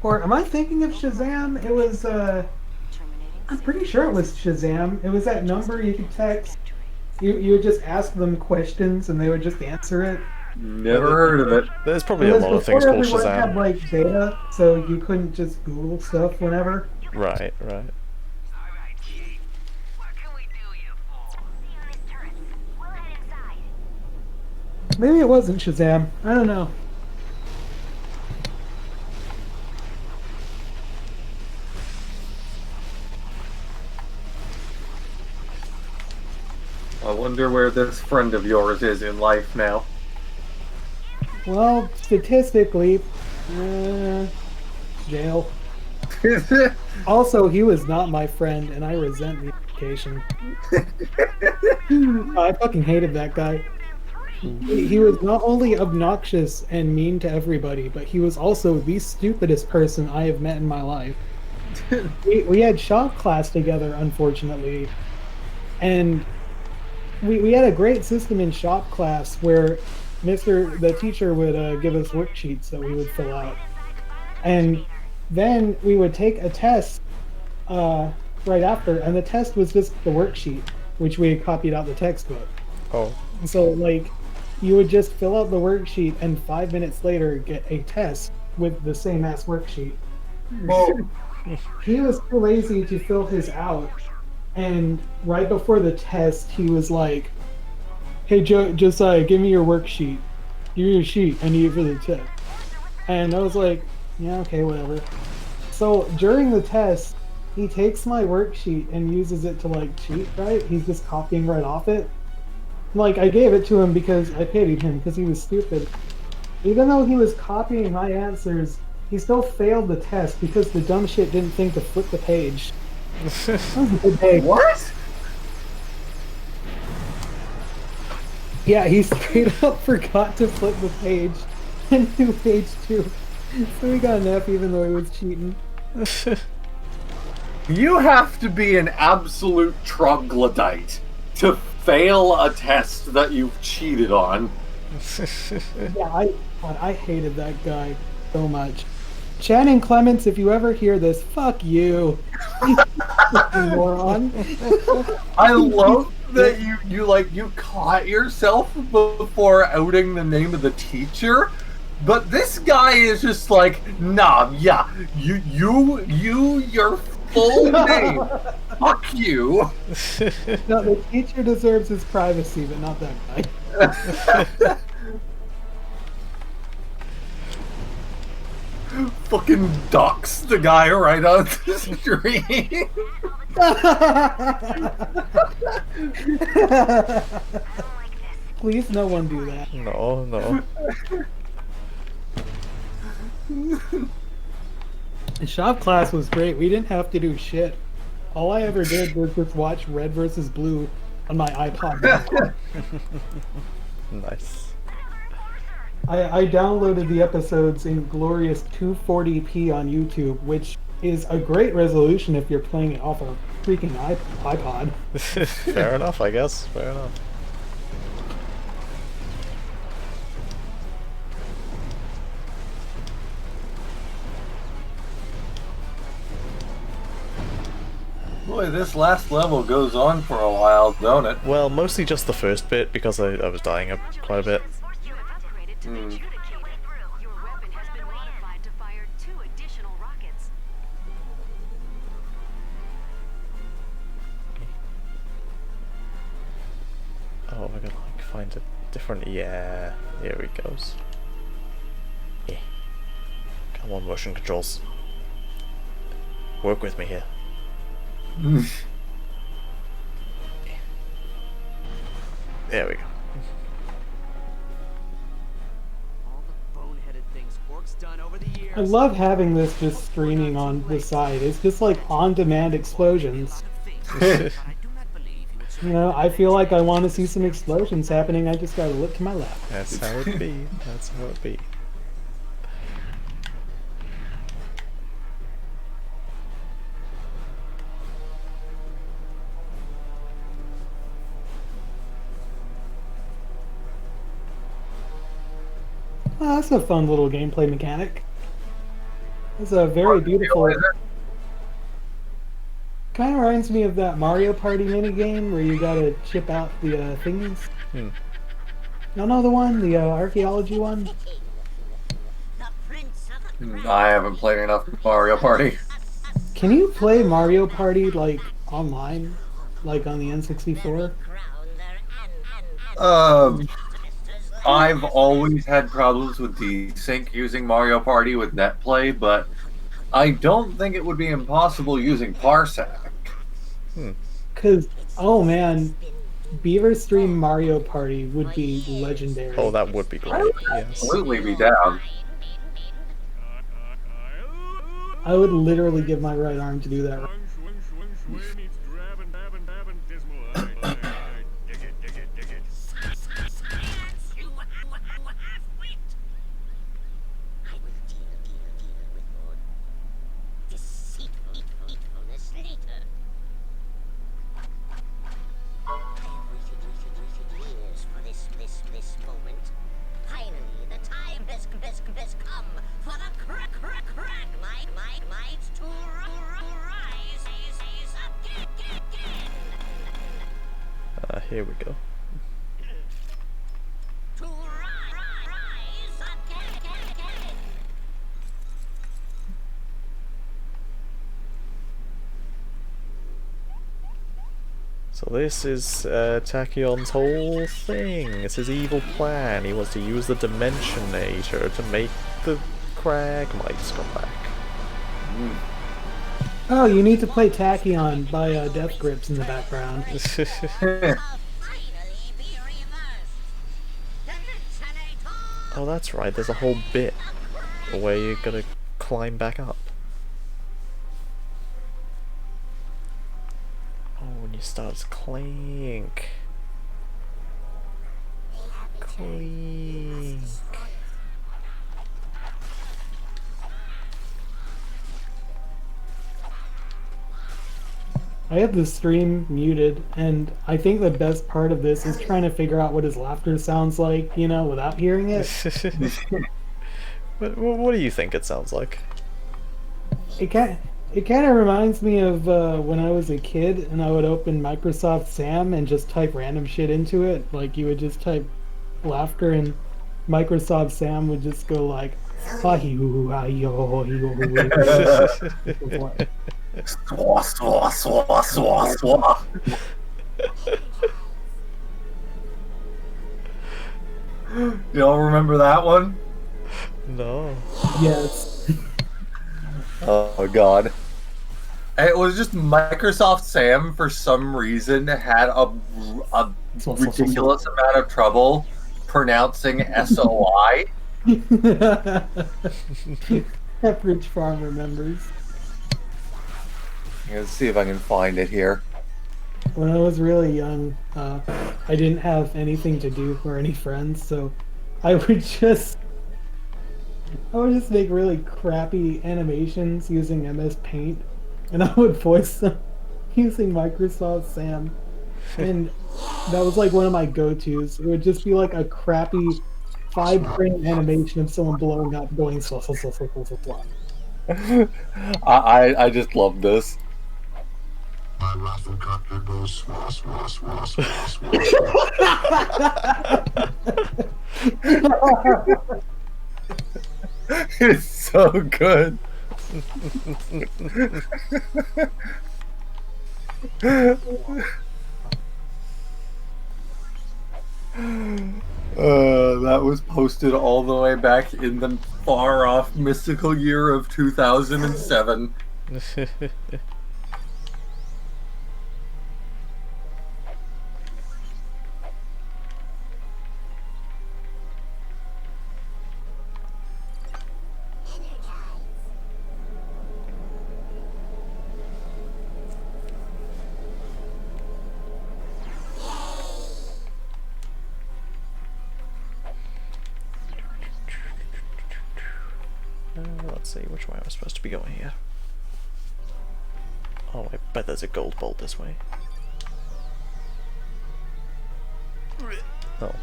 Or am I thinking of Shazam? It was, I'm pretty sure it was Shazam. It was that number you could text. You would just ask them questions and they would just answer it. Never heard of it. There's probably It a was lot of things before called everyone had Shazam. like data, so you couldn't just Google stuff whenever. Right, right. Alright, Chief. What can we do you for? See on this turret. We'll head inside. Maybe it wasn't Shazam. I don't know. I wonder where this friend of yours is in life now. Well, statistically, jail. Also, he was not my friend, and I resent the implication. I fucking hated that guy. He was not only obnoxious and mean to everybody, but he was also the stupidest person I have met in my life. We had shop class together, unfortunately, and we had a great system in shop class where the teacher would give us worksheets that we would fill out, and then we would take a test right after, and the test was just the worksheet, which we had copied out the textbook. Oh. So, like, you would just fill out the worksheet, and 5 minutes later get a test with the same ass worksheet. Well, he was too lazy to fill his out, and right before the test, he was like, "Hey, Josiah, give me your worksheet. Give me your sheet. I need it for the test." And I was like, "Yeah, okay, whatever." So during the test, he takes my worksheet and uses it to like cheat, right? He's just copying right off it. Like, I gave it to him because I pitied him because he was stupid. Even though he was copying my answers, he still failed the test because the dumb shit didn't think to flip the page. That was a good day. What? Yeah, he straight up forgot to flip the page and do page 2. So he got an F even though he was cheating. You have to be an absolute troglodyte to fail a test that you've cheated on. Yeah, I hated that guy so much. Shannon Clements, if you ever hear this, fuck you. Moron. I love that you caught yourself before outing the name of the teacher, but this guy is just like, nah, yeah, your full name, fuck you. No, the teacher deserves his privacy, but not that guy. Fucking dox the guy right on the street. Please, no one do that. No, no. The shop class was great. We didn't have to do shit. All I ever did was just watch Red vs. Blue on my iPod. Nice. I downloaded the episodes in glorious 240p on YouTube, which is a great resolution if you're playing it off a freaking iPod. Fair enough, I guess. Fair enough. Boy, this last level goes on for a while, don't it? Well, mostly just the first bit because I was dying quite a bit. You have upgraded to the adjudicator. Your weapon has been modified to fire 2 additional rockets. Oh, I gotta like find a different. Yeah, here he goes. Yeah. Come on, motion controls. Work with me here. There we go. All the boneheaded things Quark's done over the years. I love having this just streaming on the side. It's just like on-demand explosions. You know, I feel like I want to see some explosions happening. I just gotta look to my left. That's how it be. That's how it be. Oh, that's a fun little gameplay mechanic. It's a very beautiful. Kind of reminds me of that Mario Party minigame where you gotta chip out the things. Y'all know the one, the archaeology one? I haven't played enough Mario Party. Can you play Mario Party like online, like on the N64? I've always had problems with desync using Mario Party with NetPlay, but I don't think it would be impossible using Parsec. Cause oh man, Beaverstream Mario Party would be legendary. Oh, that would be great. I would Yes. absolutely be down. I would literally give my right arm to do that. Here we go. So this is Tachyon's whole thing. It's his evil plan. He wants to use the Dimensionator to make the Cragmites come back. Oh, you need to play Tachyon by Death Grips in the background. Oh, that's right. There's a whole bit where you're gonna climb back up. Oh, and you start Clank. Clink. I have the stream muted, and I think the best part of this is trying to figure out what his laughter sounds like, you know, without hearing it. What do you think it sounds like? It kind of reminds me of when I was a kid and I would open Microsoft Sam and just type random shit into it. Like you would just type laughter and Microsoft Sam would just go like, Swa, swa, swa, swa, swa. Y'all remember that one? No. Yes. Oh god. It was just Microsoft Sam for some reason had a ridiculous amount of trouble pronouncing SOI. Pepperidge Farm remembers. Let's see if I can find it here. When I was really young, I didn't have anything to do or any friends, so I would just make really crappy animations using MS Paint, and I would voice them using Microsoft Sam, and that was like one of my go-tos. It would just be like a crappy 5-frame animation of someone blowing up, going so. I just love this. My rifle cockpit goes swah, swah, swah, swah, swah. It's so good. That was posted all the way back in the far-off mystical year of 2007. Let's see, which way am I supposed to be going here? Oh, I bet there's a gold bolt this way. Oh.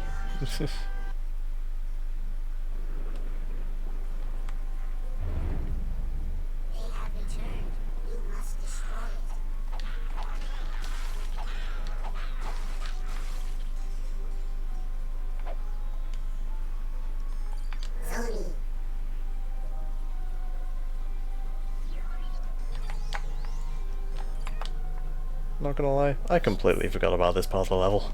Not gonna lie, I completely forgot about this part of the level.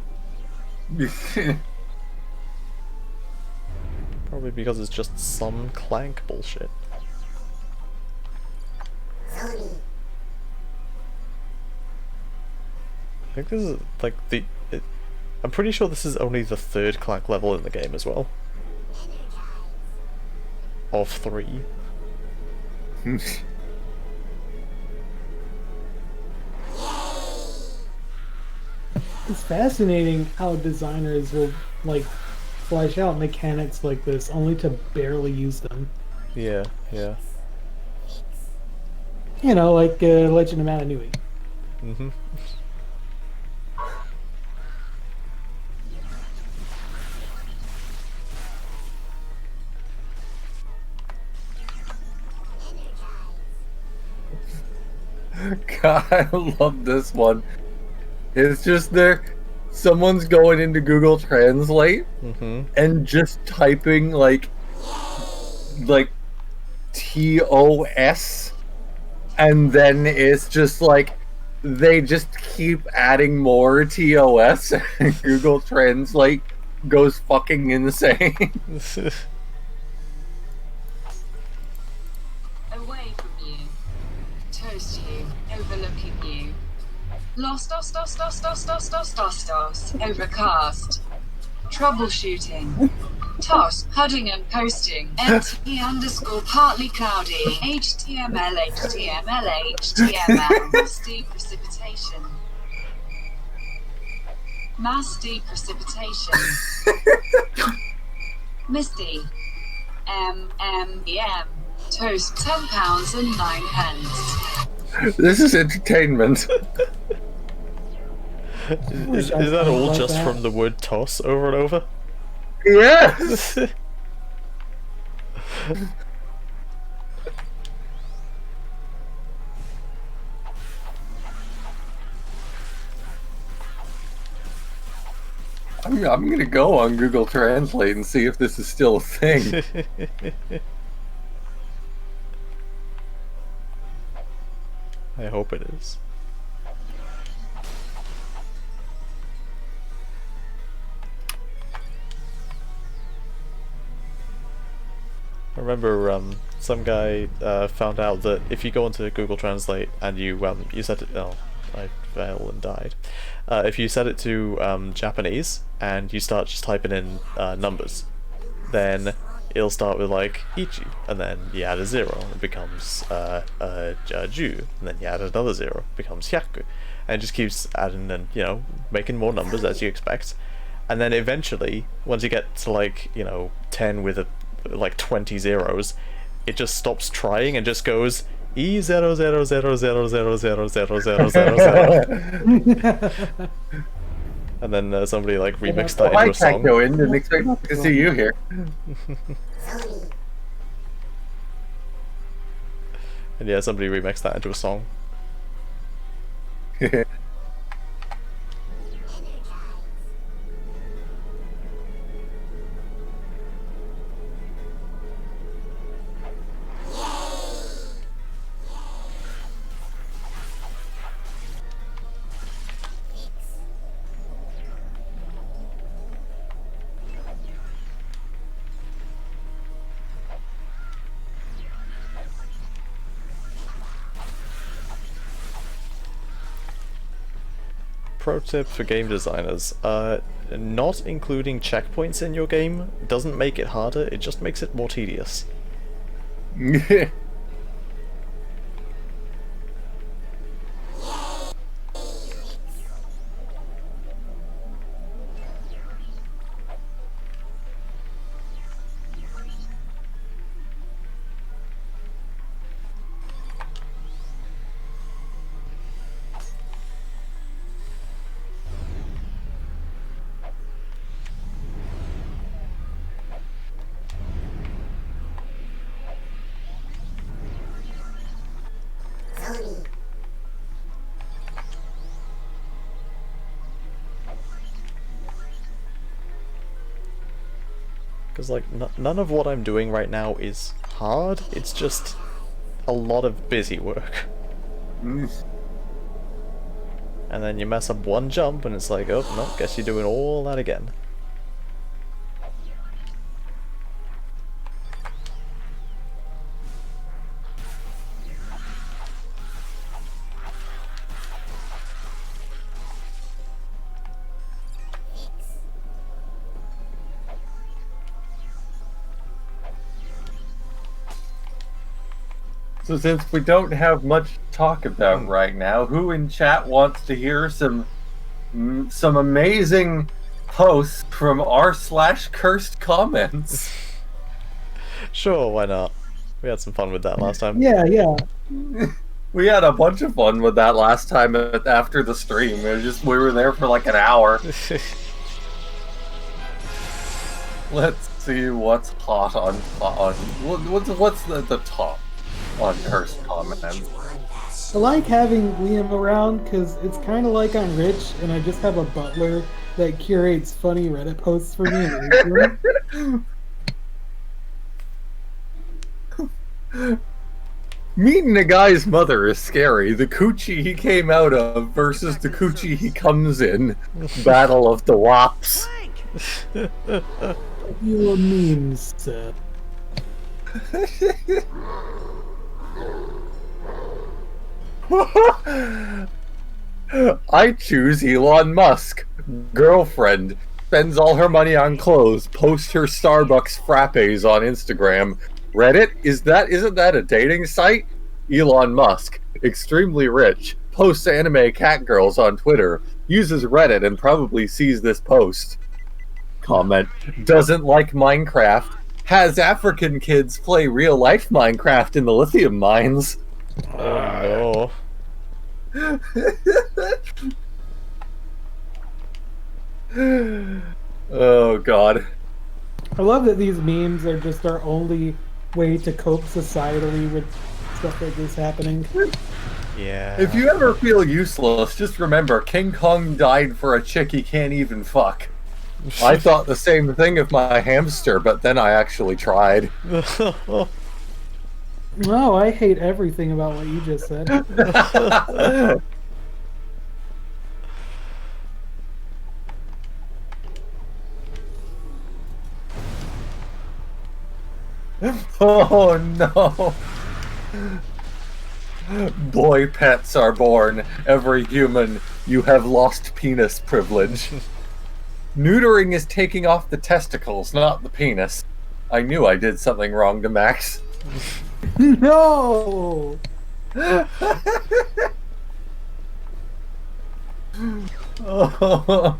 Probably because it's just some Clank bullshit. I think this is like I'm pretty sure this is only the third Clank level in the game as well. Of 3. It's fascinating how designers will like flesh out mechanics like this only to barely use them. Yeah, yeah. You know, like Legend of Mata Nui. Mm-hmm. God, I love this one. It's just someone's going into Google Translate and just typing like TOS, and then it's just like they just keep adding more TOS, and Google Translate goes fucking insane. Away from you, toast you, overlooking you. Lost, overcast. Troubleshooting. Toss, hudding and posting. NT underscore partly cloudy. HTML. Mass deep precipitation. Mass deep precipitation. Misty. M. Toast £10 and 9 pence. This is entertainment. Is that all just from the word toss over and over? Yes! I'm gonna go on Google Translate and see if this is still a thing. I hope it is. I remember some guy found out that if you go into Google Translate and you set it, oh, I fell and died. If you set it to Japanese and you start just typing in numbers, then it'll start with like ichi, and then you add a 0, it becomes ju, and then you add another 0, it becomes hyaku, and it just keeps adding and making more numbers as you expect, and then eventually once you get to like 10 with like 20 zeros, it just stops trying and just goes E00000000000. And then somebody like remixed that into a song. I can't go in and expect to see you here. And yeah, somebody remixed that into a song. pro tip for game designers, not including checkpoints in your game doesn't make it harder, it just makes it more tedious. Because, like, none of what I'm doing right now is hard, it's just a lot of busy work. And then you mess up one jump and it's like, oh, no, guess you're doing all that again. So since we don't have much to talk about right now, who in chat wants to hear some amazing posts from r/cursed comments? Sure, why not? We had some fun with that last time. Yeah, yeah. We had a bunch of fun with that last time after the stream. It was just, we were there for like an hour. Let's see what's hot on what's the top on cursed comments. I like having Liam around because it's kind of like I'm rich and I just have a butler that curates funny Reddit posts for me. Meeting a guy's mother is scary. The coochie he came out of versus the coochie he comes in. Battle of the Wops. Your memes, sir. I choose Elon Musk. Girlfriend spends all her money on clothes. Posts her Starbucks frappes on Instagram. Reddit? Isn't that a dating site? Elon Musk, extremely rich, posts anime cat girls on Twitter. Uses Reddit and probably sees this post. Comment: doesn't like Minecraft. Has African kids play real life Minecraft in the lithium mines. Oh no. Oh god. I love that these memes are just our only way to cope societally with stuff like this happening. Yeah. If you ever feel useless, just remember King Kong died for a chick he can't even fuck. I thought the same thing of my hamster, but then I actually tried. No, I hate everything about what you just said. Oh no! Boy pets are born. Every human, you have lost penis privilege. Neutering is taking off the testicles, not the penis. I knew I did something wrong to Max. No! Oh.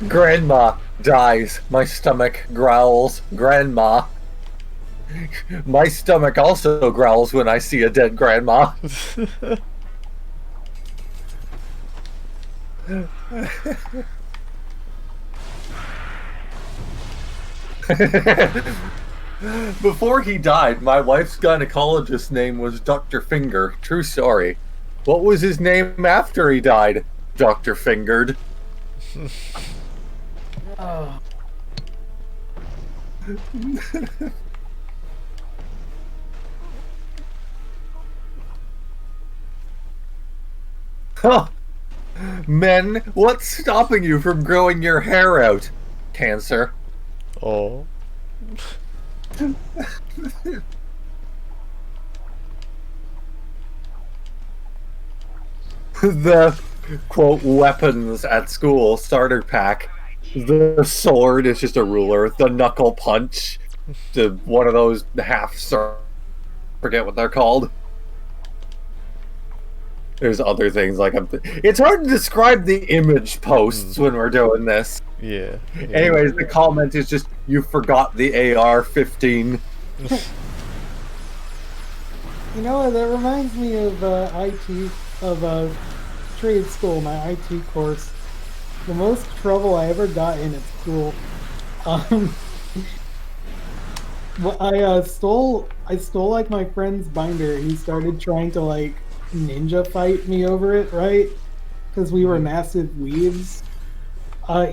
Grandma dies. My stomach growls. Grandma. My stomach also growls when I see a dead grandma. Before he died, my wife's gynecologist's name was Dr. Finger. True story. What was his name after he died? Dr. Fingered. Oh. Men, what's stopping you from growing your hair out? Cancer. Oh. The, quote, weapons at school starter pack. The sword is just a ruler. The knuckle punch. One of those forget what they're called. There's other things like it's hard to describe the image posts when we're doing this. Yeah. Anyways, the comment is just, you forgot the AR-15. You know, that reminds me of IT, of trade school, my IT course. The most trouble I ever got in at school. Well, I stole like my friend's binder. He started trying to like ninja fight me over it, right? Because we were massive weebs.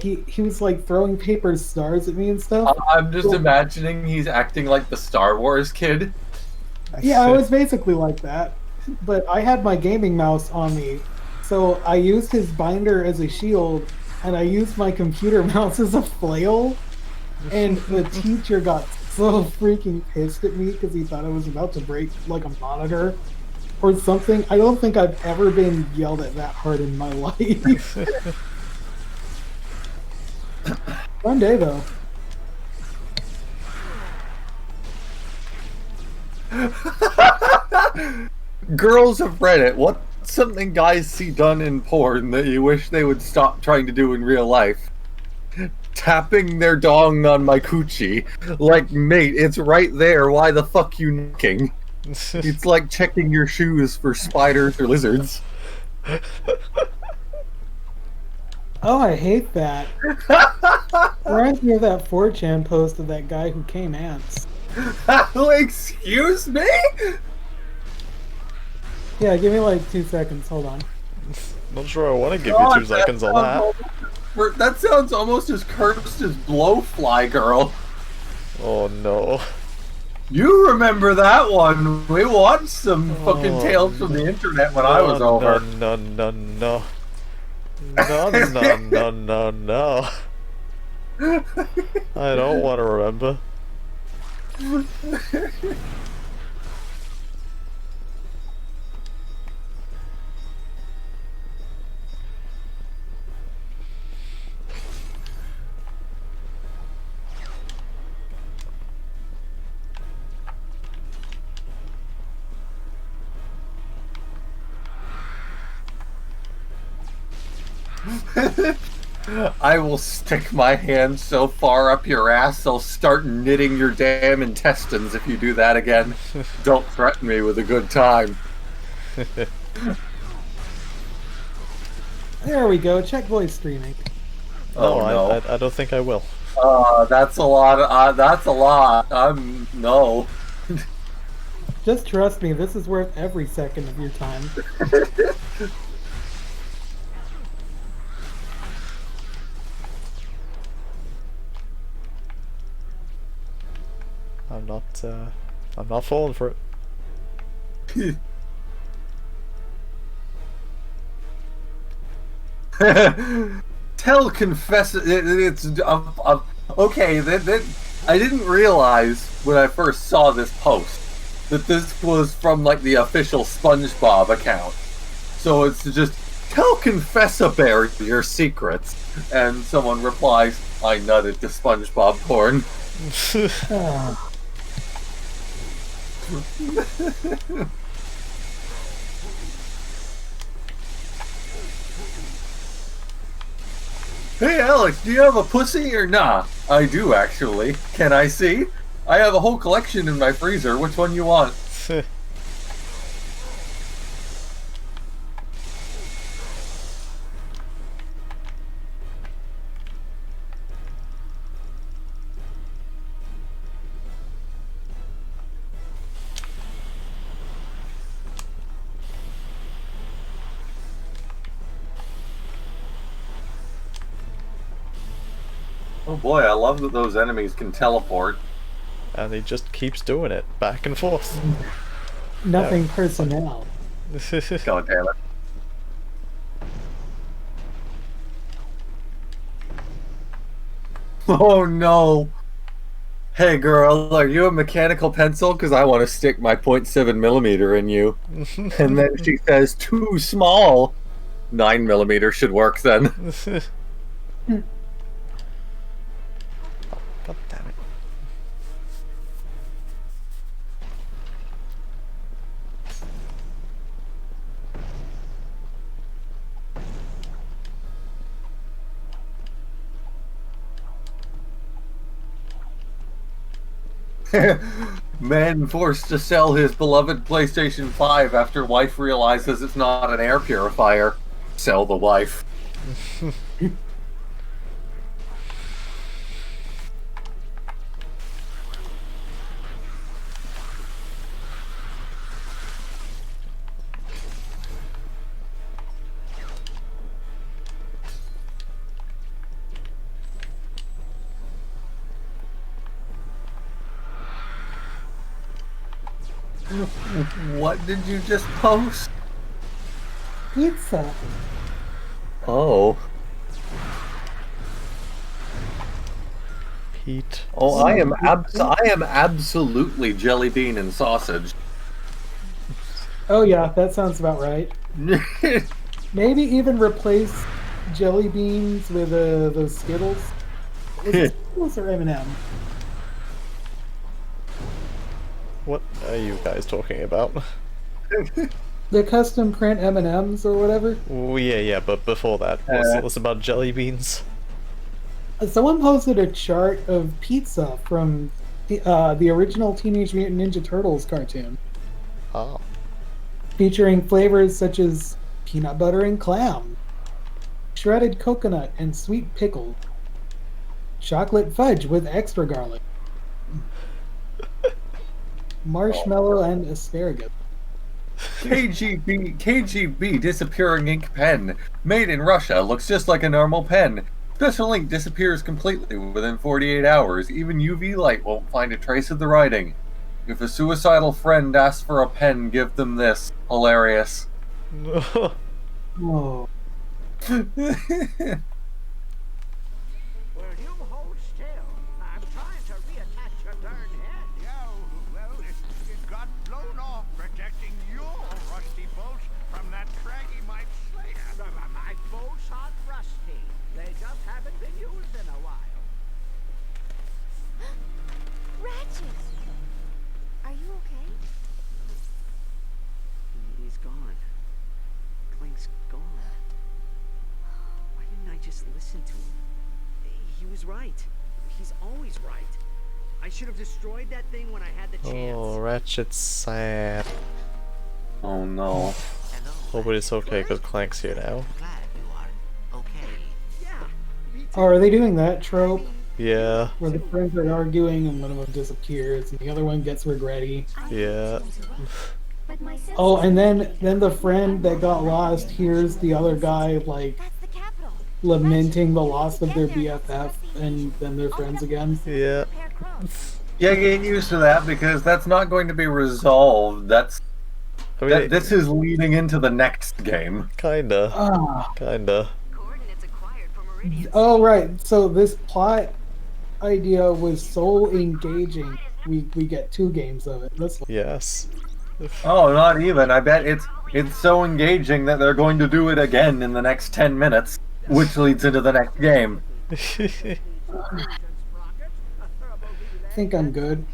He was like throwing paper stars at me and stuff. I'm just imagining he's acting like the Star Wars kid. Yeah, I was basically like that. But I had my gaming mouse on me, so I used his binder as a shield, and I used my computer mouse as a flail. And the teacher got so freaking pissed at me because he thought I was about to break like a monitor or something. I don't think I've ever been yelled at that hard in my life. One day though. Girls of Reddit, what's something guys see done in porn that you wish they would stop trying to do in real life? Tapping their dong on my coochie. Like, mate, it's right there. Why the fuck you knocking? It's like checking your shoes for spiders or lizards. Oh, I hate that. Reminds me of that 4chan post of that guy who came ants. Excuse me? Yeah, give me like 2 seconds. Hold on. Not sure I want to give you 2 seconds on that. That sounds almost as cursed as Blowfly Girl. Oh no. You remember that one? We watched some fucking tales from the internet when I was over. No. No. I don't want to remember. I will stick my hand so far up your ass I'll start knitting your damn intestines if you do that again. Don't threaten me with a good time. There we go. Check voice streaming. Oh no. I don't think I will. That's a lot. That's a lot. No. Just trust me, this is worth every second of your time. I'm not falling for it. Confess it's okay. That I didn't realize when I first saw this post that this was from like the official SpongeBob account. So it's just tell Confessa Bear your secrets, and someone replies, "I nutted to SpongeBob porn." Hey Alex, do you have a pussy or nah? I do actually. Can I see? I have a whole collection in my freezer. Which one you want? Oh boy, I love that those enemies can teleport. And he just keeps doing it, back and forth. Nothing personnel. God damn it. Oh no. Hey girl, are you a mechanical pencil? Because I want to stick my .7 millimeter in you. And then she says, too small. 9 millimeter should work then. God damn it. Man forced to sell his beloved PlayStation 5 after wife realizes it's not an air purifier. Sell the wife. What did you just post? Pizza. Oh. Pete. Oh, I am absolutely jelly bean and sausage. Oh yeah, that sounds about right. Maybe even replace jelly beans with those Skittles. Is it Skittles or M&M? What are you guys talking about? The custom print M&Ms or whatever. Oh, yeah, but before that, what's about jelly beans? Someone posted a chart of pizza from the original Teenage Mutant Ninja Turtles cartoon, Oh. featuring flavors such as peanut butter and clam, shredded coconut and sweet pickle, chocolate fudge with extra garlic, marshmallow and asparagus. KGB disappearing ink pen. Made in Russia, looks just like a normal pen. Special ink disappears completely within 48 hours. Even UV light won't find a trace of the writing. If a suicidal friend asks for a pen, give them this. Hilarious. Oh. Will you hold still? I'm trying to reattach your darn head. Yeah, well, it got blown off protecting your rusty bolts from that craggy Mike Slater. My bolts aren't rusty. They just haven't been used in a while. Ratchet! Are you okay? He's gone. Clank's gone. Why didn't I just listen to him? He was right. He's always right. I should have destroyed that thing when I had the chance. Oh, Ratchet's sad. Oh no. Hope it's okay because Clank's here now. Glad you are okay. Yeah. Me too. Oh, are they doing that trope Yeah, where the friends are arguing and one of them disappears and the other one gets regretty? yeah. But my sense Oh, and then the friend that got lost hears the other guy like That's the capital. lamenting the loss of their BFF, and then they're friends again. Yeah. Repair crows. Yeah, get used to that because that's not going to be resolved. I mean, This is leading into the next game. kinda. Ah. Kinda. Coordinates acquired from Meridian. Oh right. So this plot idea was so engaging. We get 2 games of it. That's Yes. Oh, not even. I bet it's so engaging that they're going to do it again in the next 10 minutes, which leads into the next game. I think I'm good.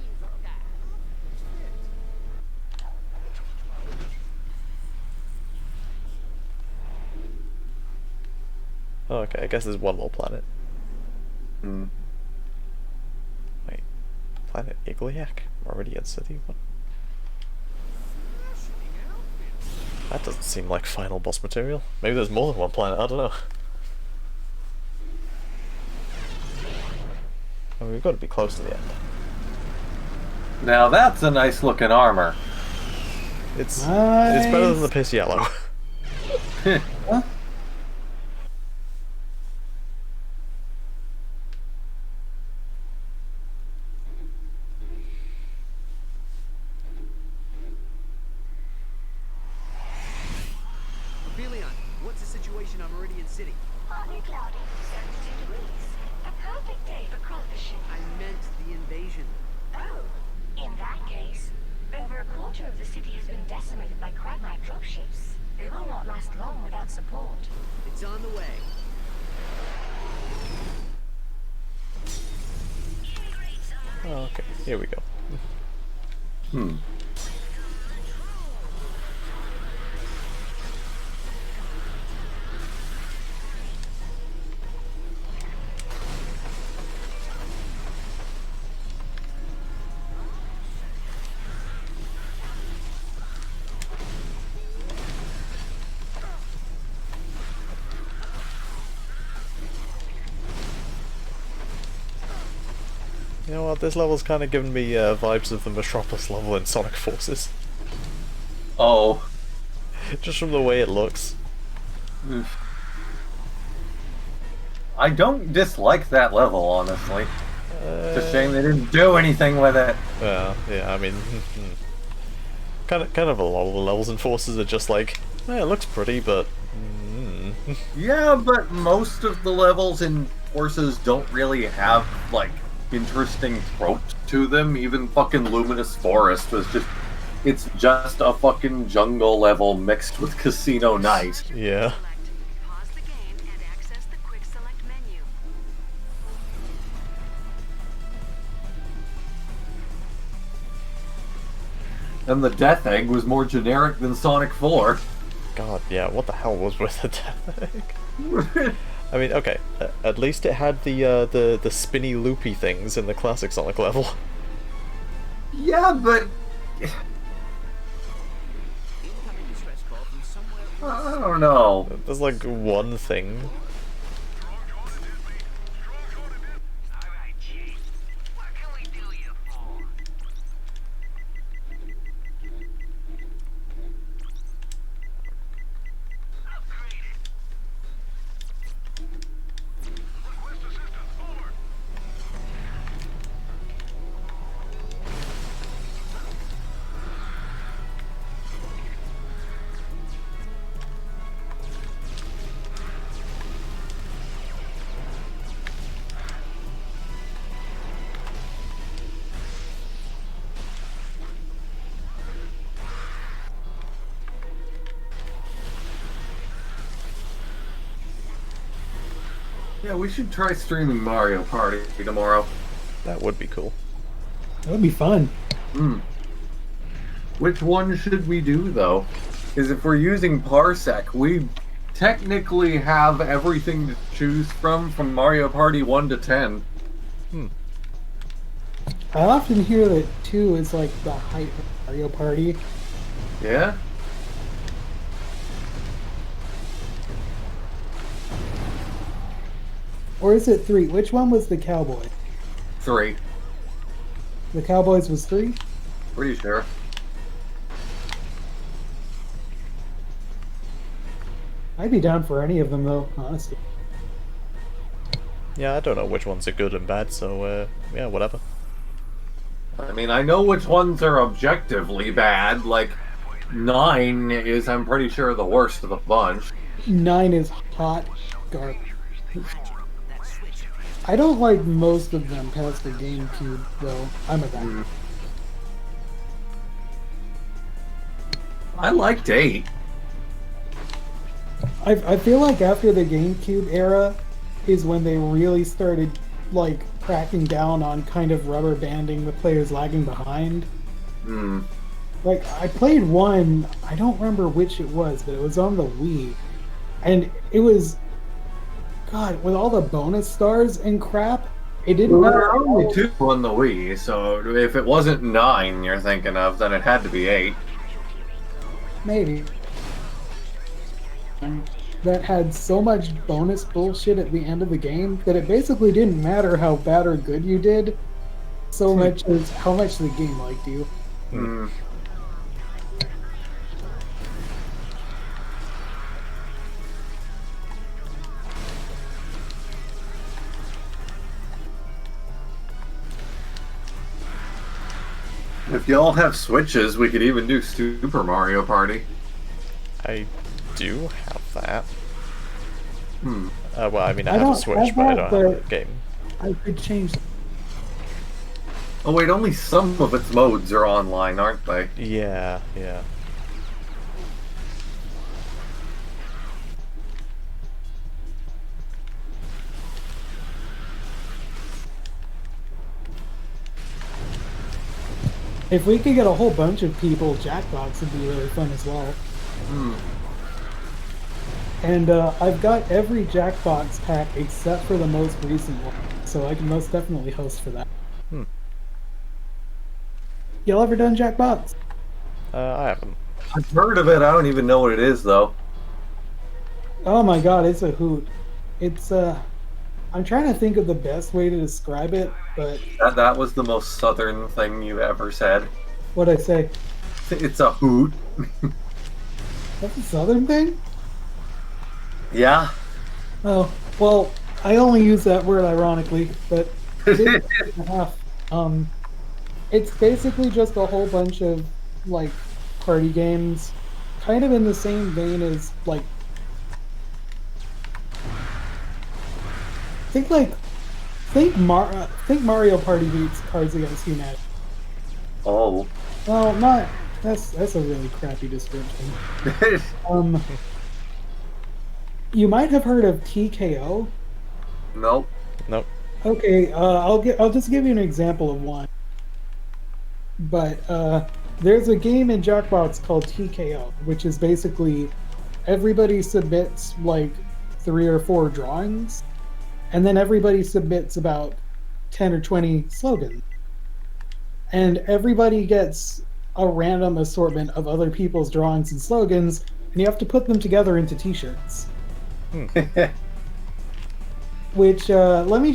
Okay, I guess there's one more planet. Hmm. Wait. Planet Igliak? Meridian City? What? That doesn't seem like final boss material. Maybe there's more than one planet, I don't know. I mean, we've got to be close to the end. Now that's a nice looking armor. It's better than the piss yellow. Huh? Ophelia, what's the situation on Meridian City? partly cloudy, 72 degrees. A perfect day for Here we go. You know what, this level's kind of giving me vibes of the Metropolis level in Sonic Forces. Oh. Just from the way it looks. I don't dislike that level, honestly. It's a shame they didn't do anything with it. Yeah, I mean... kind of a lot of the levels in Forces are just like, it looks pretty, but... Yeah, but most of the levels in Forces don't really have, like, interesting tropes to them. Even fucking Luminous Forest was just... It's just a fucking jungle level mixed with Casino Night. Yeah. Pause the game and access the quick select menu. And the Death Egg was more generic than Sonic 4. God, yeah, what the hell was with the Death Egg? I mean, okay, at least it had the spinny loopy things in the classic Sonic level. Yeah, but... I don't know. There's like one thing. Alright, Chief. What can we do you for? Upgraded. Request assistance. Over. Yeah, we should try streaming Mario Party tomorrow. That would be cool. That would be fun. Which one should we do, though? Because if we're using Parsec, we technically have everything to choose from Mario Party 1 to 10. I often hear that 2 is like the height of Mario Party. Yeah? Or is it 3? Which one was the cowboy? 3. The Cowboys was 3? Pretty sure. I'd be down for any of them though, honestly. Yeah, I don't know which ones are good and bad, so yeah, whatever. I mean, I know which ones are objectively bad. Like, 9 is, I'm pretty sure, the worst of the bunch. 9 is hot garbage. I don't like most of them past the GameCube, though. I'm a guy. I liked 8. I feel like after the GameCube era is when they really started, like, cracking down on kind of rubber banding the players lagging behind. Like, I played one, I don't remember which it was, but it was on the Wii. And it was... God, with all the bonus stars and crap, it didn't There matter. are only 2 on the Wii, so if it wasn't 9 you're thinking of, then it had to be 8. Maybe. That had so much bonus bullshit at the end of the game that it basically didn't matter how bad or good you did, so much as how much the game liked you. If y'all have Switches, we could even do Super Mario Party. I do have that. Hmm. Well, I mean, I I have a don't Switch, have but I that, don't have a but- game. I could change that. Oh wait, only some of its modes are online, aren't they? Yeah, yeah. If we could get a whole bunch of people, Jackbox would be really fun as well. And I've got every Jackbox pack except for the most recent one, so I can most definitely host for that. Y'all ever done Jackbox? I haven't. I've heard of it. I don't even know what it is, though. Oh my god, it's a hoot. It's I'm trying to think of the best way to describe it, but That was the most southern thing you've ever said. what'd I say? It's a hoot. That's a southern thing? Yeah. Oh, well, I only use that word ironically, but it is enough. It's basically just a whole bunch of like party games, kind of in the same vein as like think Mario Party beats Cards Against Humanity. Oh. Well, not that's a really crappy description. You might have heard of TKO. Nope. Nope. Okay, I'll just give you an example of one. But there's a game in Jackbox called TKO, which is basically everybody submits like 3 or 4 drawings, and then everybody submits about 10 or 20 slogans. And everybody gets a random assortment of other people's drawings and slogans, and you have to put them together into t-shirts. Which let me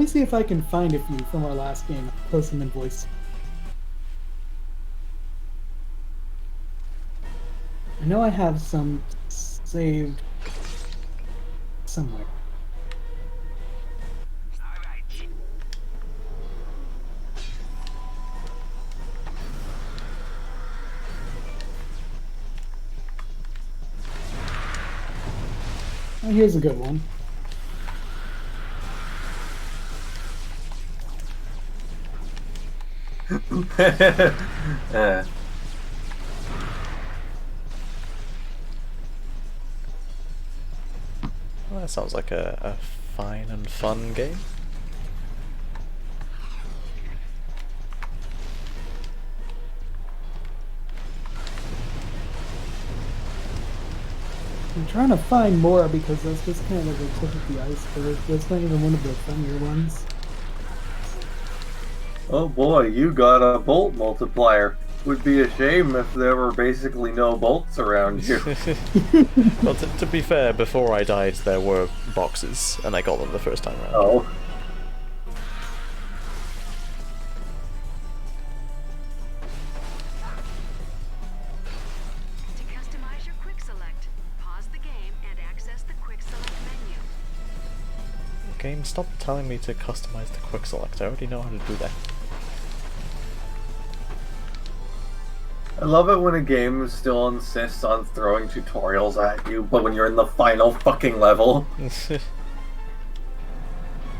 see if I can find a few from our last game. I'll post them in voice. I know I have some saved somewhere. Oh, here's a good one. Well, that sounds like a fine and fun game. I'm trying to find more because that's just kind of the tip of the iceberg. That's not even one of the funnier ones. Oh boy, you got a bolt multiplier. Would be a shame if there were basically no bolts around you. Well, to be fair, before I died, there were boxes, and I got them the first time around. Oh. To customize your quick select, pause the game and access the quick select menu. Game, stop telling me to customize the quick select. I already know how to do that. I love it when a game still insists on throwing tutorials at you, but when you're in the final fucking level.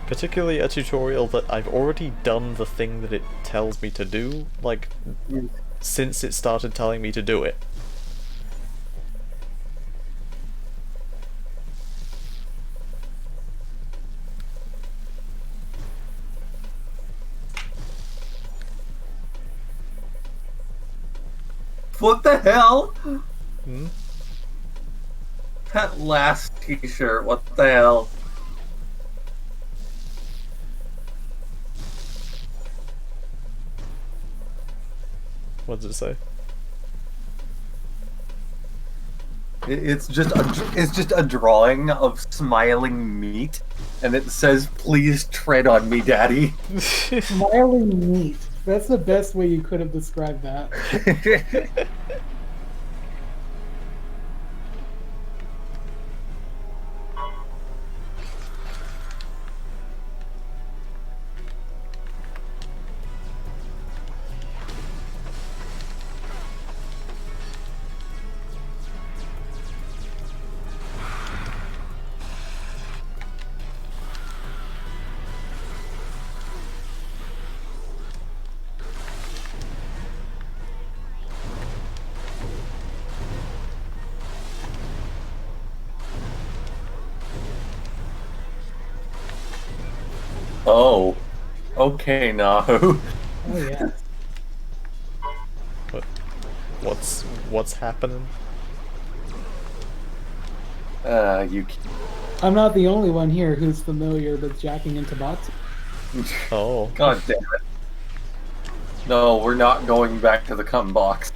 Particularly a tutorial that I've already done the thing that it tells me to do, like, since it started telling me to do it. What the hell? Hmm? That last t-shirt, what the hell? What does it say? It's just a drawing of smiling meat, and it says, "Please tread on me, Daddy." Smiling meat. That's the best way you could have described that. Oh. Okay, no. Oh yeah. What's happening? You. I'm not the only one here who's familiar with jacking into bots. Oh. God damn it. No, we're not going back to the cum box.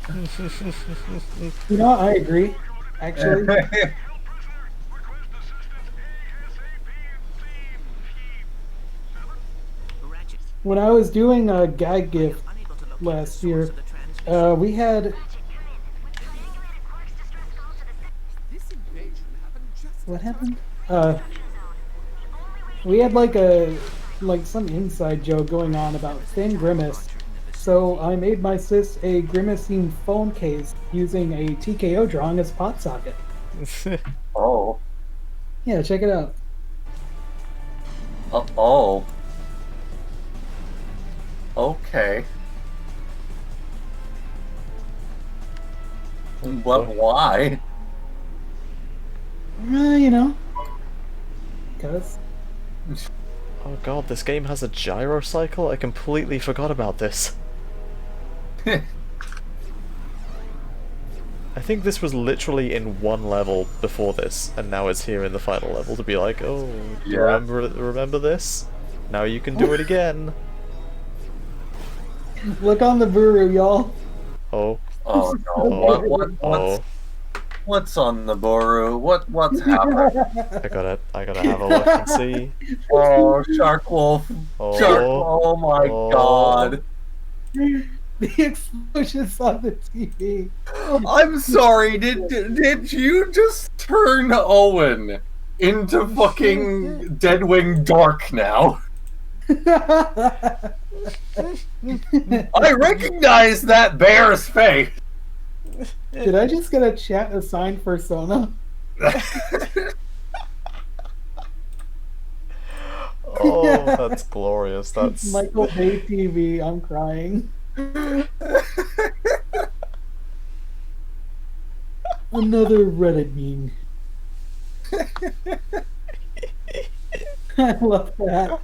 You know, I agree. Actually, Ratchet, when I was doing a gag gift unable to locate the last source year, of the transmission. we had This invasion happened just what happened? We had like some inside joke going on about Thin Grimace. So I made my sis a grimacing phone case using a TKO drawing as pot socket. Oh. Yeah, check it out. Oh. Okay. But why? You know, cause Oh god, this game has a gyro cycle? I completely forgot about this. I think this was literally in one level before this, and now it's here in the final level to be like, oh, Yeah. remember this? Now you can do it again. look on the Buru, y'all. Oh, Oh no! What's on the Boru? What's happening? I gotta have a look and see. Oh, Shark Wolf! Oh, Shark! Oh my oh. God! The explosions on the TV. I'm sorry. Did you just turn Owen into fucking Deadwing Dark now? I recognize that bear's face. Did I just get a chat assigned persona? Oh, that's glorious. That's Michael Bay TV. I'm crying. Another Reddit meme. I love that.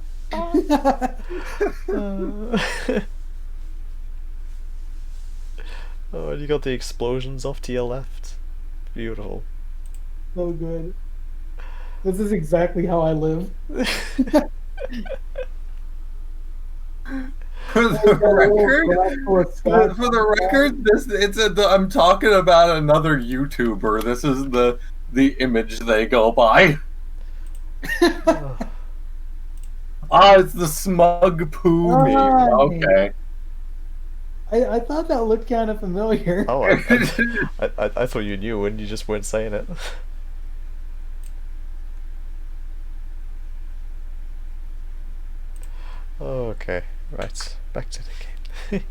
Oh, and you got the explosions off to your left. Beautiful. So good. This is exactly how I live. For the record, I'm talking about another YouTuber. This is the image they go by. It's the smug poo meme. Okay. I thought that looked kind of familiar. Oh, I thought you knew and you just weren't saying it. Okay, right. Back to the game.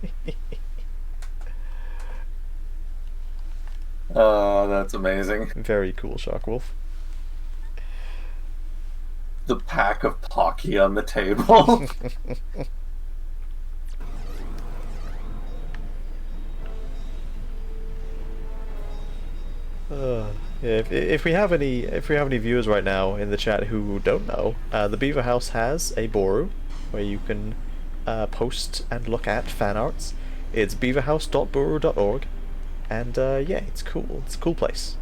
Oh, that's amazing. Very cool, Sharkwolf. The pack of Pocky on the table. Yeah, if we have any viewers right now in the chat who don't know, the Beaver House has a Boru where you can post and look at fan arts. It's beaverhouse.boru.org, and yeah, it's cool. It's a cool place.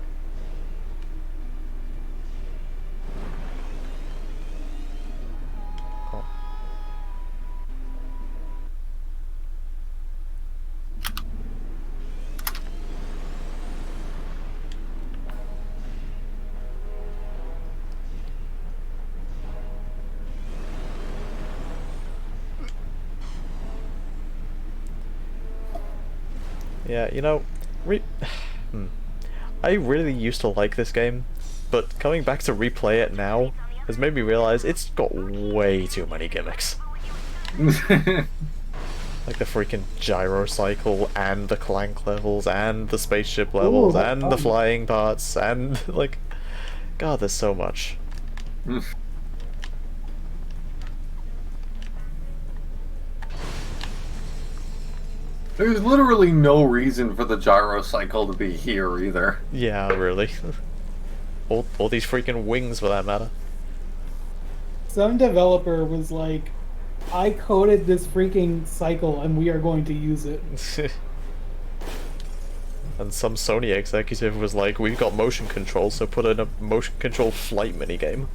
Oh. Yeah, you know, I really used to like this game, but coming back to replay it now has made me realize it's got way too many gimmicks. Like the freaking gyro cycle, and the Clank levels, and the spaceship levels, and the flying parts, and like, God, there's so much. There's literally no reason for the gyro cycle to be here either. Yeah, really. all these freaking wings, for that matter. Some developer was like, I coded this freaking cycle and we are going to use it. And some Sony executive was like, we've got motion control, so put in a motion control flight minigame.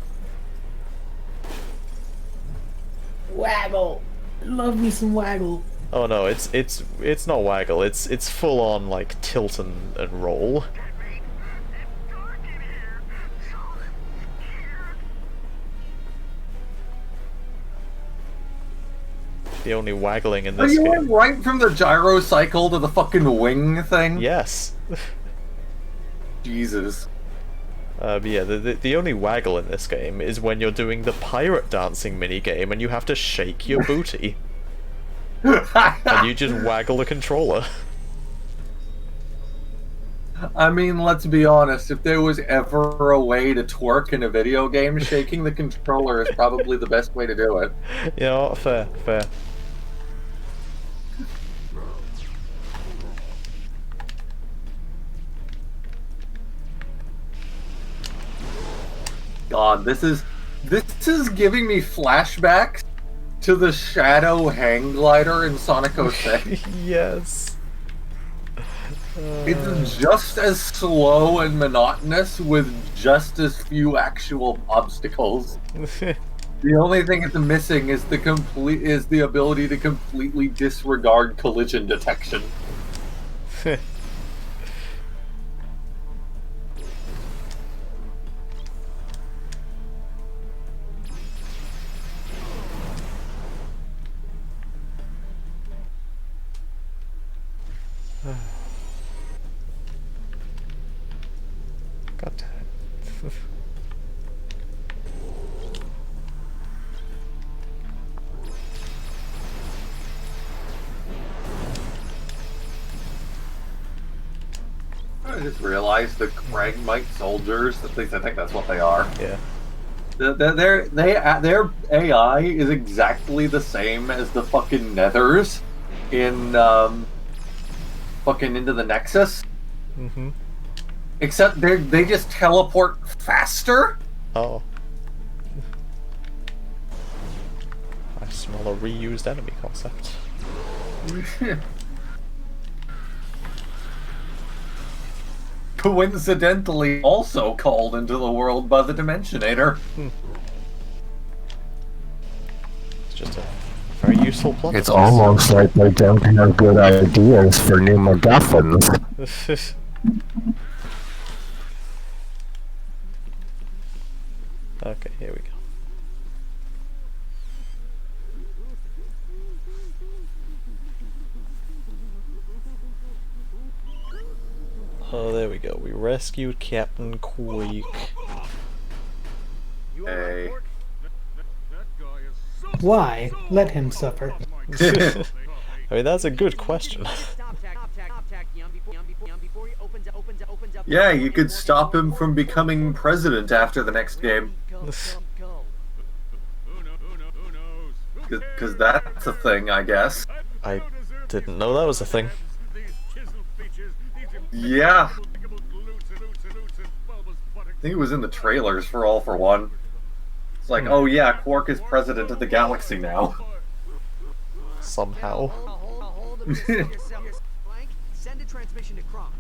Waggle! Love me some waggle. Oh no, it's not waggle, it's full on like tilt and roll. The only waggling in Are this you game. right from the gyro cycle to the fucking wing thing? Yes. Jesus. But yeah, the only waggle in this game is when you're doing the pirate dancing minigame and you have to shake your booty. And you just waggle the controller. I mean, let's be honest, if there was ever a way to twerk in a video game, shaking the controller is probably the best way to do it. You know what? Fair, fair. God, this is giving me flashbacks to the Shadow hang glider in Sonic 06. Yes. It's just as slow and monotonous with just as few actual obstacles. The only thing it's missing is the ability to completely disregard collision detection. God damn it. I just realized the Kragmite soldiers, at least I think that's what they are. Yeah. Their AI is exactly the same as the fucking Nethers in fucking Into the Nexus. Mm-hmm. Except they just teleport faster. Oh. I smell a reused enemy concept. Coincidentally also called into the world by the Dimensionator. It's just a very useful plot. It's almost like they don't have good ideas for new MacGuffins. Okay, here we go. Oh, there we go. We rescued Captain Quake. Hey. Why? Let him suffer. I mean, that's a good question. Yeah, you could stop him from becoming president after the next game. Because that's a thing, I guess. I didn't know that was a thing. Yeah. I think it was in the trailers for All for One. It's like, oh yeah, Quark is president of the galaxy now. Somehow. Send a transmission to Kronk.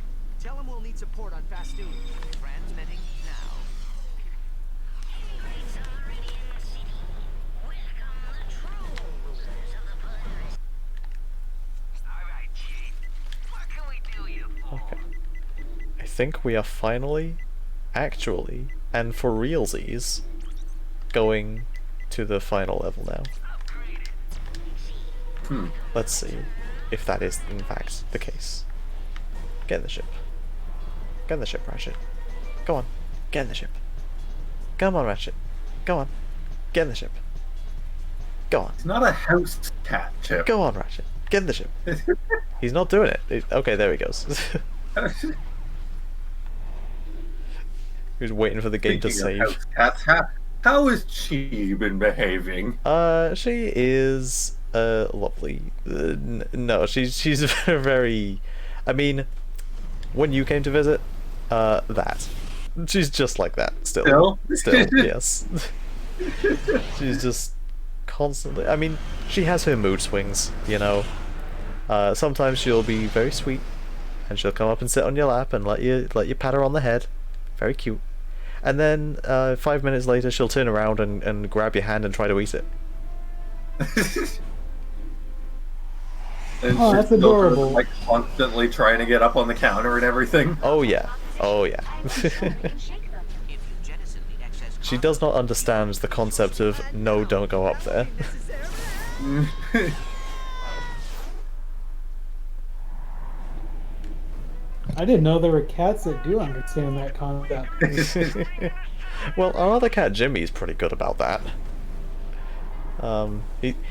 Tell him we'll need support on Fastoon. Transmitting now. Okay. I think we are finally, actually, and for realsies, going to the final level now. Let's see if that is in fact the case. Get in the ship. Get in the ship, Ratchet. Go on. Get in the ship. Come on, Ratchet. Go on. Get in the ship. Go on. It's not a house cat, Chip. Go on, Ratchet. Get in the ship. He's not doing it. Okay, there he goes. He was waiting for the game to Speaking save. of house cats, how has she been behaving? She is lovely. No, she's very. I mean, when you came to visit, that she's just like that still. Still, yes. She's just constantly. I mean, she has her mood swings, you know. Sometimes she'll be very sweet and she'll come up and sit on your lap and let you pat her on the head. Very cute. And then 5 minutes later, she'll turn around and grab your hand and try to eat it. And Oh, she's that's still adorable. like constantly trying to get up on the counter and everything. Oh yeah, oh yeah. She does not understand the concept of no, don't go up there. I didn't know there were cats that do understand that concept. Well, our other cat Jimmy's pretty good about that.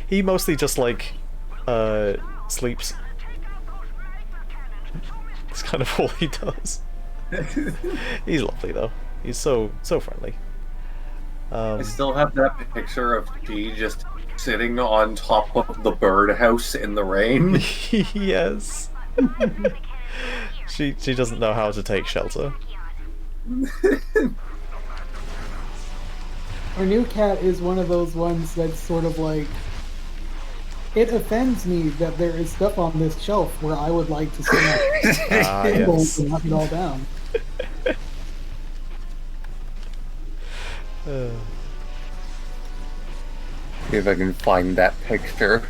He mostly just like sleeps. It's kind of all he does. He's lovely though. He's so friendly. I still have that picture of Dee just sitting on top of the birdhouse in the rain. Yes. She doesn't know how to take shelter. Our new cat is one of those ones that's sort of like, it offends me that there is stuff on this shelf where I would like to sit Yes. and knock it all down. See if I can find that picture.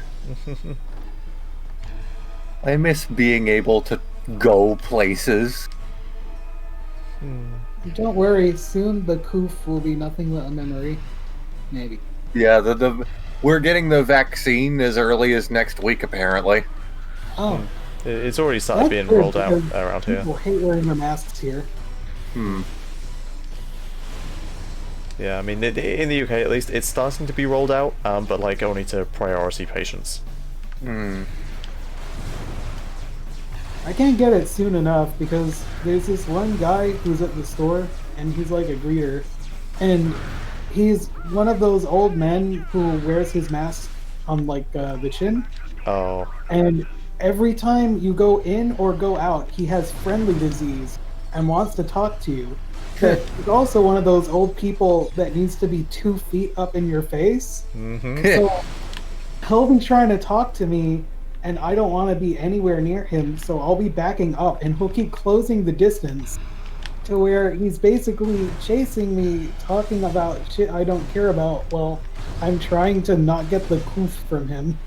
I miss being able to go places. Don't worry, soon the coof will be nothing but a memory. Maybe. Yeah, we're getting the vaccine as early as next week, apparently. Oh. It's already started That's being good, rolled out because around here. People hate wearing their masks here. Yeah, I mean, in the UK at least, it's starting to be rolled out, but like only to priority patients. I can't get it soon enough because there's this one guy who's at the store and he's like a greeter, and he's one of those old men who wears his mask on like the chin. Oh. And every time you go in or go out, he has friendly disease and wants to talk to you. But he's also one of those old people that needs to be 2 feet up in your face. So he'll be trying to talk to me, and I don't want to be anywhere near him, so I'll be backing up, and he'll keep closing the distance to where he's basically chasing me, talking about shit I don't care about while I'm trying to not get the coof from him.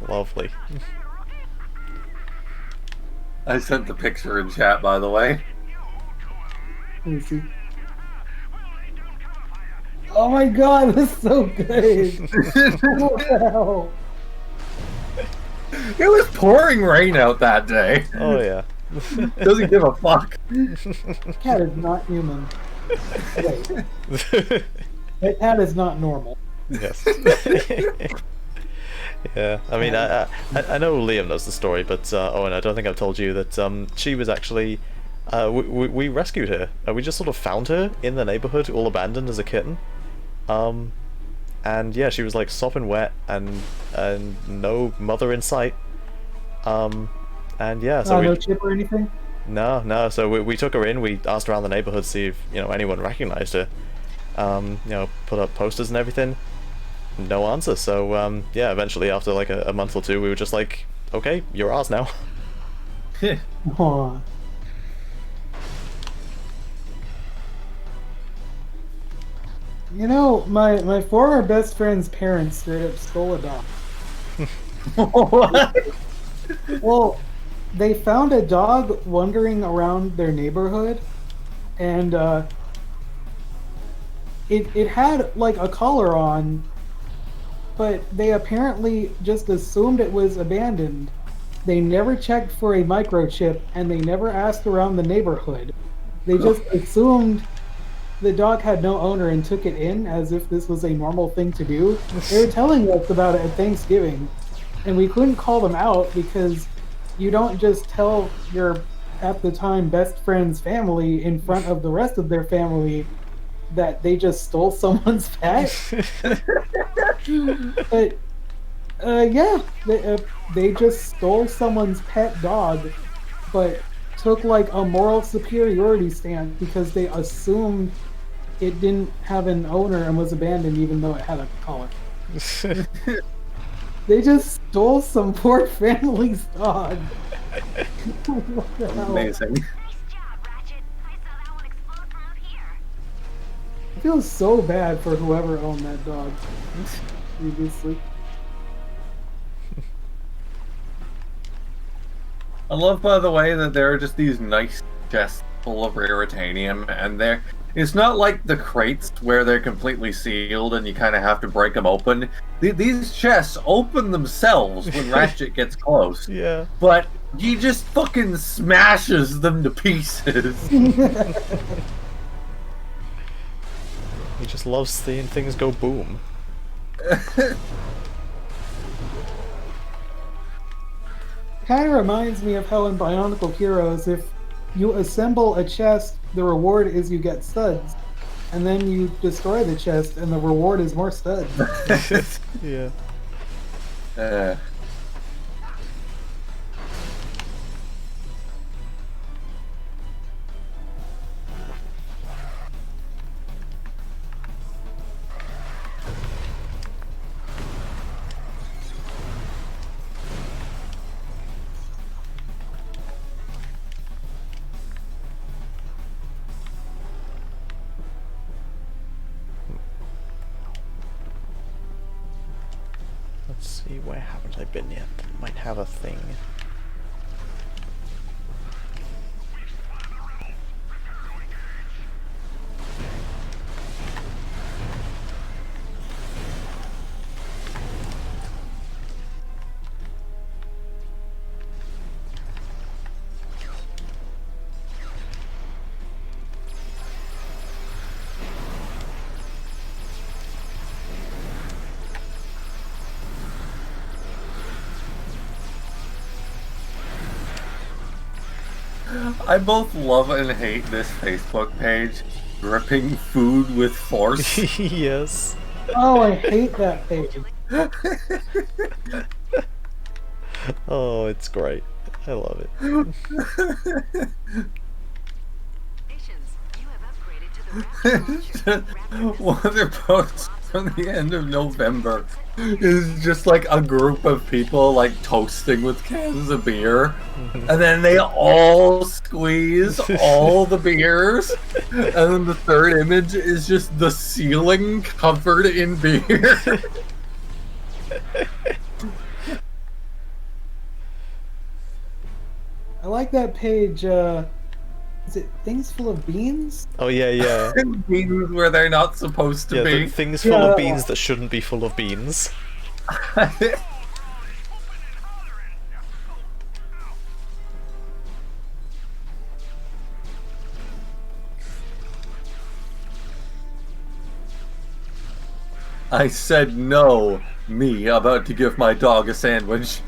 Lovely. I sent the picture in chat, by the way. Let me see. Oh my god, that's so good! What the hell? It was pouring rain out that day. Oh yeah. Doesn't give a fuck. Cat is not human. Wait. That cat is not normal. Yes. Yeah, I mean, I know Liam knows the story, but Owen, I don't think I've told you that she was actually we rescued her. We just sort of found her in the neighborhood, all abandoned as a kitten. And yeah, she was like sopping wet and no mother in sight. And yeah, so no chip or anything? No. So we took her in. We asked around the neighborhood to see if anyone recognized her. Put up posters and everything. No answer. So yeah, eventually after like a month or two, we were just like, okay, you're ours now. Aww. You know, my former best friend's parents straight up stole a dog. What? Well, they found a dog wandering around their neighborhood, and it had like a collar on, but they apparently just assumed it was abandoned. They never checked for a microchip, and they never asked around the neighborhood. They just assumed the dog had no owner and took it in as if this was a normal thing to do. They were telling us about it at Thanksgiving, and we couldn't call them out because you don't just tell your, at the time, best friend's family in front of the rest of their family that they just stole someone's pet. But yeah, they just stole someone's pet dog, but took like a moral superiority stance because they assumed it didn't have an owner and was abandoned even though it had a collar. They just stole some poor family's dog. What the hell? Amazing. Nice job, Ratchet. I saw that one explode from up here. I feel so bad for whoever owned that dog previously. I love, by the way, that there are just these nice chests full of raritanium, and it's not like the crates where they're completely sealed and you kind of have to break them open. These chests open themselves when Ratchet gets close. Yeah. But he just fucking smashes them to pieces. He just loves seeing things go boom. Kind of reminds me of how in Bionicle Heroes, if you assemble a chest, the reward is you get studs. And then you destroy the chest, and the reward is more studs. Yeah. Let's see, where haven't I been yet? That might have a thing. I both love and hate this Facebook page, Gripping Food with Force. Yes. Oh, I hate that page. Oh, it's great. I love it. One of their posts from the end of November is just like a group of people like toasting with cans of beer, and then they all squeeze all the beers, and then the third image is just the ceiling covered in beer. I like that page, is it Things Full of Beans? Oh yeah, yeah. Beans where they're not supposed to Yeah, be. things full of beans that shouldn't be full of beans. I said no, me about to give my dog a sandwich.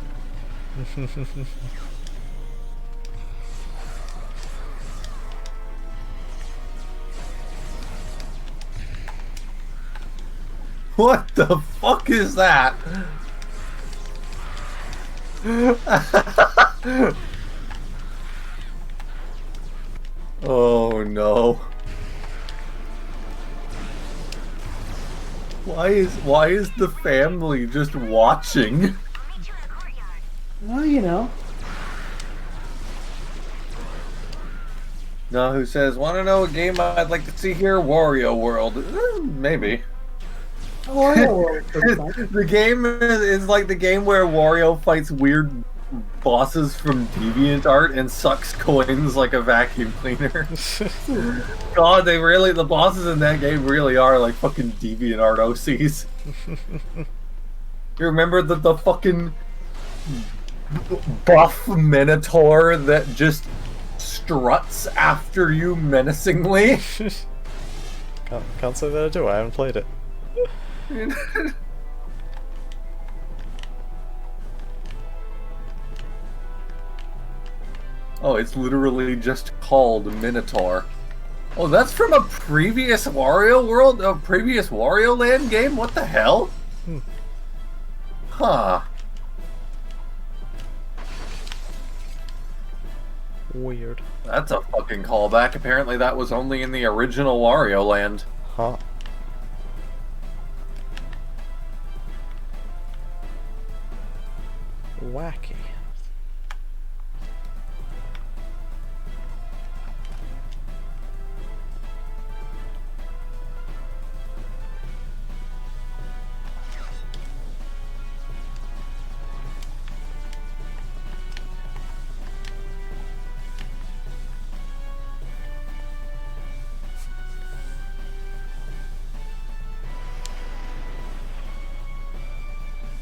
What the fuck is that? Oh no. Why is the family just watching? Well, you know. No, who says, wanna know a game I'd like to see here? Wario World. Maybe. The game is like the game where Wario fights weird bosses from DeviantArt and sucks coins like a vacuum cleaner. God, the bosses in that game really are like fucking DeviantArt OCs. You remember the fucking buff Minotaur that just struts after you menacingly? Can't say that I do, I haven't played it. Oh, it's literally just called Minotaur. Oh, that's from a previous Wario World, a previous Wario Land game? What the hell? Huh. Weird. That's a fucking callback. Apparently that was only in the original Wario Land. Huh. wacky.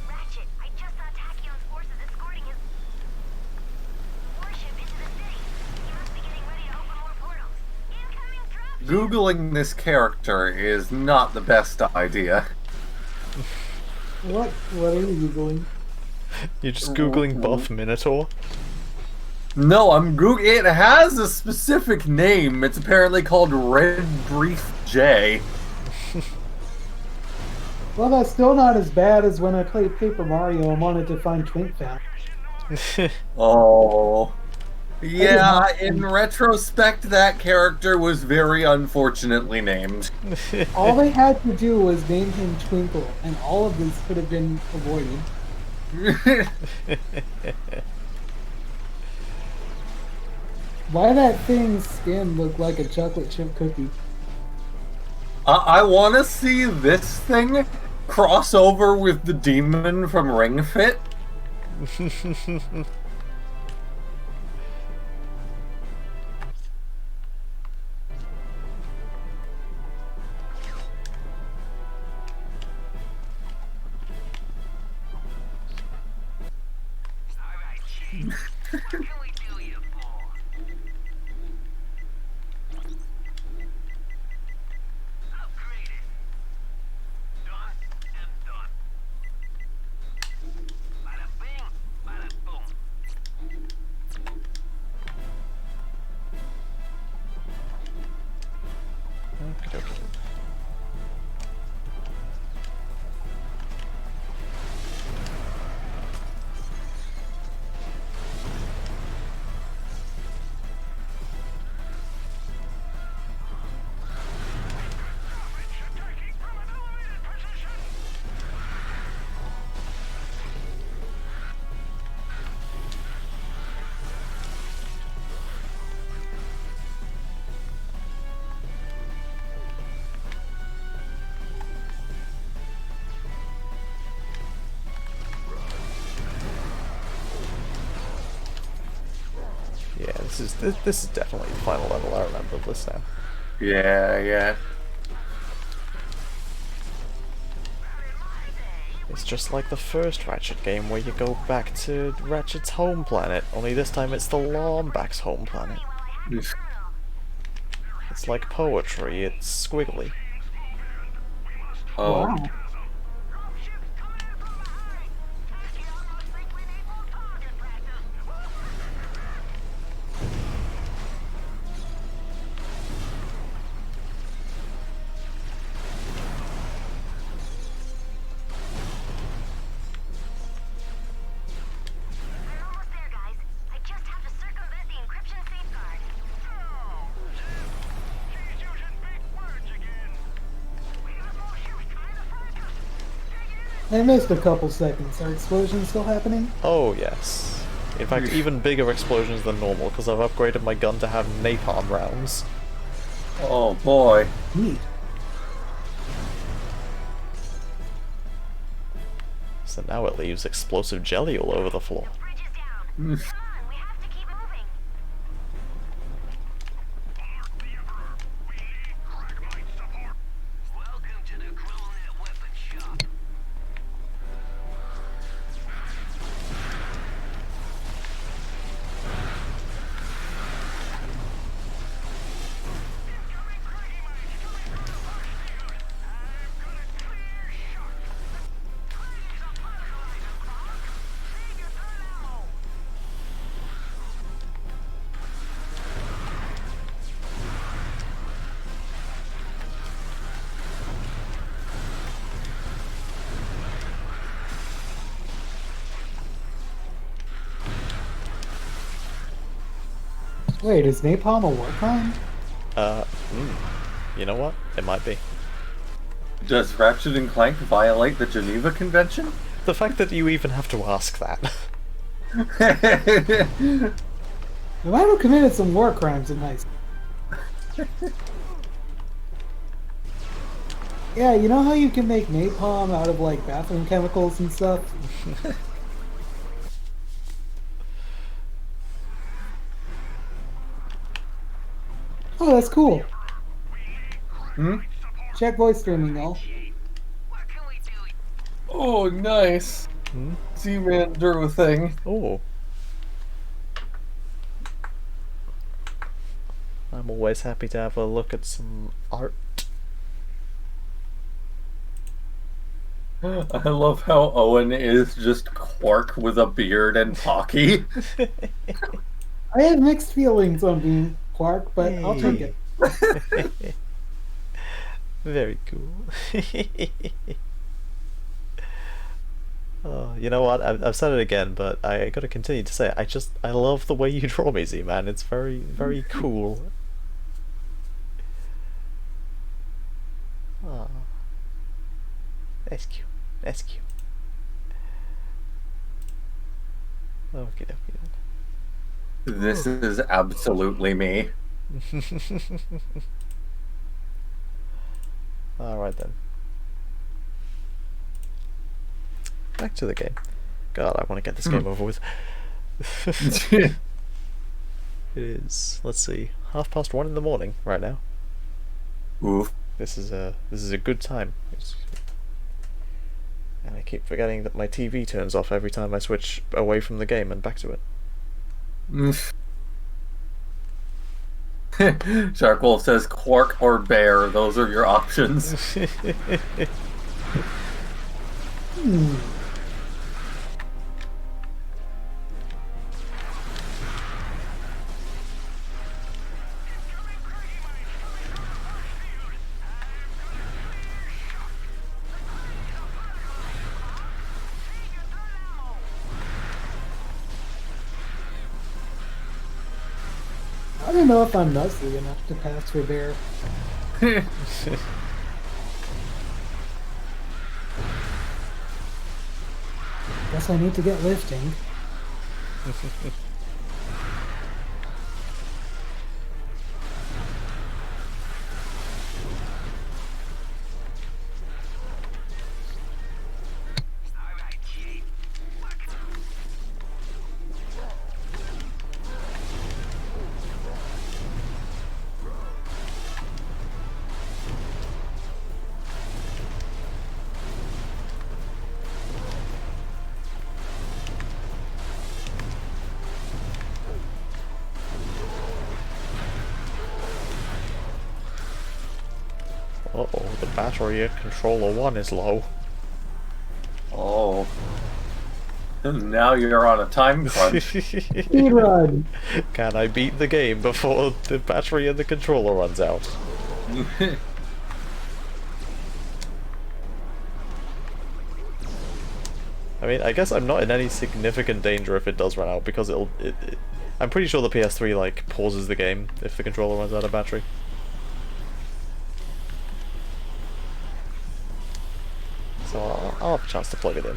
Ratchet, I just saw Tachyon's forces escorting his warship into the city. He must be getting ready to open more portals. Incoming dropship! Googling this character is not the best idea. What? What are you googling? You're just googling buff Minotaur? No, I'm Googling. It has a specific name. It's apparently called Red Brief J. Well, that's still not as bad as when I played Paper Mario and wanted to find Twink Fat. Oh. Yeah, in retrospect, that character was very unfortunately named. All they had to do was name him Twinkle, and all of this could have been avoided. Why that thing's skin look like a chocolate chip cookie? I want to see this thing cross over with the demon from Ring Fit. Alright, Chief. What can we do you for? Upgraded. Done and done. Bada bing, bada boom. Okey-dokey. Attacking from an elevated position. Yeah, this is definitely the final level. I remember this now. Yeah. It's just like the first Ratchet game where you go back to Ratchet's home planet, only this time it's the Lombax's home planet. It's like poetry, it's squiggly. Oh. Wow. Dropship's coming through. Tachyon looks like we need more target practice. We're almost there, guys. I just have to circumvent the encryption safeguard. Oh, she's using big words again. We got more ships trying to flank us. Dig in. I missed a couple seconds. Are explosions still happening? Oh yes. In fact, even bigger explosions than normal, because I've upgraded my gun to have napalm rounds. Oh boy. Neat. So now it leaves explosive jelly all over the floor. Bridge is down. Come on, we have to keep moving. Alert the Emperor. We need Cragmite support. Welcome to the Chrononet Weapon Shop. Incoming Craggy Mites coming from the first field. I'm gonna clear shot. Please a fertilizer clock. Save your third ammo. Wait, is napalm a war crime? You know what? It might be. Does Ratchet and Clank violate the Geneva Convention? The fact that you even have to ask that. I might have committed some war crimes in high school. Yeah, you know how you can make napalm out of like bathroom chemicals and stuff? Oh, that's cool. Check voice streaming, y'all. Oh, nice. Z-Man drew a thing. Oh. I'm always happy to have a look at some art. I love how Owen is just Quark with a beard and Pocky. I have mixed feelings on being Quark, but I'll take it. Very cool. Oh, you know what? I've said it again, but I gotta continue to say it. I love the way you draw me, Z-Man. It's very, very cool. Oh, that's cute. That's cute. Okay, okay. This is absolutely me. Alright then. Back to the game. God, I want to get this game over with. It is, let's see, 1:30 in the morning right now. Oof. This is a good time. And I keep forgetting that my TV turns off every time I switch away from the game and back to it. Sharkwolf says Quark or Bear. Those are your options. I don't know if I'm nuzzly enough to pass for Bear. Guess I need to get lifting. Uh-oh, the battery at controller 1 is low. Oh. Now you're on a time crunch. Speedrun! Can I beat the game before the battery in the controller runs out? I mean, I guess I'm not in any significant danger if it does run out, because I'm pretty sure the PS3, like, pauses the game if the controller runs out of battery. So I'll have a chance to plug it in.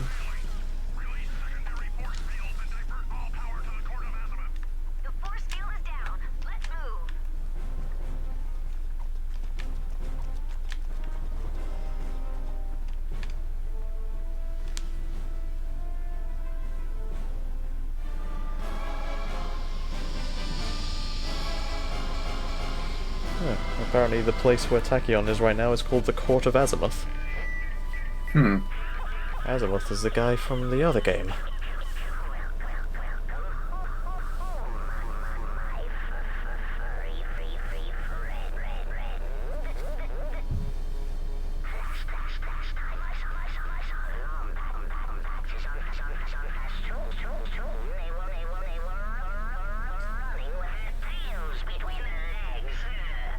Apparently the place where Tachyon is right now is called the Court of Azimuth. Azimuth is the guy from the other game.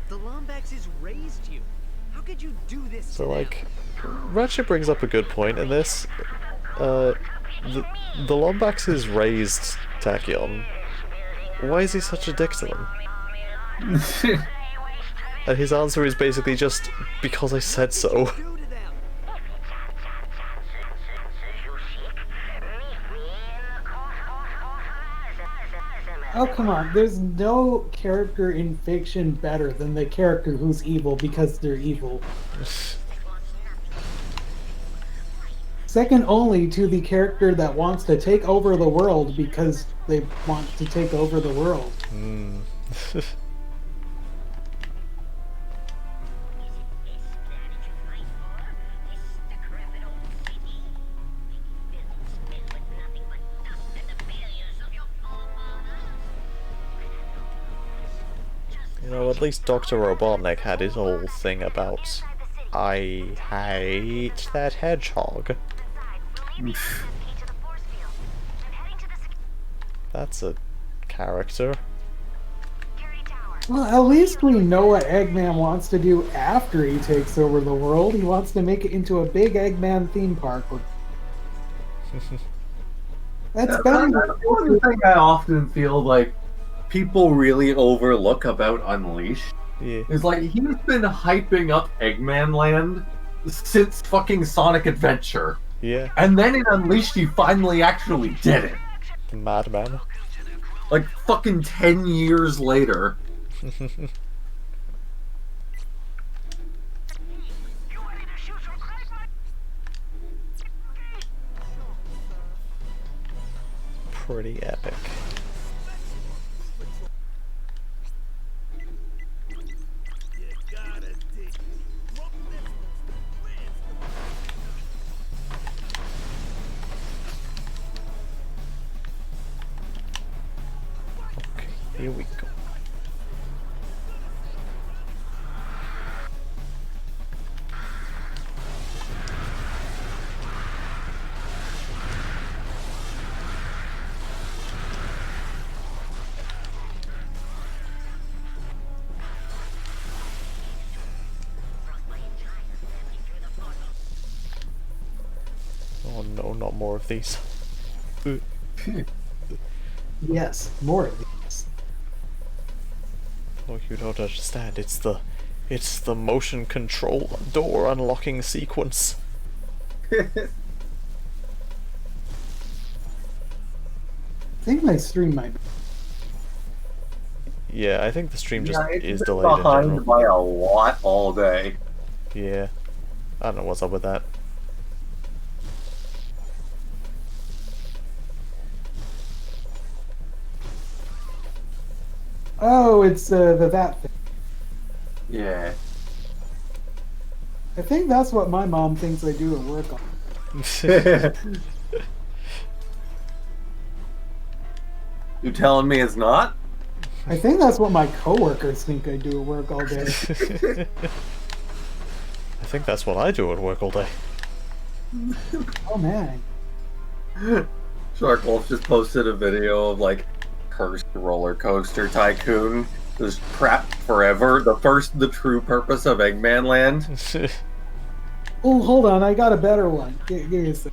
The Lombaxes raised you. How could you do this? So, like, Ratchet brings up a good point in this. The Lombaxes raised Tachyon. Why is he such a dick to them? And his answer is basically just, because I said so. Oh, come on. There's no character in fiction better than the character who's evil because they're evil. Second only to the character that wants to take over the world because they want to take over the world. Hmm. You know, at least Dr. Robotnik had his whole thing about, I hate that hedgehog. That's a character. Well, at least we know what Eggman wants to do after he takes over the world. He wants to make it into a big Eggman theme park. That's better. That's one thing I often feel like people really overlook about Unleashed. Yeah. Is like, he's been hyping up Eggman Land since fucking Sonic Adventure. Yeah. And then in Unleashed, he finally actually did it. Madman. Like, fucking 10 years later. Pretty epic. Okay, here we go. Oh no, not more of these. Yes, more of these. Oh, you don't understand. It's the motion control door unlocking sequence. I think my stream might be. Yeah, I think the stream just Yeah, it's is been delayed in behind general. by a lot all day. Yeah. I don't know what's up with that. Oh, it's that thing. Yeah. I think that's what my mom thinks I do at work on. You telling me it's not? I think that's what my coworkers think I do at work all day. I think that's what I do at work all day. Oh man. Sharkwolf just posted a video of like cursed roller coaster tycoon just trapped forever. The true purpose of Eggman Land. Oh, hold on, I got a better one. Give me a sec.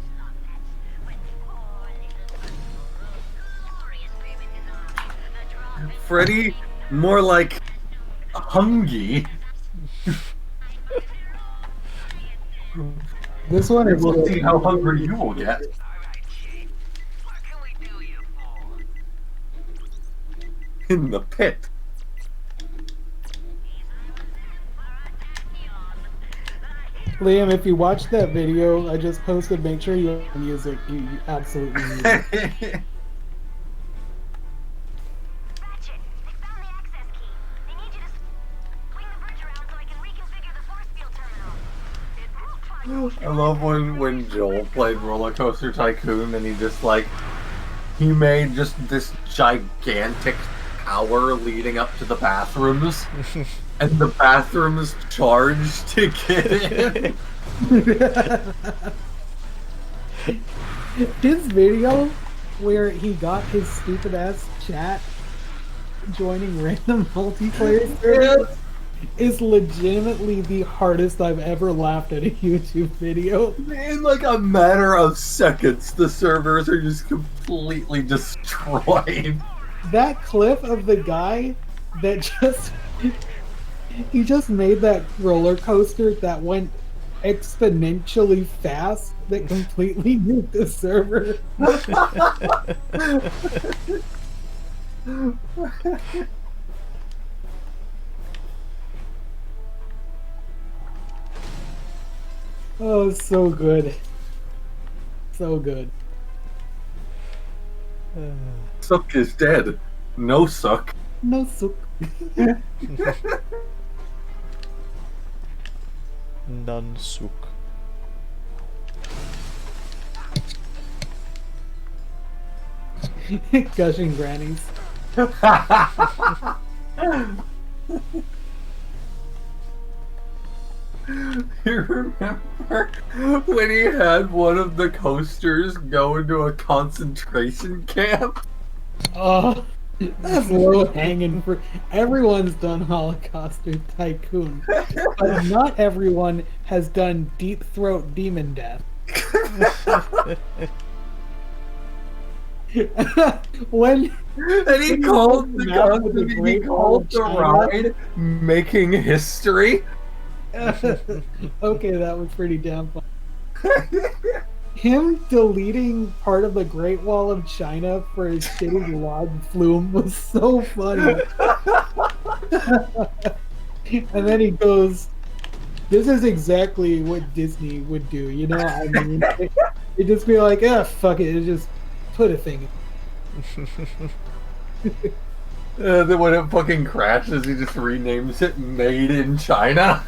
Freddy, more like hungry. This one is. We'll see how hungry you will get. In the pit. Liam, if you watch that video I just posted, make sure you have music. You absolutely need it. Ratchet, they found the access key. They need you to swing the bridge around so I can reconfigure the force field terminal. I love when Joel played Roller Coaster Tycoon and he just like he made just this gigantic tower leading up to the bathrooms and the bathrooms charged to get in. His video where he got his stupid ass chat joining random multiplayer servers is legitimately the hardest I've ever laughed at a YouTube video. In like a matter of seconds, the servers are just completely destroyed. That clip of the guy that he just made that roller coaster that went exponentially fast that completely nuked the server. Oh, so good. So good. Suck is dead. No suck. No soup. None suk. Gushing grannies. You remember when he had one of the coasters go into a concentration camp? Oh, that's low hanging fruit. Everyone's done Holocaust or Tycoon, but not everyone has done Deep Throat Demon Death. When And he called the ride making history. Okay, that was pretty damn fun. Him deleting part of the Great Wall of China for his shitty log flume was so funny. And then he goes, "This is exactly what Disney would do, you know? I mean, it'd just be like, fuck it, just put a thing." Then when it fucking crashes, he just renames it Made in China.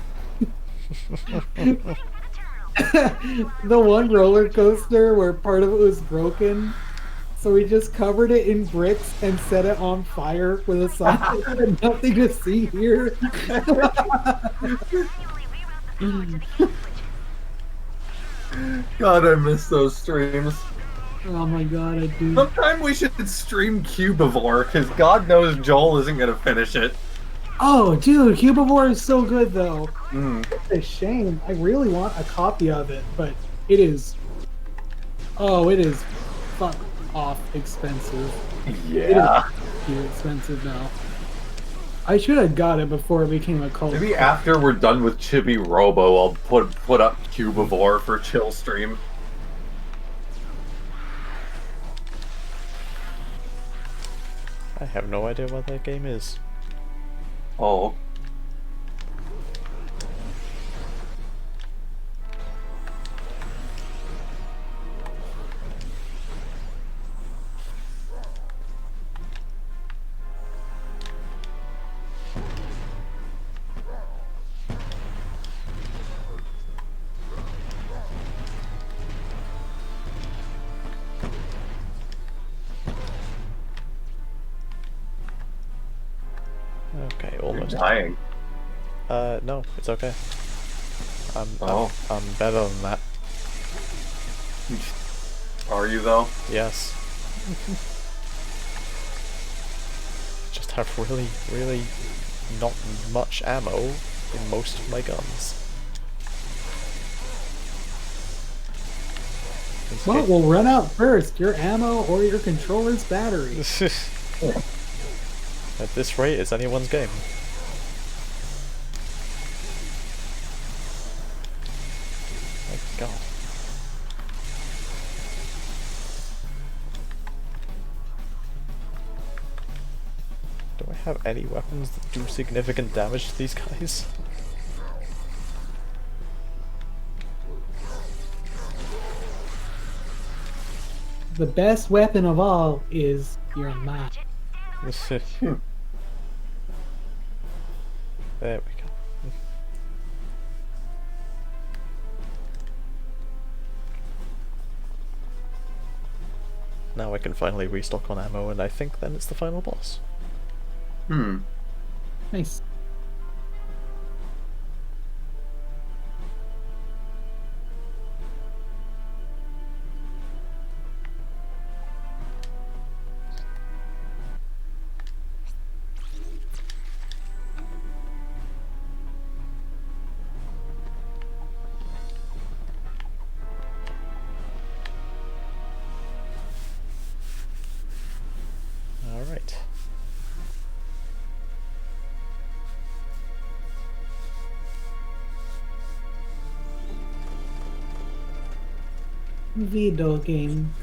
The one roller coaster where part of it was broken, so he just covered it in bricks and set it on fire with a sign that said "Nothing to see here." God, I miss those streams. Oh my god, I do. Sometime we should stream Cubivore, because God knows Joel isn't going to finish it. Oh, dude, Cubivore is so good though. Mm. It's a shame. I really want a copy of it, but it is. Oh, it is fuck off expensive. Yeah. It is too expensive now. I should have got it before it became a cult. Maybe after we're done with Chibi Robo, I'll put up Cubivore for chill stream. I have no idea what that game is. Oh. Okay, almost. You're dying. No, it's okay. I'm better than that. Are you though? Yes. Just have really, really not much ammo in most of my guns. What will run out first, your ammo or your controller's battery? At this rate, it's anyone's game. My god. Do I have any weapons that do significant damage to these guys? The best weapon of all is your mind. There we go. Now I can finally restock on ammo, and I think then it's the final boss. Nice. Alright. Video game.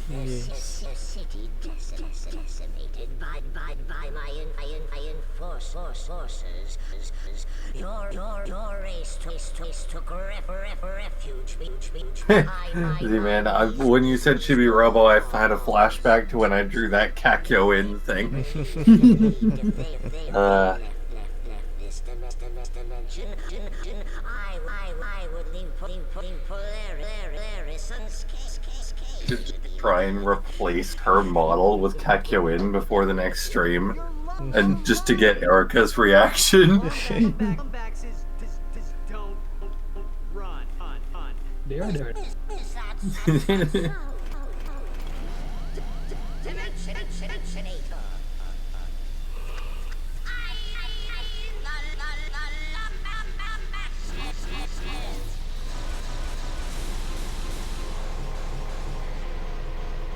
Yes. City decimated by my forces. Your race took refuge. See, man, when you said Chibi Robo, I had a flashback to when I drew that Kakyo in thing. I would leave Polaris unscathed. Just try and replace her model with Kakyoin before the next stream, and just to get Erica's reaction. Lumbax is don't run. They are dirt.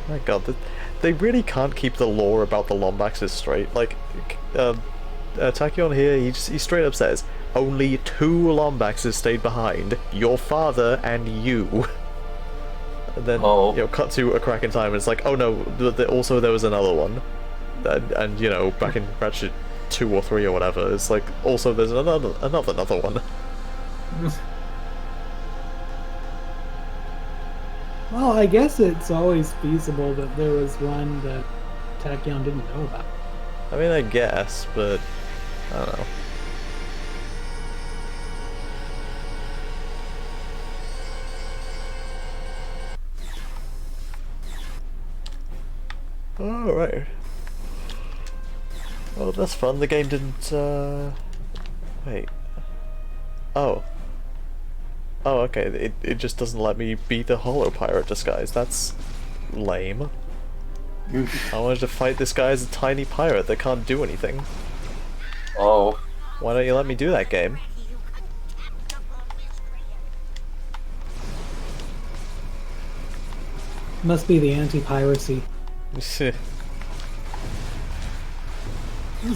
My god, they really can't keep the lore about the Lombaxes straight. Like, Tachyon here, he straight up says, only 2 Lombaxes stayed behind, your father and you. And then, you know, cut to a crack in time, and it's like, oh no, also there was another one. And you know, back in Ratchet 2 or 3 or whatever, it's like, also there's another one. Well, I guess it's always feasible that there was one that Tachyon didn't know about. I mean, I guess, but I don't know. Alright. Well, that's fun. The game didn't, wait. Oh. Oh, okay. It just doesn't let me be the Holo Pirate disguise. That's lame. I wanted to fight this guy as a tiny pirate that can't do anything. Oh. Why don't you let me do that, game? Must be the anti-piracy. This is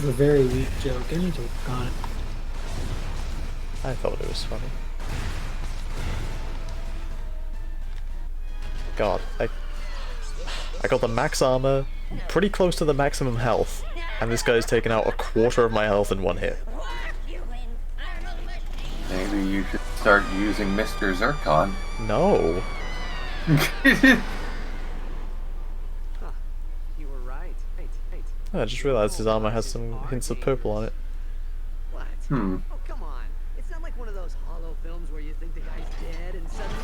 a very weak joke. I need to work on it. I thought it was funny. God, I got the max armor, pretty close to the maximum health, and this guy's taken out 1/4 of my health in one hit. Maybe you should start using Mr. Zircon. No. You were right. I just realized his armor has some hints of purple on it. What? Hmm. Oh, come on. It's not like one of those hollow films where you think the guy's dead and suddenly...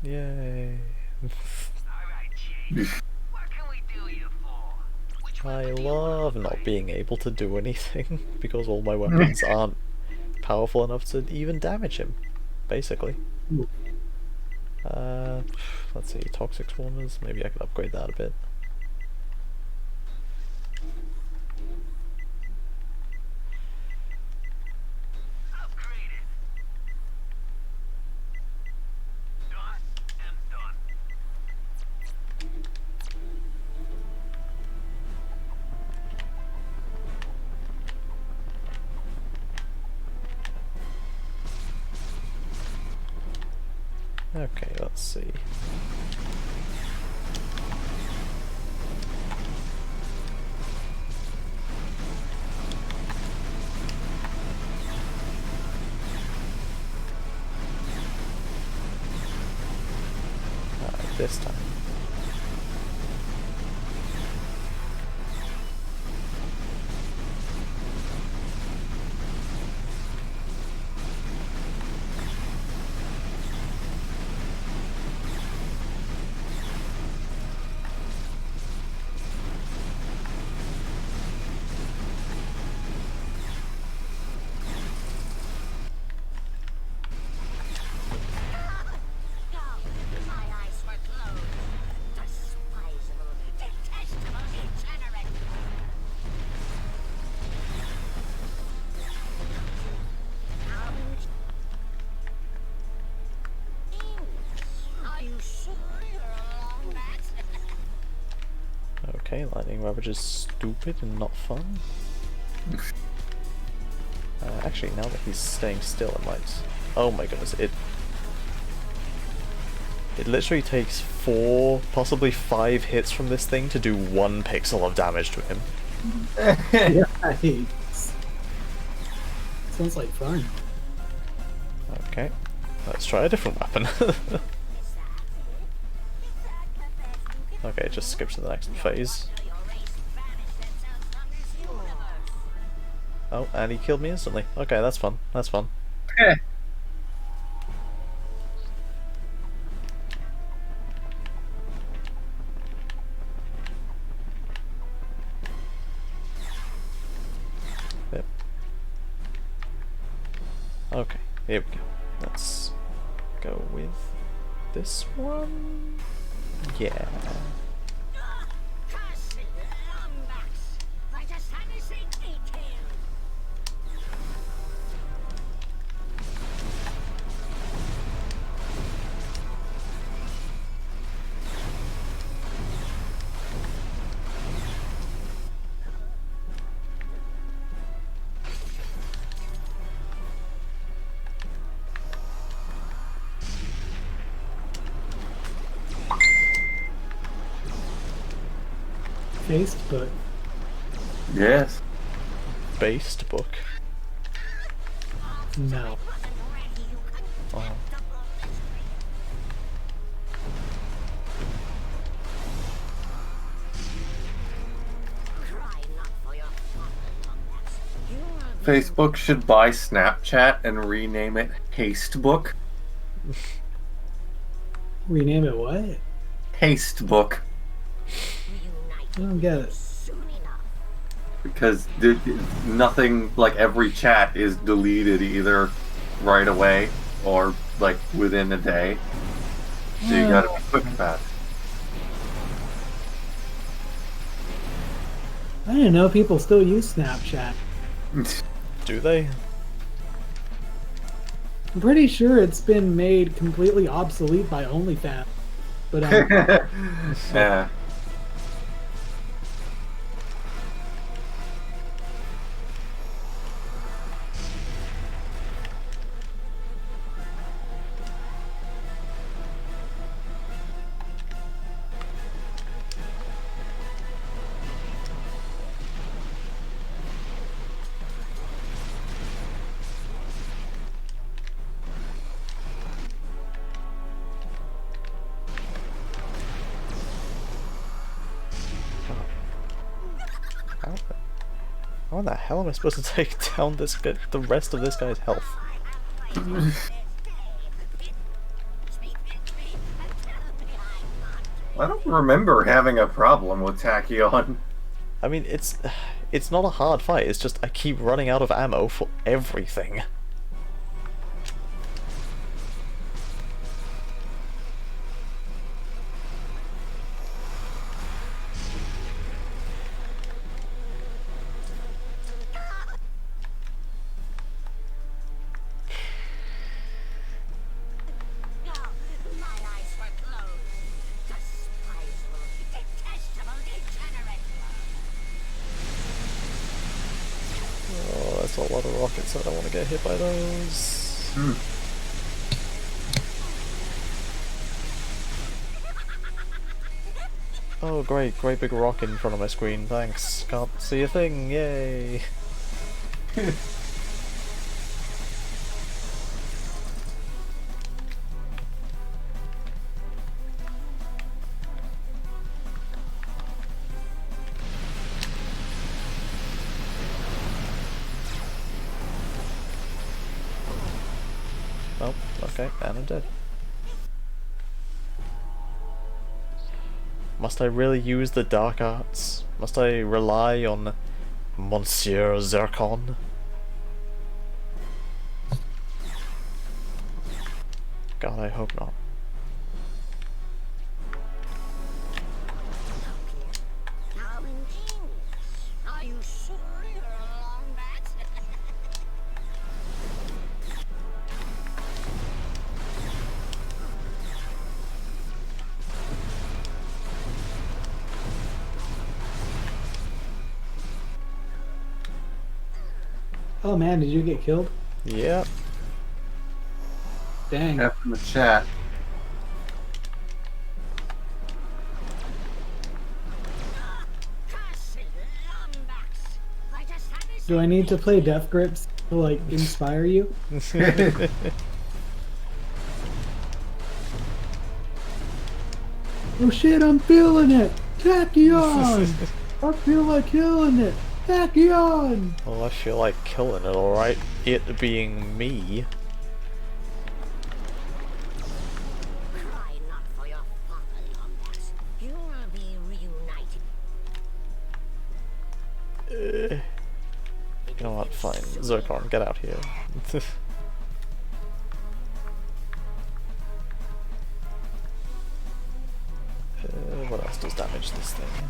Yay. I love not being able to do anything, because all my weapons aren't powerful enough to even damage him, basically. Let's see, Toxic Swarmers, maybe I could upgrade that a bit. Okay, let's see. This time. Okay, lightning ravage is stupid and not fun. Actually, now that he's staying still, it might... Oh my goodness, it literally takes 4, possibly 5 hits from this thing to do 1 pixel of damage to him. Yikes. Sounds like fun. Okay, let's try a different weapon. Okay, just skip to the next phase. Oh, and he killed me instantly. Okay, that's fun. That's fun. Yep. Okay, here we go. Let's go with this one. Yeah. Facebook. Yes. Based book. No. Oh. Facebook should buy Snapchat and rename it Hastebook. Rename it what? Hastebook. I don't get it. Because nothing, like every chat is deleted either right away or like within a day. So you gotta be quick about it. I didn't know people still use Snapchat. Do they? I'm pretty sure it's been made completely obsolete by OnlyFans. But Yeah. How in the hell am I supposed to take down this guy, the rest of this guy's health? I don't remember having a problem with Tachyon. I mean, it's not a hard fight, it's just I keep running out of ammo for everything. Oh, that's a lot of rockets, I don't want to get hit by those. Oh great, great big rock in front of my screen, thanks. Can't see a thing, yay! Oh, okay, and I'm dead. Must I really use the dark arts? Must I rely on Monsieur Zircon? God, I hope not. Are you sure you're along that? Oh man, did you get killed? Yep. Dang. F in the chat. Do I need to play Death Grips to like inspire you? Oh shit, I'm feeling it! Tachyon! I feel like killing it! Tachyon! Well, I feel like killing it, alright. It being me. Cry not for your father, Lombax. You will be reunited. You know what, fine. Zircon, get out here. What else does damage this thing?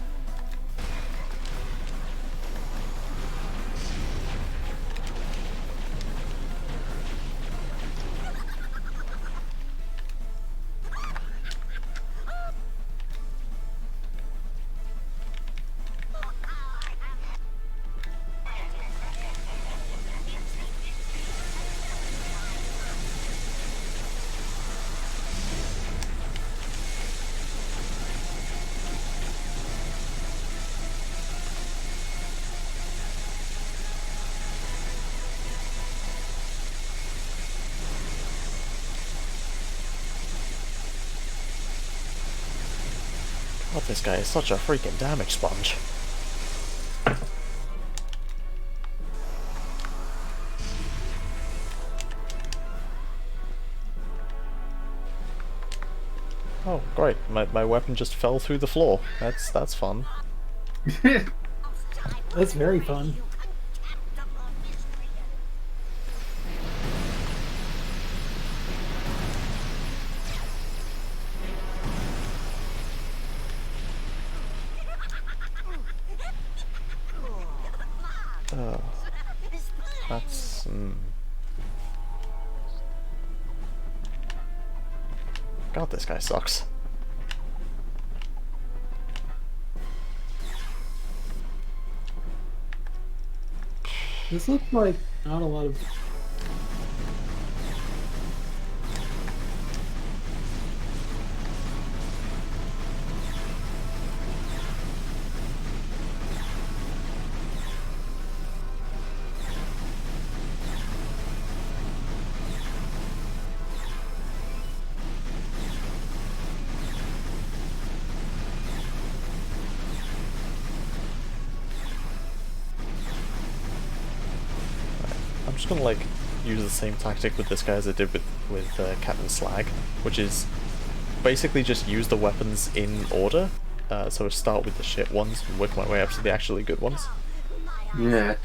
God, this guy is such a freaking damage sponge. Oh, great. My weapon just fell through the floor. That's fun. That's very fun. Oh. That's... God, this guy sucks. This looks like not a lot of... I'm just gonna like use the same tactic with this guy as I did with Captain Slag, which is basically just use the weapons in order. So I start with the shit ones and work my way up to the actually good ones. Yeah.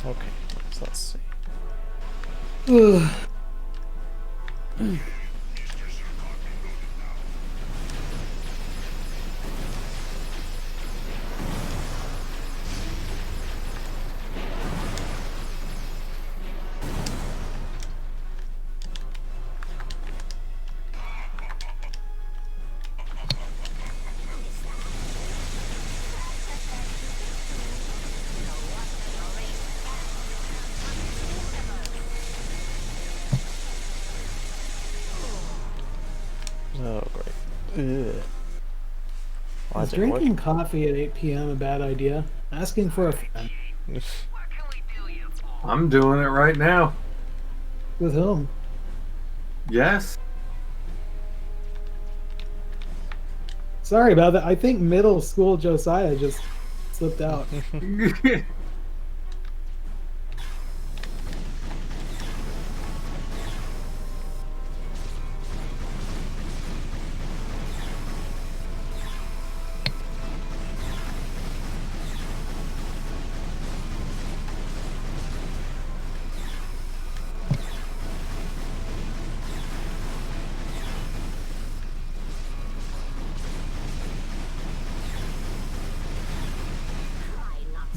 Okay, so let's see. Ugh. Why Is is it working? drinking coffee at 8 p.m. a bad idea? Asking for a friend. I'm doing it right now. With whom? Yes. Sorry about that. I think middle school Josiah just slipped out.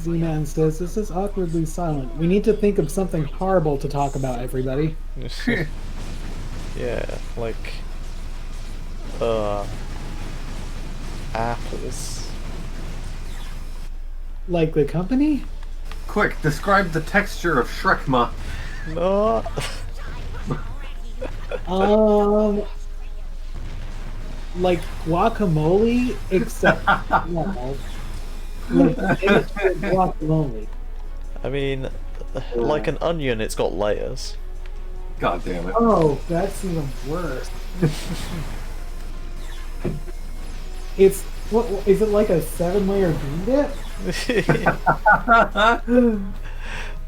Z-Man says, this is awkwardly silent. We need to think of something horrible to talk about, everybody. Yeah, like apples. Like the company? Quick, describe the texture of Shrekma. No. Like guacamole, except small. Like guacamole. I mean, like an onion, it's got layers. God damn it. Oh, that's even worse. It's what is it like a 7-layer bean dip?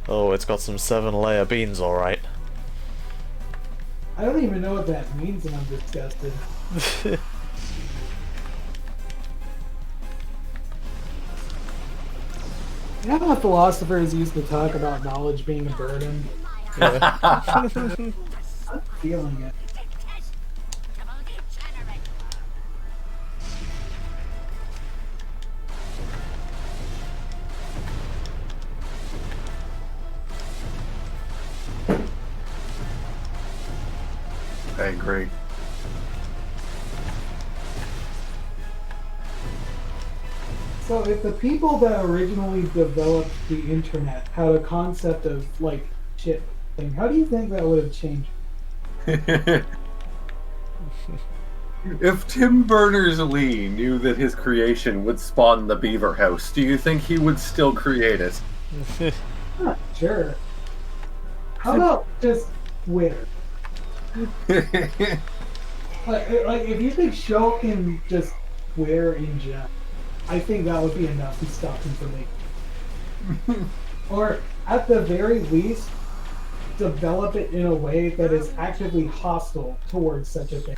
Oh, it's got some 7-layer beans, alright. I don't even know what that means, and I'm disgusted. You know how philosophers used to talk about knowledge being a burden? Yeah. I'm feeling it. I agree. So if the people that originally developed the internet had a concept of like shit thing, how do you think that would have changed? If Tim Berners-Lee knew that his creation would spawn the Beaver House, do you think he would still create it? Not sure. How about just Twitter? Like if you could show him just Twitter in general, I think that would be enough to stop him from making. Or at the very least, develop it in a way that is actively hostile towards such a thing.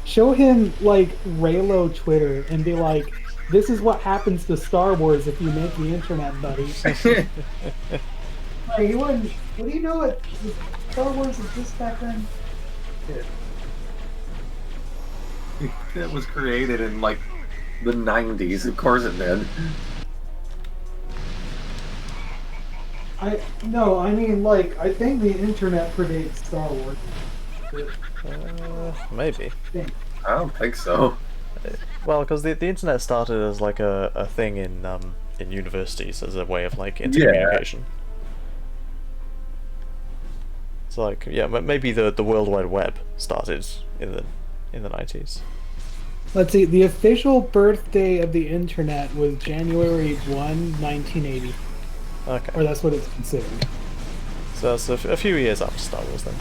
Show him like Raylo Twitter and be like, "This is what happens to Star Wars if you make the internet, buddy." Like, he wouldn't. What do you know? What Star Wars is just back then? It was created in like the 90s. Of course it did. I mean, like, I think the internet predates Star Wars. Maybe. I don't think so. Well, because the internet started as like a thing in universities as a way of like intercommunication. So like, yeah, maybe the World Wide Web started in the 90s. Let's see. The official birthday of the internet was January 1, 1980. Okay. Or that's what it's considered. So that's a few years after Star Wars then.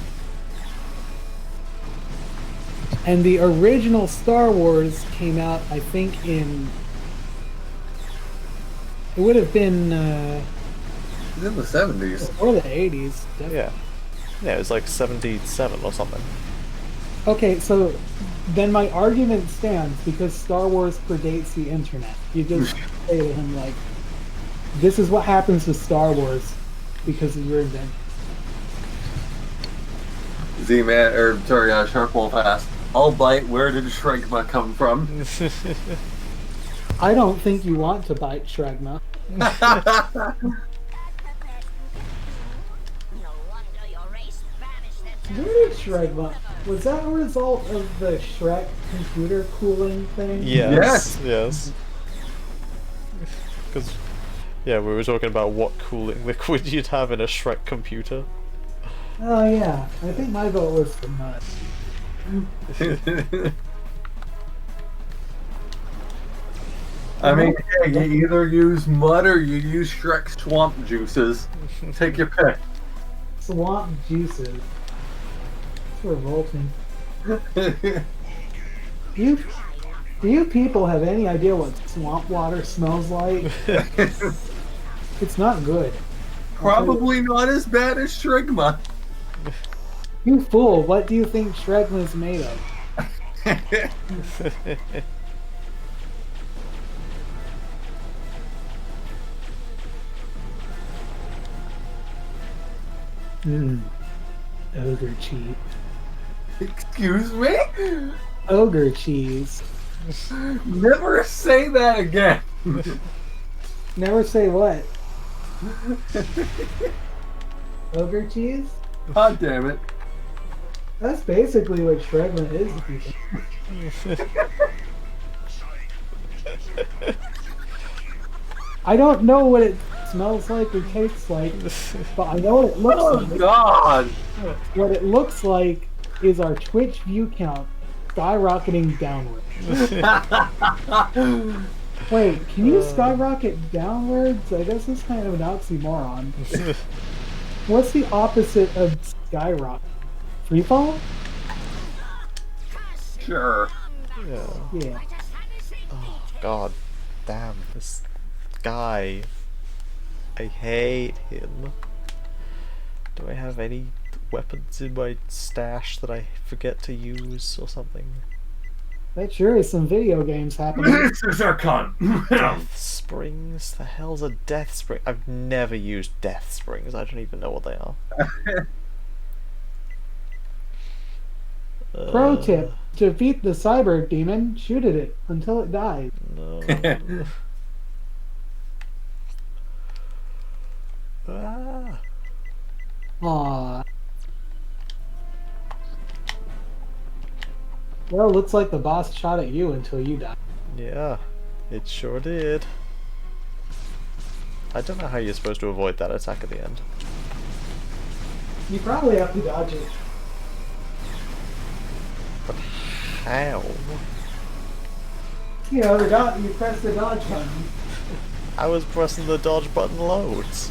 And the original Star Wars came out, I think, in... It would have been... It's in the 70s. Or the 80s. Definitely. Yeah. Yeah, it was like 77 or something. Okay, so then my argument stands because Star Wars predates the internet. You just say to him, like, this is what happens to Star Wars because of your invention. Z-Man, or sorry, Sharkwolf asked, "I'll bite, where did Shrigma come from?" I don't think you want to bite Shragma. Where did Shragma? Was that a result of the Shrek computer cooling thing? Yes. Because Yeah, we were talking about what cooling liquid you'd have in a Shrek computer. Oh yeah, I think my vote was for mud. I mean, hey, you either use mud or you use Shrek swamp juices. Take your pick. Swamp juices. It's revolting. Do you people have any idea what swamp water smells like? It's not good. Probably not as bad as Shrigma. You fool, what do you think Shrek made of? Ogre cheese. Excuse me? Ogre cheese. Never say that again. Never say what? Ogre cheese? God damn it. That's basically what Shregman is. If you think. I don't know what it smells like or tastes like, but I know what it looks like. Oh God! What it looks like is our Twitch view count skyrocketing downward. Wait, can you skyrocket downwards? I guess it's kind of an oxymoron. What's the opposite of skyrocket? Freefall? Sure. Yeah. Oh, God damn, this guy. I hate him. Do I have any weapons in my stash that I forget to use or something? That sure is some video games happening. This is our con. Death Springs? The hell's a Death Spring? I've never used Death Springs. I don't even know what they are. Pro tip: to defeat the cyber demon, shoot at it until it dies. No. Ah. Aww. Well, looks like the boss shot at you until you died. Yeah, it sure did. I don't know how you're supposed to avoid that attack at the end. You probably have to dodge it. But how? You know, you press the dodge button. I was pressing the dodge button loads.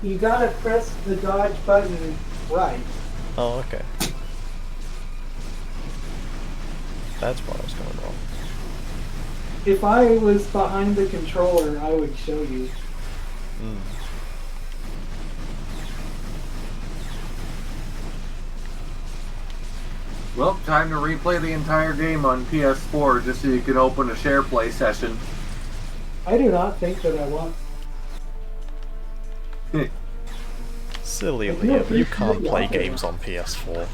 You gotta press the dodge button right. Oh, okay. That's where I was going wrong. If I was behind the controller, I would show you. Well, time to replay the entire game on PS4 just so you can open a share play session. I do not think that I want. Silly Liam, you can't play games on PS4.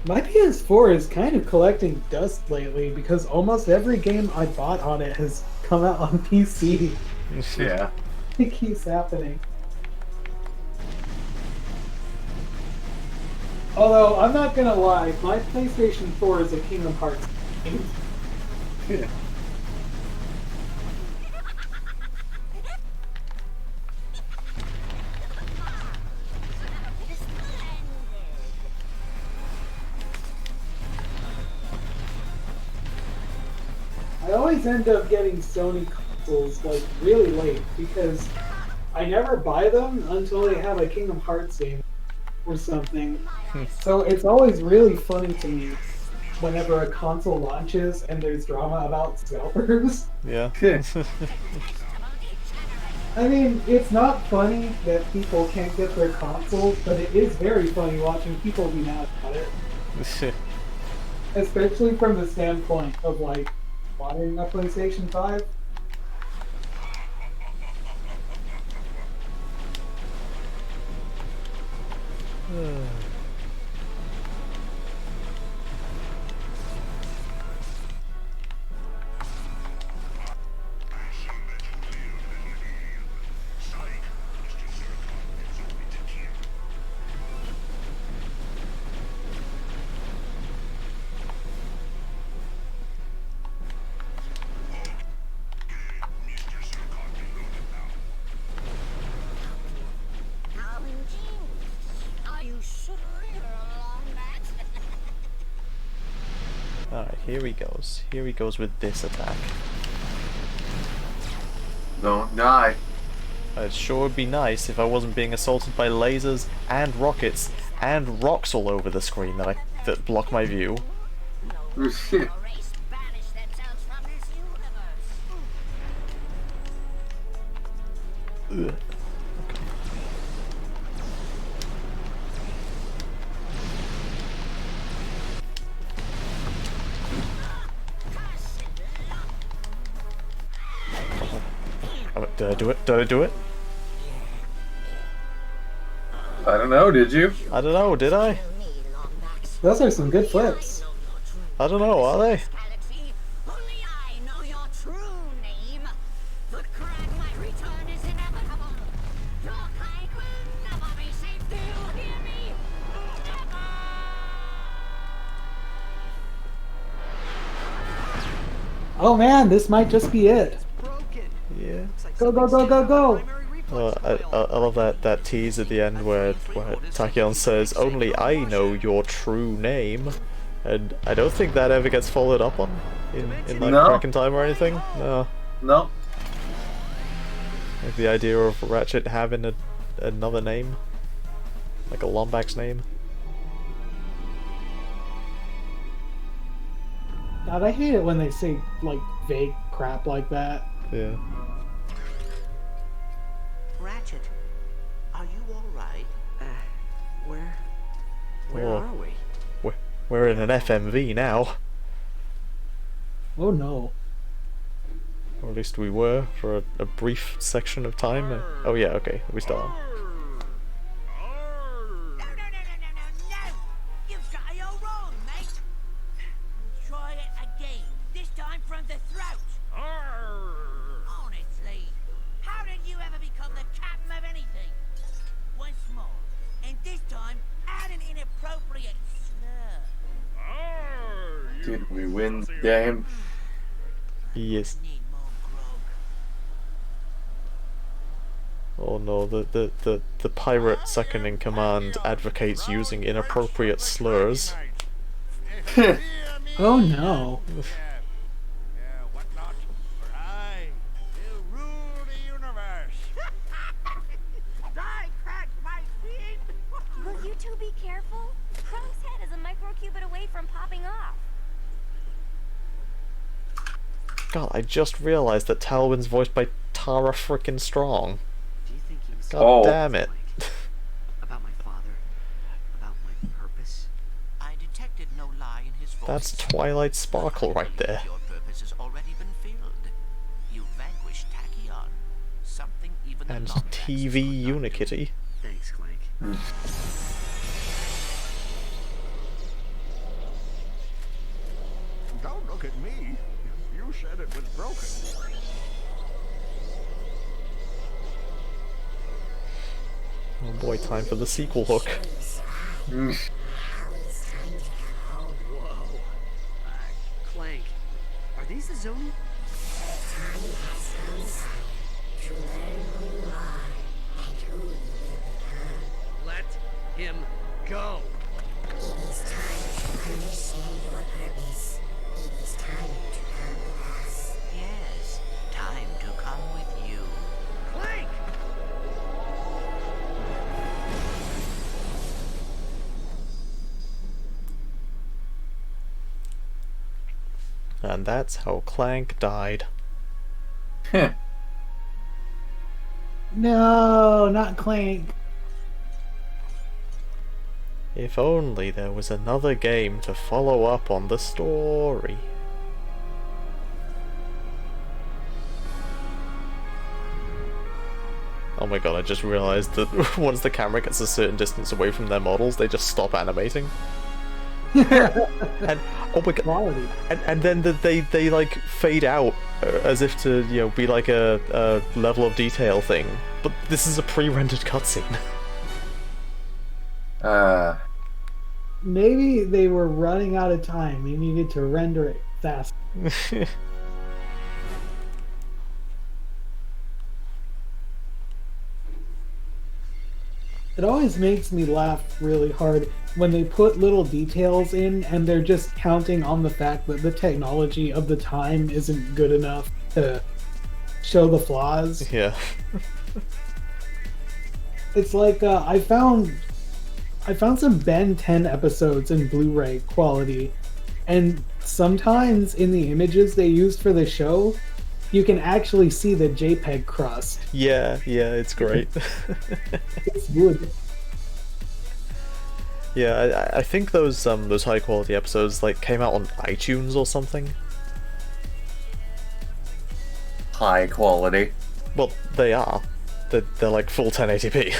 My PS4 is kind of collecting dust lately because almost every game I bought on it has come out on PC. Yeah. It keeps happening. Although, I'm not gonna lie, my PlayStation 4 is a Kingdom Hearts game. Yeah. I always end up getting Sony consoles like really late because I never buy them until they have a Kingdom Hearts game or something. So it's always really funny to me whenever a console launches and there's drama about scalpers. Yeah. I mean, it's not funny that people can't get their consoles, but it is very funny watching people be mad about it. Especially from the standpoint of like wanting a PlayStation 5. Here he goes. Here he goes with this attack. Don't die. It sure would be nice if I wasn't being assaulted by lasers and rockets and rocks all over the screen that block my view. Ugh. Did I do it? Did I do it? I don't know, did you? I don't know, did I? Those are some good flips. I don't know, are they? Oh man, this might just be it. Yeah. Go, go, go, go, go! I love that tease at the end where Tachyon says, "Only I know your true name," and I don't think that ever gets followed up on in like No. Crack in Time or anything. No. No. Like the idea of Ratchet having another name, like a Lombax name. God, I hate it when they say like vague crap like that. Yeah. Ratchet, are you all right? Where Oh. are we? We're in an FMV now. Oh no. Or at least we were for a brief section of time. Oh yeah, okay, we still on. No! You've got it all wrong, mate. Try it again. This time from the throat. Honestly, how did you ever become the captain of anything? Once more, and this time add an inappropriate slur. Did we win the game? Yes. Need more grog. Oh no, the pirate second in command advocates using inappropriate slurs. Oh no. What not? For I will rule the universe. I cracked my fin. Will you two be careful? Kronk's head is a microcubit away from popping off. God, I just realized that Talwyn's voiced by Tara frickin' Strong. Do you think he was God Oh. damn it. about my father? About my purpose? I detected no lie in his voice. That's Twilight Sparkle right there. Your purpose has already been filled. You vanquished Tachyon. Something even the And Lombax TV could not do. Unikitty. Thanks, Clank. Don't look at me. You said it was broken. Oh boy, time for the sequel hook. Clank, are these the Zoni? Let him go. Yes, time to come with you. Clank! And that's how Clank died. No, not Clank. If only there was another game to follow up on the story. Oh my god, I just realized that once the camera gets a certain distance away from their models, they just stop animating. And oh my god, Quality. and then they like fade out as if to, you know, be like a level of detail thing. But this is a pre-rendered cutscene. Maybe they were running out of time. They needed to render it fast. It always makes me laugh really hard when they put little details in and they're just counting on the fact that the technology of the time isn't good enough to show the flaws. Yeah. It's like I found some Ben 10 episodes in Blu-ray quality, and sometimes in the images they used for the show, you can actually see the JPEG crust. Yeah, it's great. It's good. Yeah, I think those high quality episodes like came out on iTunes or something. High quality. Well, they are. They're like full 1080p.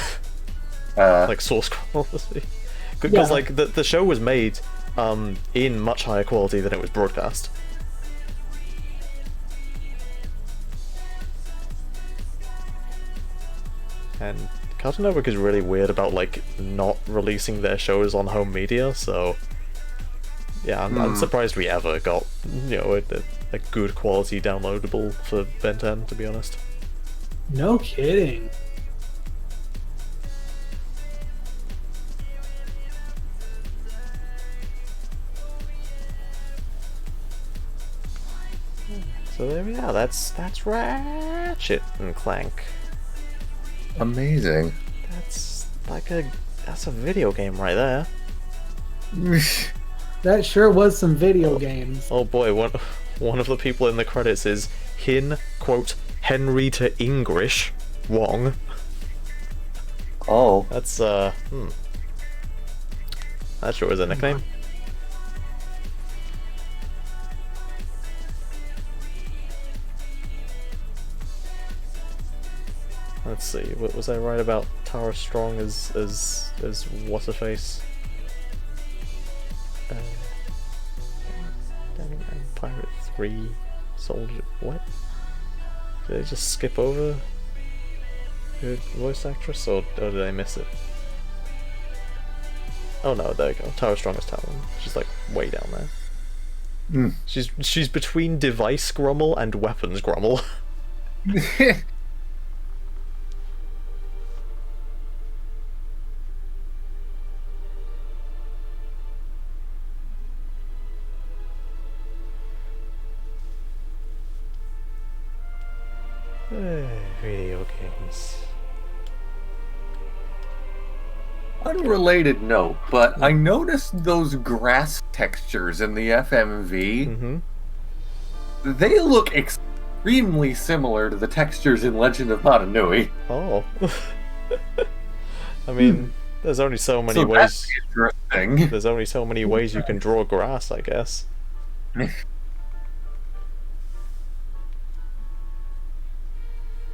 Like source quality. Because Yeah. like the show was made in much higher quality than it was broadcast. And Cartoon Network is really weird about like not releasing their shows on home media, so yeah, I'm surprised we ever got, you know, a good quality downloadable for Ben 10, to be honest. No kidding. So there we are. That's Ratchet and Clank. Amazing. That's a video game right there. That sure was some video games. Oh boy, one of the people in the credits is quote, Henrietta English Wong. Oh. That's that sure is a nickname. Let's see, what was I right about Tara Strong as what's her face? Pirate 3 Soldier. What? Did I just skip over her voice actress, or did I miss it? Oh no, there you go. Tara Strong is Talon. She's like way down there. She's between Device Grummel and Weapons Grummel. Video games. Unrelated note, but I noticed those grass textures in the FMV. Mm-hmm. They look extremely similar to the textures in Legend of Mata Nui. Oh. I mean, there's only so many ways. That's interesting. There's only so many ways you can draw grass, I guess.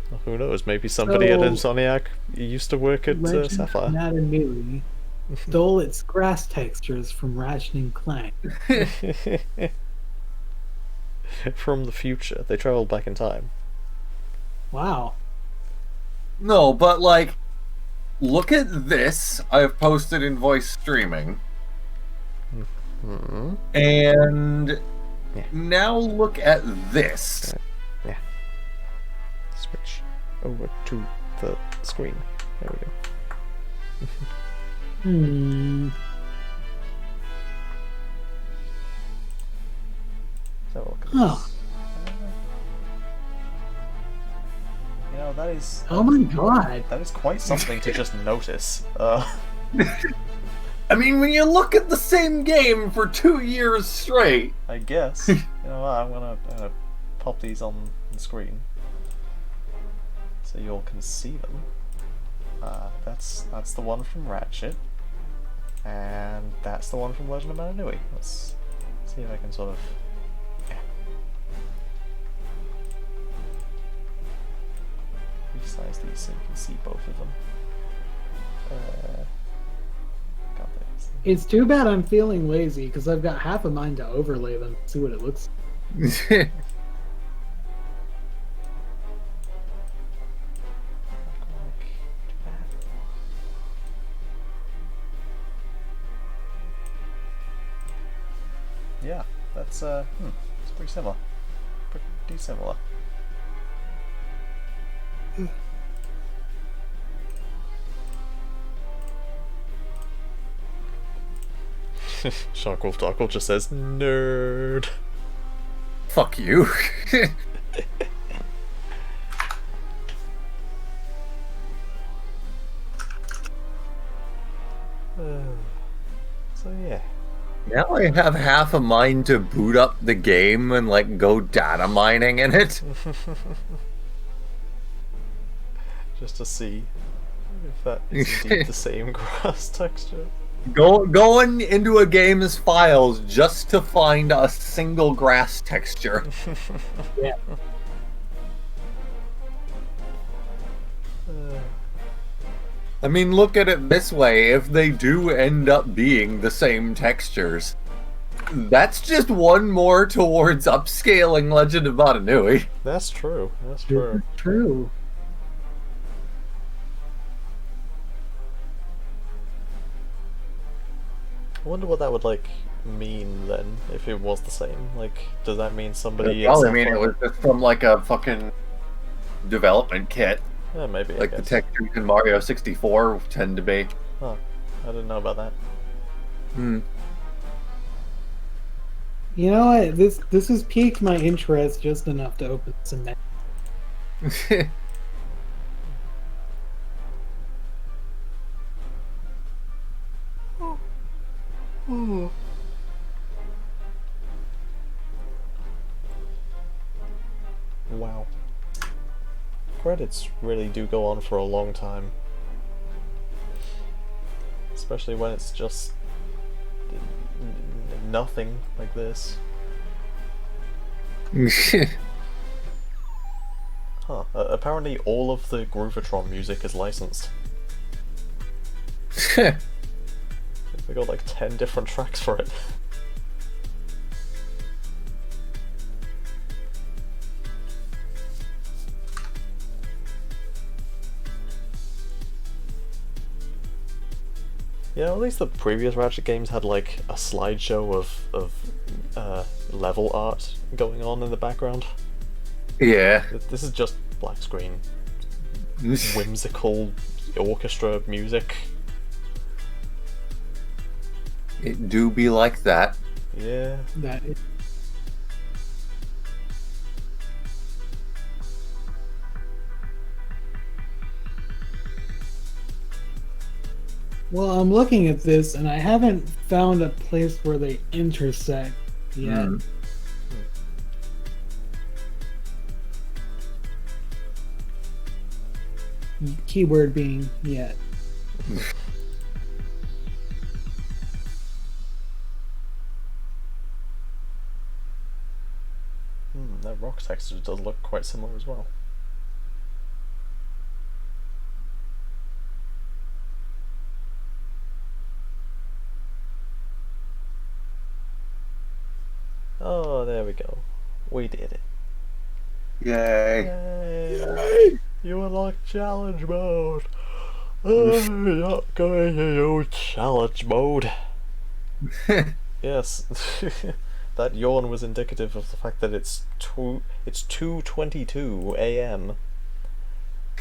Well, who knows? Maybe somebody at Insomniac used to work at Legend of Sapphire. Mata Nui stole its grass textures from Ratchet and Clank. From the future. They traveled back in time. Wow. No, but like, look at this. I've posted in voice streaming. Mm-hmm. And now look at this. Yeah. Switch over to the screen. There we go. So, Oh. you know, that is... Oh my god. That is quite something to just notice. I mean, when you look at the same game for 2 years straight. I guess. You know what, I'm gonna pop these on the screen so you all can see them. That's the one from Ratchet, and that's the one from Legend of Mata Nui. Let's see if I can sort of... resize these so you can see both of them. Got this. It's too bad I'm feeling lazy because I've got half a mind to overlay them, see what it looks like. Yeah, that's it's pretty similar. Pretty similar. Sharkwolf Darkwolf just says, nerd. Fuck you. So yeah. Now I have half a mind to boot up the game and like go data mining in it. Just to see if that is indeed the same grass texture. Going into a game's files just to find a single grass texture. Yeah. I mean, look at it this way. If they do end up being the same textures, that's just one more towards upscaling Legend of Mata Nui. That's true. That's true. True. I wonder what that would like mean then if it was the same. Like, does that mean somebody? It probably mean it was just from like a fucking development kit. Yeah, maybe. Like I the guess. textures in Mario 64 tend to be. Huh. I didn't know about that. Hmm. You know what? This has piqued my interest just enough to open some. Wow. Credits really do go on for a long time. Especially when it's just nothing like this. Huh. Apparently all of the Groovatron music is licensed. They got like 10 different tracks for it. Yeah, at least the previous Ratchet games had like a slideshow of level art going on in the background. Yeah. This is just black screen, whimsical orchestra music. It do be like that. Yeah. That is. Well, I'm looking at this and I haven't found a place where they intersect yet. Keyword being yet. That rock texture does look quite similar as well. Oh, there we go. We did it. Yay. Yay! You unlocked challenge mode! I'm not going to use challenge mode. Yes. That yawn was indicative of the fact that it's 2:22 a.m.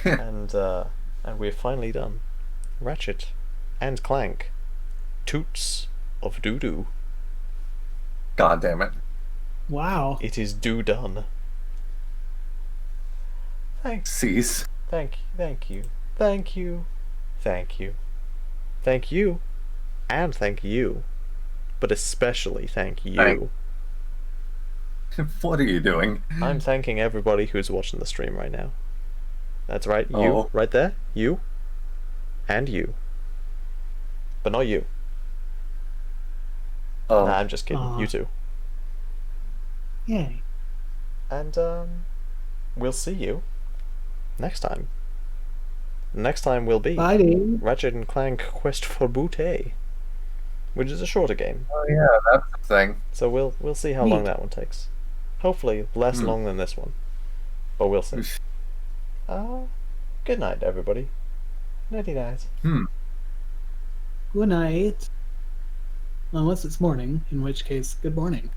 and we're finally done. Ratchet and Clank. Toots of doo-doo. God damn it. Wow. It is done. Thanks. Cease. Thank you. Thank you. Thank you. Thank you. Thank you. And thank you. But especially thank you. What are you doing? I'm thanking everybody who's watching the stream right now. That's right, you, Oh. right there, you, and you. But not you. Oh. Nah, I'm just kidding, Aw. you too. Yay. And, we'll see you next time. Next time will be Bye, Dave. Ratchet and Clank Quest for Booty, which is a shorter game. Oh yeah, that's the thing. So we'll see how long that one takes. Hopefully less long than this one. But we'll see. Good night, everybody. Nighty night. Good night. Unless it's morning, in which case, good morning.